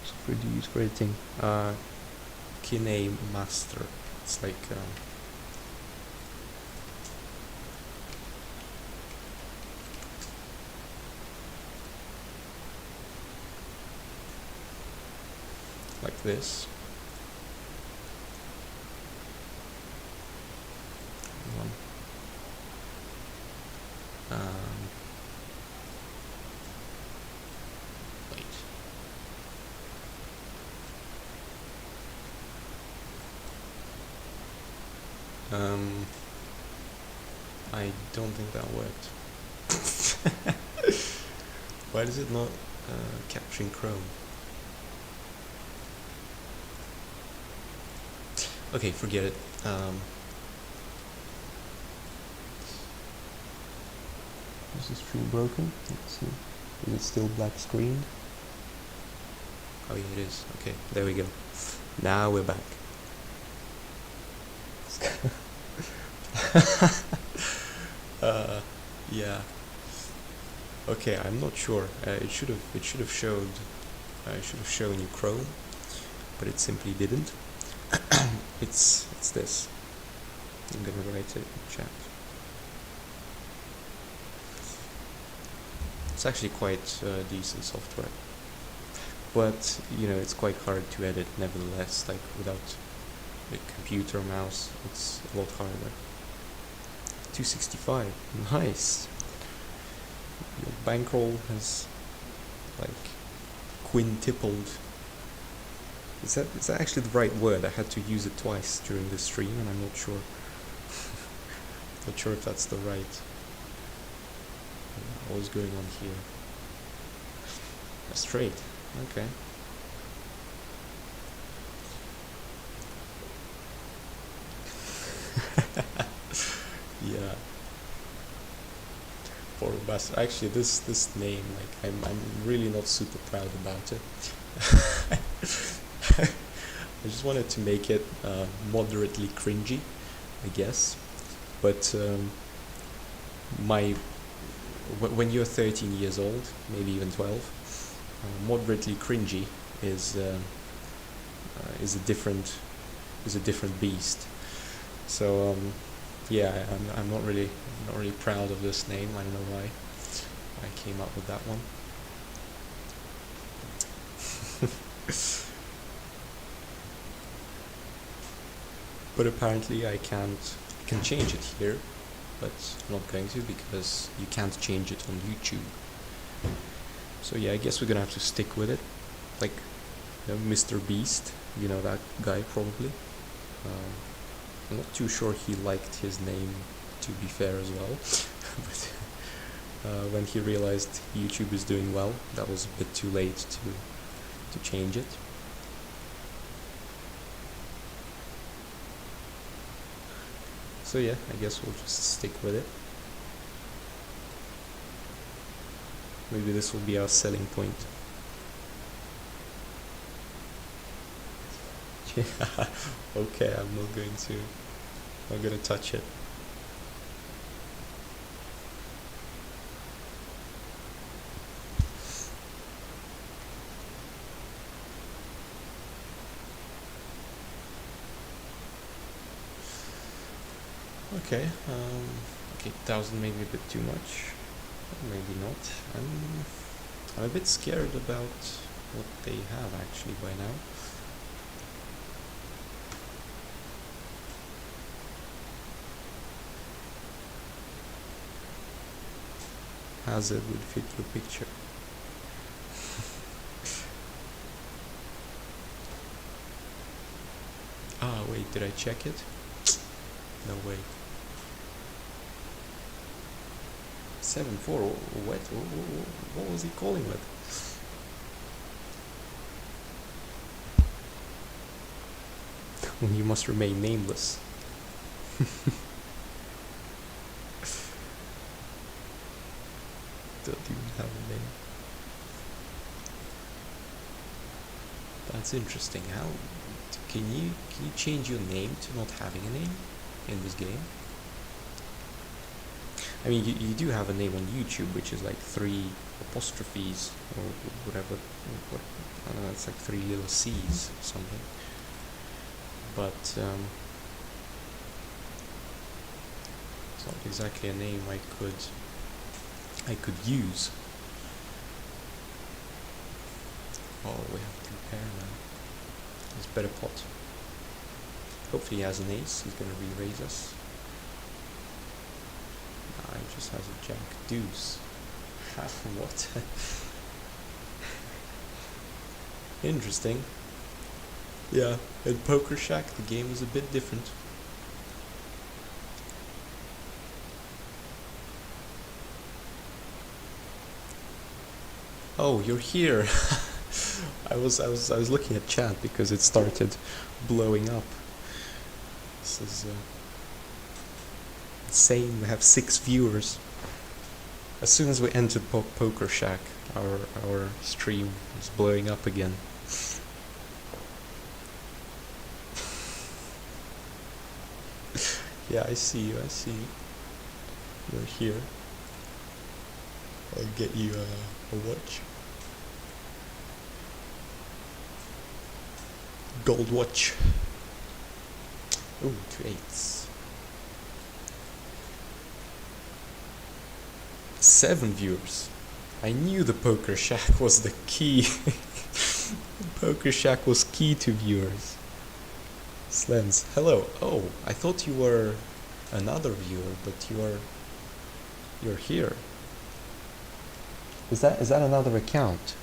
So free to use for editing. KineMaster. It's like like this. Wait. I don't think that worked. Why does it not capturing Chrome? Okay, forget it. Is this stream broken? Let's see. Is it still black screened? Oh yeah, it is. Okay, there we go. Now we're back. Yeah. Okay, I'm not sure. It should have showed I should have shown you Chrome, but it simply didn't. It's this. I'm gonna write it in chat. It's actually quite decent software, but you know, it's quite hard to edit nevertheless. Like without a computer mouse, it's a lot harder. 265, nice. Your bankroll has like quintupled. Is that actually the right word? I had to use it twice during the stream, and I'm not sure. Not sure if that's the right. What's going on here? Straight. Okay. Yeah. Poor bastard. Actually, this name, like, I'm really not super proud about it. I just wanted to make it moderately cringy, I guess. But when you're 13 years old, maybe even 12, moderately cringy is a different beast. So yeah, I'm not really proud of this name. I don't know why I came up with that one. But apparently I can change it here, but I'm not going to because you can't change it on YouTube. So yeah, I guess we're gonna have to stick with it. Like, you know, Mr. Beast, you know that guy probably. I'm not too sure he liked his name, to be fair as well. But when he realized YouTube is doing well, that was a bit too late to change it. So yeah, I guess we'll just stick with it. Maybe this will be our selling point. Yeah, okay, I'm not gonna touch it. Okay, 1,000 maybe a bit too much, maybe not. I'm a bit scared about what they have actually by now. Hazard would fit your picture. Ah, wait, did I check it? No way. 7-4, what was he calling with? You must remain nameless. Don't even have a name. That's interesting. How can you change your name to not having a name in this game? I mean, you do have a name on YouTube, which is like 3 apostrophes or whatever. I don't know, it's like 3 little C's or something. But it's not exactly a name I could use. Oh, we have to repair now. It's better pot. Hopefully he has an ace. He's gonna re-raise us. Nah, he just has a jack deuce. What? Interesting. Yeah, in Poker Shack the game is a bit different. Oh, you're here. I was looking at chat because it started blowing up. This is insane. We have 6 viewers. As soon as we entered Poker Shack, our stream is blowing up again. Yeah, I see you. You're here. I'll get you a watch. Gold watch. Ooh, 2 8s. 7 viewers. I knew the Poker Shack was the key. Poker Shack was key to viewers. Slens, hello. Oh, I thought you were another viewer, but you're here. Is that another account?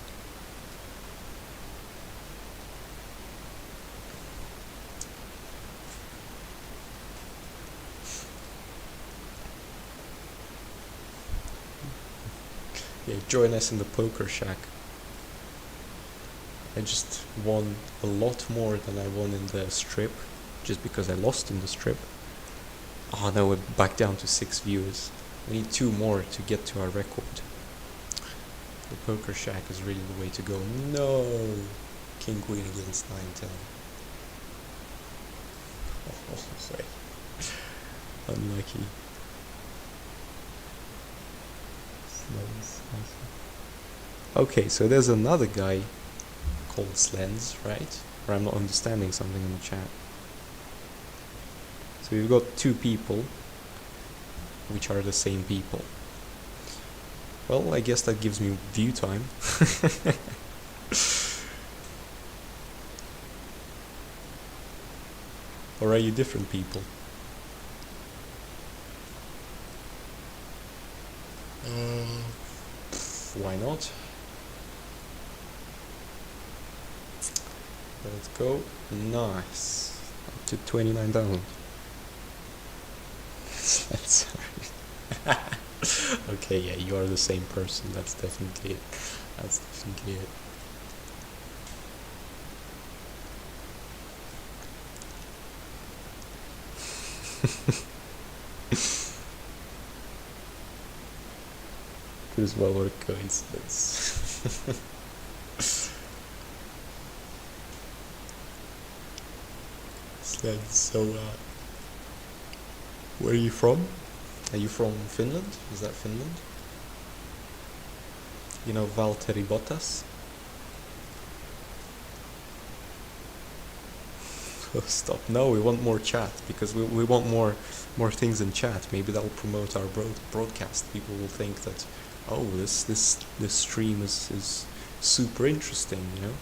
Yeah, join us in the Poker Shack. I just won a lot more than I won in the strip, just because I lost in the strip. Oh no, we're back down to 6 viewers. We need 2 more to get to our record. The Poker Shack is really the way to go. No! King Queen against 9-10. Oh, wait. Unlucky. Okay, so there's another guy called Slens, right? Or I'm not understanding something in the chat. So we've got 2 people, which are the same people. Well, I guess that gives me view time. Or are you different people? Why not? Let's go. Nice. Up to 29,000. Sorry. Okay, yeah, you are the same person. That's definitely it. That's definitely it. Could as well work coincidence. So, where are you from? Are you from Finland? Is that Finland? You know Valtteri Bottas? Oh, stop. No, we want more chat, because we want more things in chat. Maybe that'll promote our broadcast. People will think that, oh, this stream is super interesting, you know?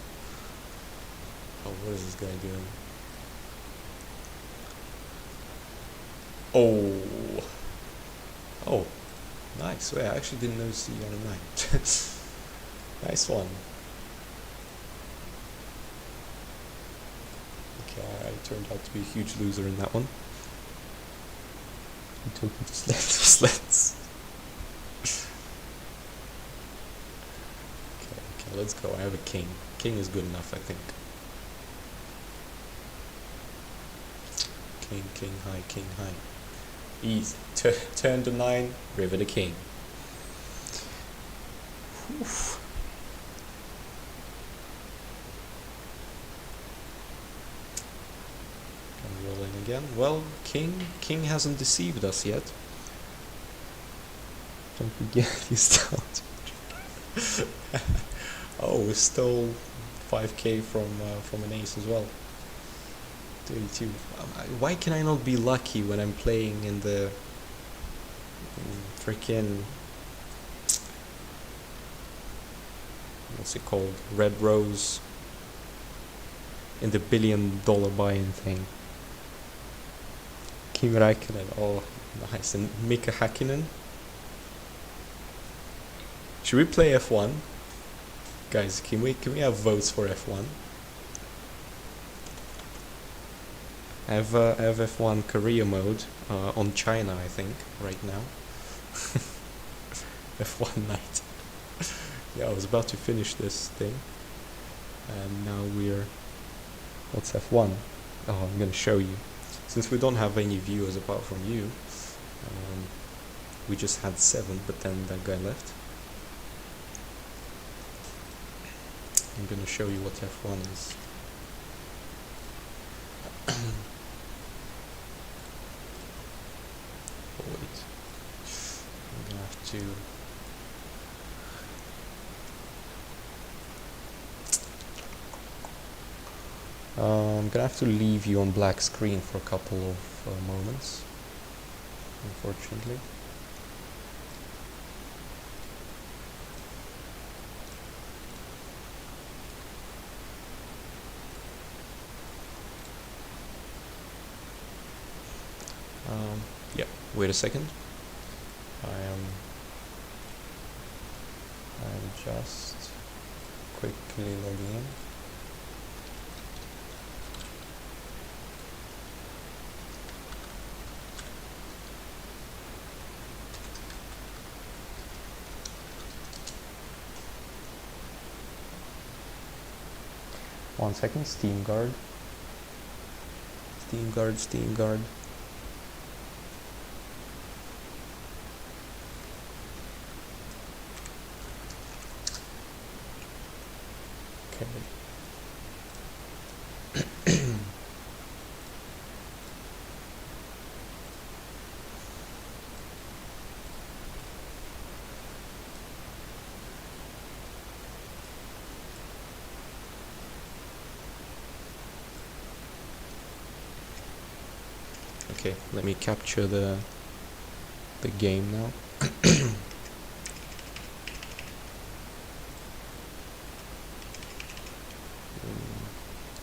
Oh, what is this guy doing? Oh, nice. Wait, I actually didn't notice you on a 9. Nice one. Okay, I turned out to be a huge loser in that one. I'm talking to sleds. Okay, let's go. I have a king. King is good enough, I think. King high. Easy. Turn to 9, river the king. Oof. And rolling again. Well, king hasn't deceived us yet. Don't forget you stole. Oh, we stole 5k from an ace as well. 32. Why can I not be lucky when I'm playing in the freaking, what's it called? Red Rose, in the $1 billion buy-in thing. Kimi Räikkönen, oh nice, and Mika Häkkinen. Should we play F1? Guys, can we have votes for F1? I have F1 career mode on China, I think, right now. F1 night. Yeah, I was about to finish this thing, and now we're... What's F1? Oh, I'm gonna show you. Since we don't have any viewers apart from you, we just had 7, but then that guy left. I'm gonna show you what F1 is. Oh, wait. I'm gonna have to... I'm gonna have to leave you on black screen for a couple of moments, unfortunately. Yeah, wait a second. I'm just quickly logging in. One second, Steam Guard. Steam Guard, Steam Guard. Okay. Okay, let me capture the game now.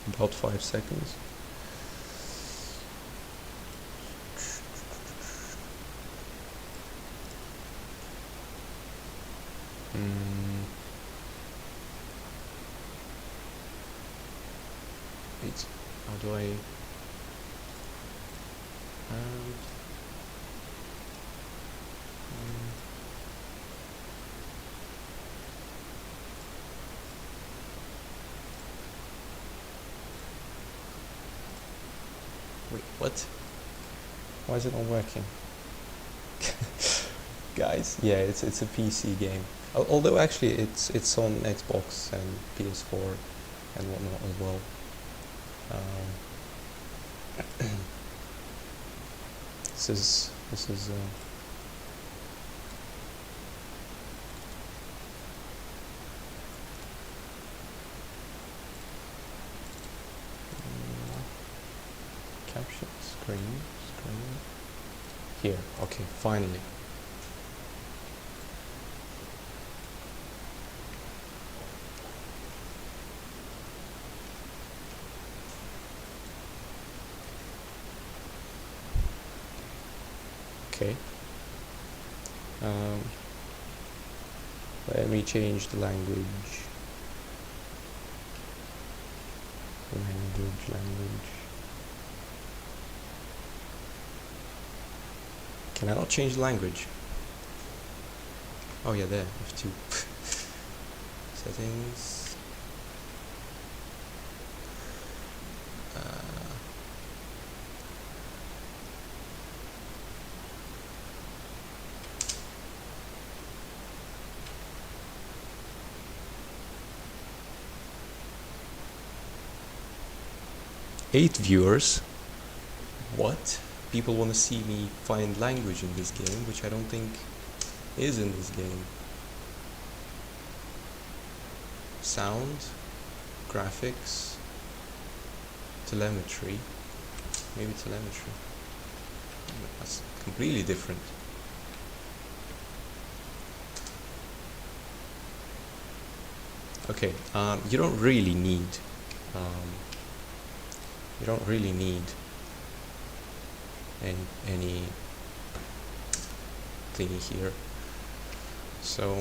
About 5 seconds. Wait, how do I... Wait, what? Why is it not working? Guys, yeah, it's a PC game. Although actually it's on Xbox and PS4 and whatnot as well. This is caption screen here. Okay, finally. Okay. Let me change the language. Language. Can I not change the language? Oh yeah, there. F2. Settings. 8 viewers. What? People want to see me find language in this game, which I don't think is in this game. Sound, graphics, telemetry. Maybe telemetry. That's completely different. Okay, you don't really need any thingy here. So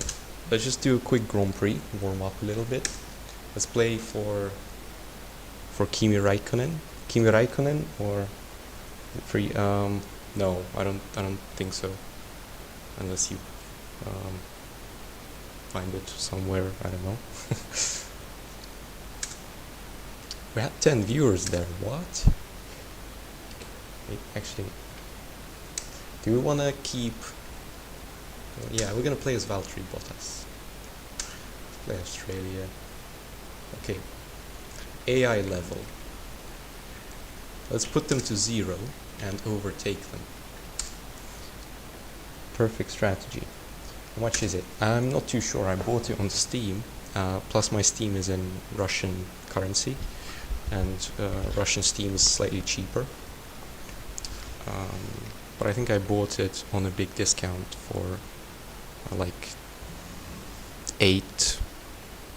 let's just do a quick Grand Prix, warm up a little bit. Let's play for Kimi Raikkonen or free. No, I don't think so. Unless you find it somewhere, I don't know. We had 10 viewers there. What? Wait, actually, do we want to keep... Yeah, we're gonna play as Valtteri Bottas. Let's play Australia. Okay. AI level. Let's put them to 0 and overtake them. Perfect strategy. How much is it? I'm not too sure. I bought it on Steam. Plus my Steam is in Russian currency. and Russian Steam is slightly cheaper. But I think I bought it on a big discount for like £8,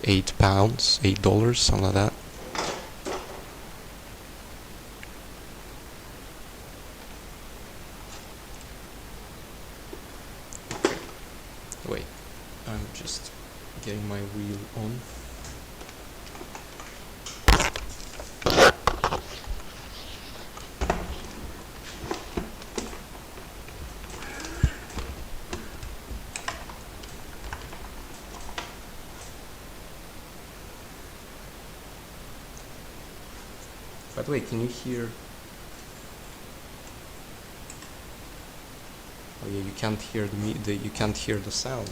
$8, something like that. Wait, I'm just getting my wheel on. By the way, can you hear? Oh yeah, you can't hear you can't hear the sound.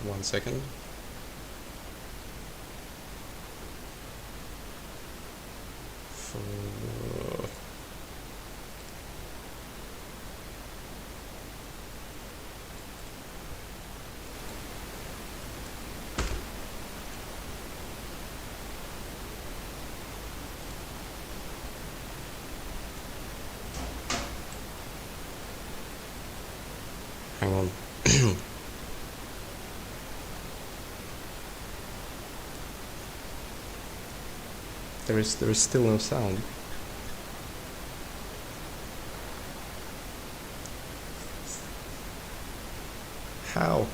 One second. Hang on. There is still no sound. How?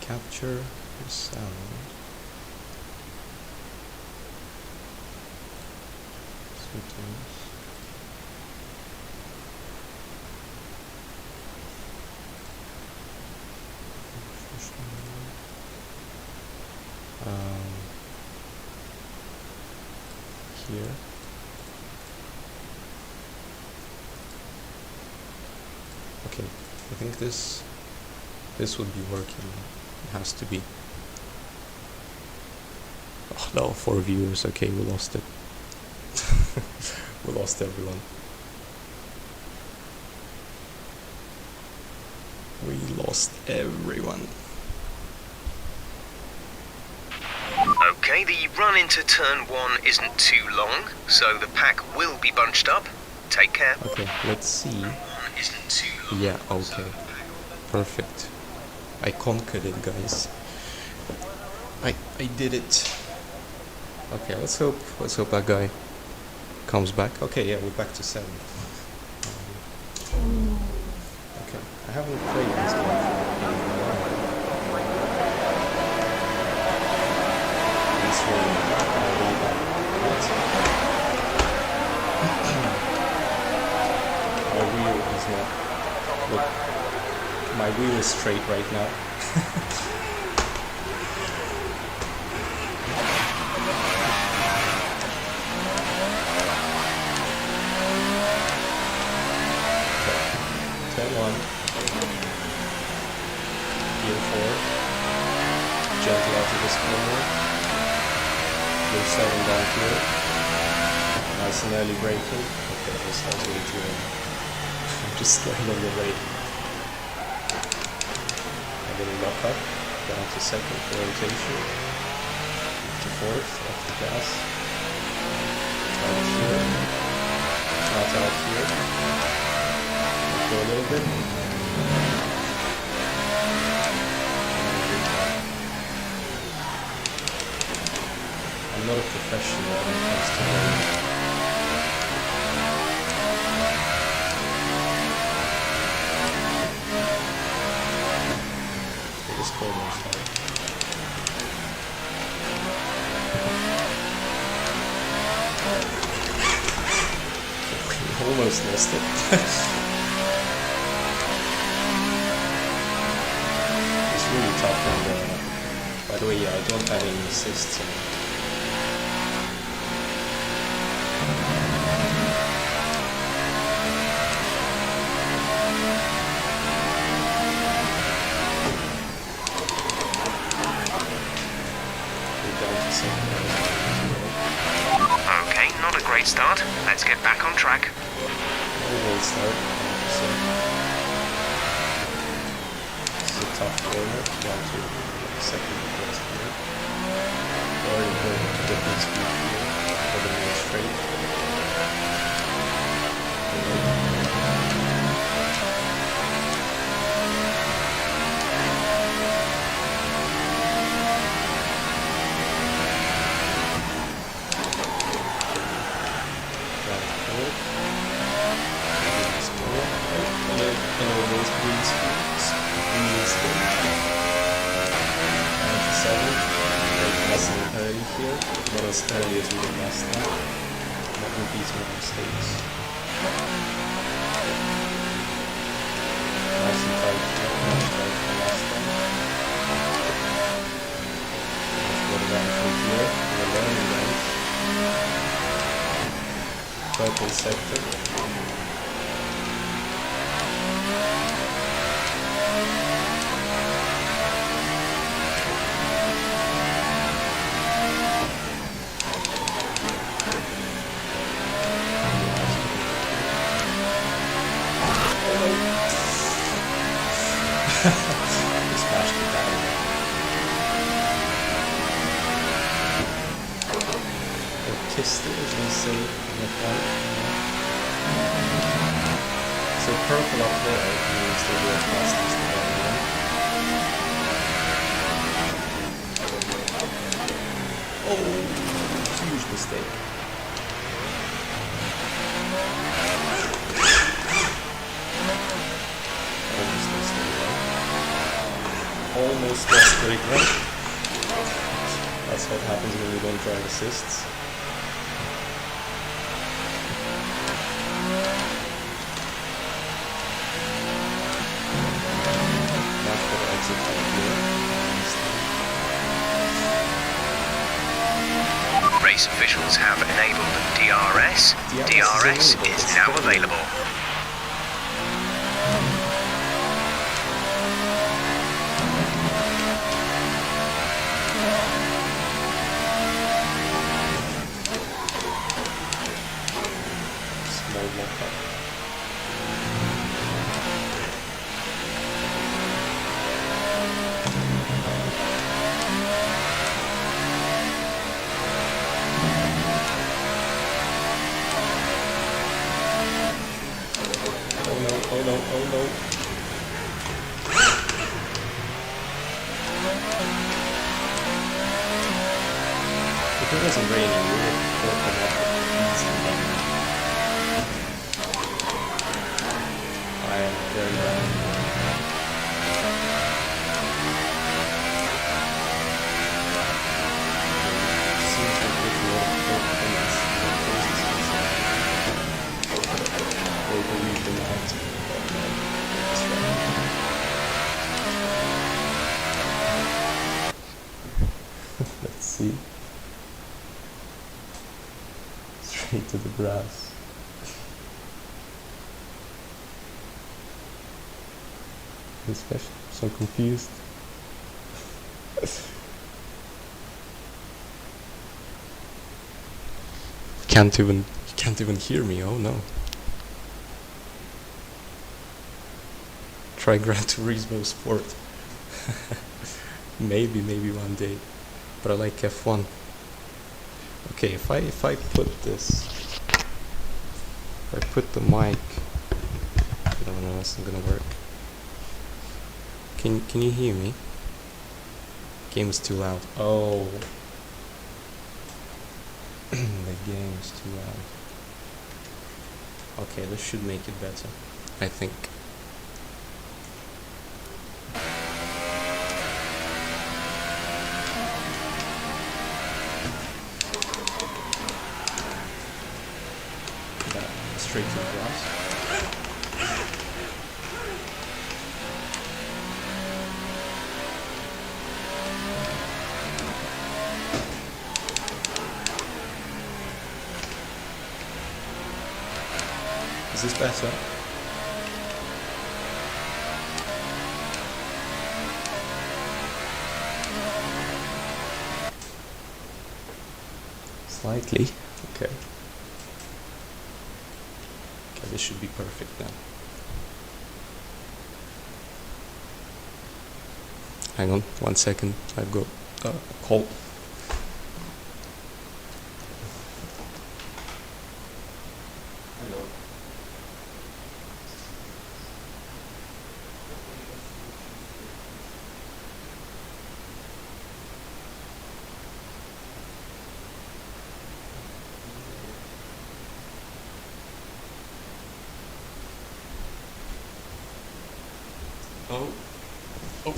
Capture the sound. Settings. Here. Okay, I think this would be working. It has to be. Oh no, 4 viewers. Okay, we lost it. We lost everyone. We lost everyone. Okay, the run into turn 1 isn't too long, so the pack will be bunched up. Take care. Okay, let's see. Isn't too long. Yeah, okay. Perfect. I conquered it, guys. I did it. Okay, let's hope that guy comes back. Okay, yeah, we're back to 7. Okay, I haven't played this game for a while. It's really bad. My wheel is not. Look, my wheel is straight right now. Gentle out of this corner. We're 7 down here. Nice and early braking. Okay, this sounds way too early. I'm just slowing on the brake. I'm gonna lock up. Down to 2nd for rotation. To 4th, off the gas. Out here. Not out here. Go a little bit. I'm not a professional when it comes to learning. This corner is hard. Almost lost it. It's really tough and by the way, yeah, I don't have any assists in it. great start. Let's get back on track. Great start. So, this is a tough corner. Down to second place here. Very important to get this speed here for the main straight. Here, not as early as we did last time, not repeating our mistakes. Nice and tight here, much tighter than last time. Let's go down from here, we're learning range. Purple sector. Smashed it down. Or kissed it, as we say in the front. So purple up there means that we're fastest to everyone. Oh, huge mistake. Almost lost the rig run. That's what happens when you don't drive assists. Much better exit out here. Race officials have enabled DRS. DRS is now available. Oh no. If it wasn't raining, we would have opened up easy. I am very bad. Seems like we can all confidence or believe in that. Let's see. Straight to the grass. Especially, I'm so confused. You can't even hear me. Oh no. Try Gran Turismo Sport. maybe one day, but I like F1. Okay, if I put this, if I put the mic, no, that's not gonna work. Can you hear me? Game is too loud. Oh, the game is too loud. Okay, this should make it better, I think. Straight to the grass. Is this better? Slightly, okay. This should be perfect now. Hang on 1 second, I've got a call.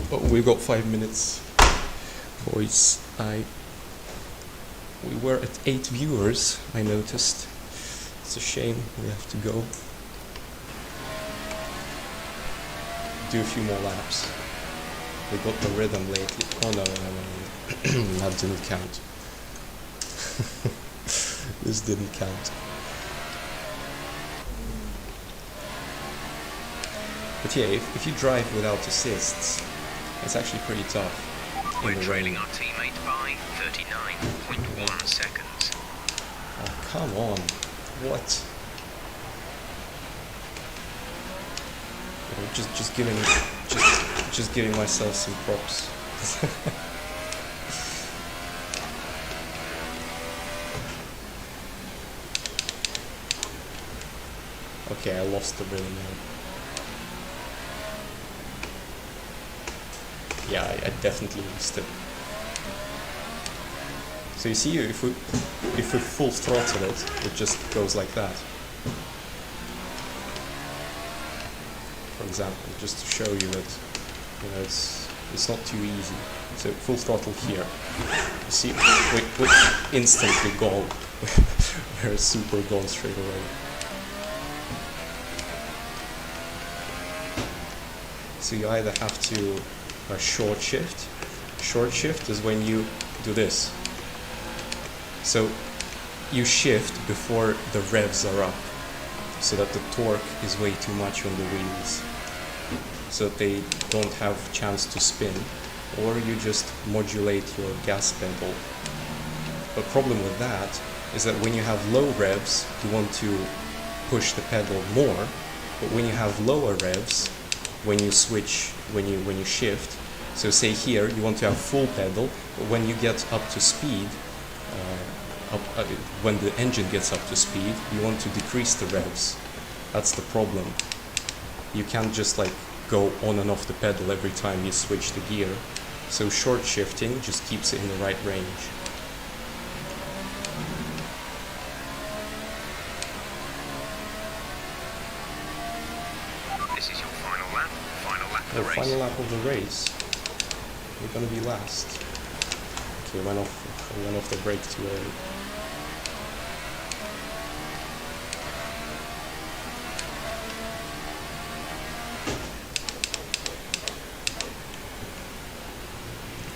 Oh, we've got 5 minutes, boys. We were at 8 viewers, I noticed. It's a shame we have to go. Do a few more laps. We got the rhythm lately. Oh no, that didn't count. This didn't count. But yeah, if you drive without assists, it's actually pretty tough. We're trailing our teammate by 39.1 seconds. Oh, come on. What? You know, just giving myself some props. Okay, I lost the rhythm now. Yeah, I definitely missed it. So you see, if we full throttle it, it just goes like that. For example, just to show you that, you know, it's not too easy. So full throttle here. You see, we instantly gone. We're super gone straight away. So you either have to short shift. Short shift is when you do this. So you shift before the revs are up, so that the torque is way too much on the wheels, so that they don't have a chance to spin, or you just modulate your gas pedal. The problem with that is that when you have low revs, you want to push the pedal more, but when you have lower revs, when you switch, when you shift, so say here you want to have full pedal, but when you get up to speed, when the engine gets up to speed, you want to decrease the revs. That's the problem. You can't just like go on and off the pedal every time you switch the gear. So short shifting just keeps it in the right range. This is your final lap. Final lap of the race. Final lap of the race. We're gonna be last. Okay, went off the brake too early.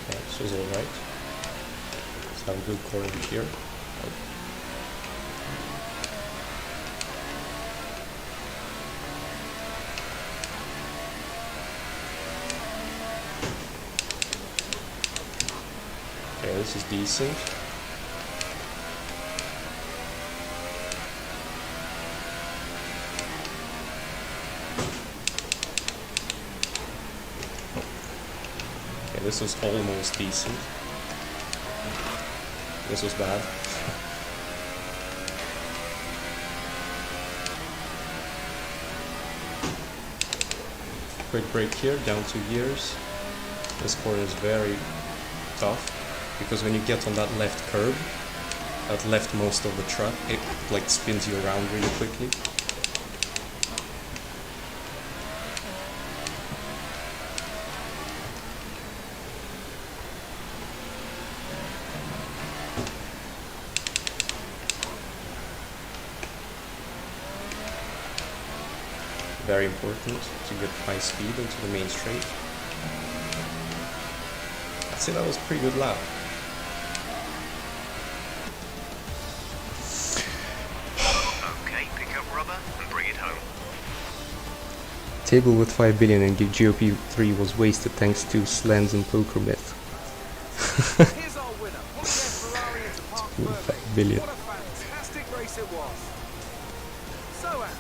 Okay, this was alright. Let's have a good corner here. Okay, this is decent. Okay, this was almost decent. This was bad. Quick break here, down 2 gears. This corner is very tough, because when you get on that left curb, that leftmost of the truck, it like spins you around really quickly. Very important to get high speed into the main straight. I'd say that was a pretty good lap. Okay, pick up rubber and bring it home. Table with 5 billion in GOP3 was wasted thanks to Slens and Poker Myth. Here's our winner. What Ferrari into Park 5 billion. What a fantastic race it was. So, Anne,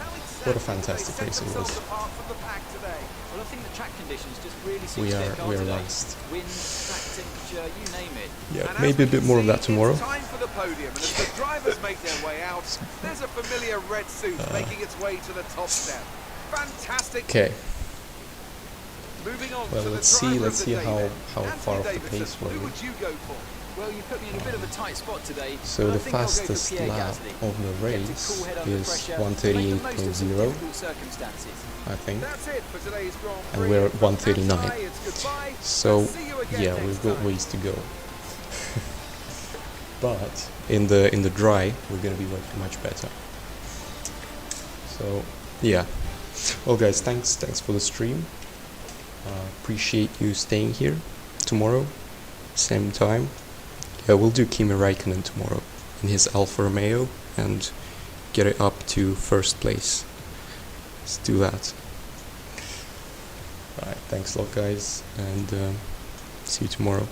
how What a fantastic race it was. Well, I think the track conditions just really We suit are their car we are today. last. Wind, track temperature, you name it. Yeah, maybe a bit more of that tomorrow. Time for the podium, and as the drivers make their way out, there's a familiar red suit making its way to the top step. Fantastic. Okay. Moving on Well, to the let's see driver of the day how then. far Anthony off the Davidson, pace were who we. would you go for? Well, you put me in a bit of a tight spot today. So but I the think I'll go for fastest Pierre lap Gasly. of the Kept it race cool head under is pressure to make the most of some 138.0, difficult circumstances. I think. That's it for today's Grand And Prix. we're at 139. That's why it's goodbye. So I'll see you again yeah, next we've got time. ways to go. But in the dry, we're gonna be much better. So yeah. Well, guys, thanks for the stream. Appreciate you staying here. Tomorrow, same time. Yeah, we'll do Kimi Raikkonen tomorrow in his Alfa Romeo and get it up to first place. Let's do that. Alright, thanks a lot, guys, and see you tomorrow.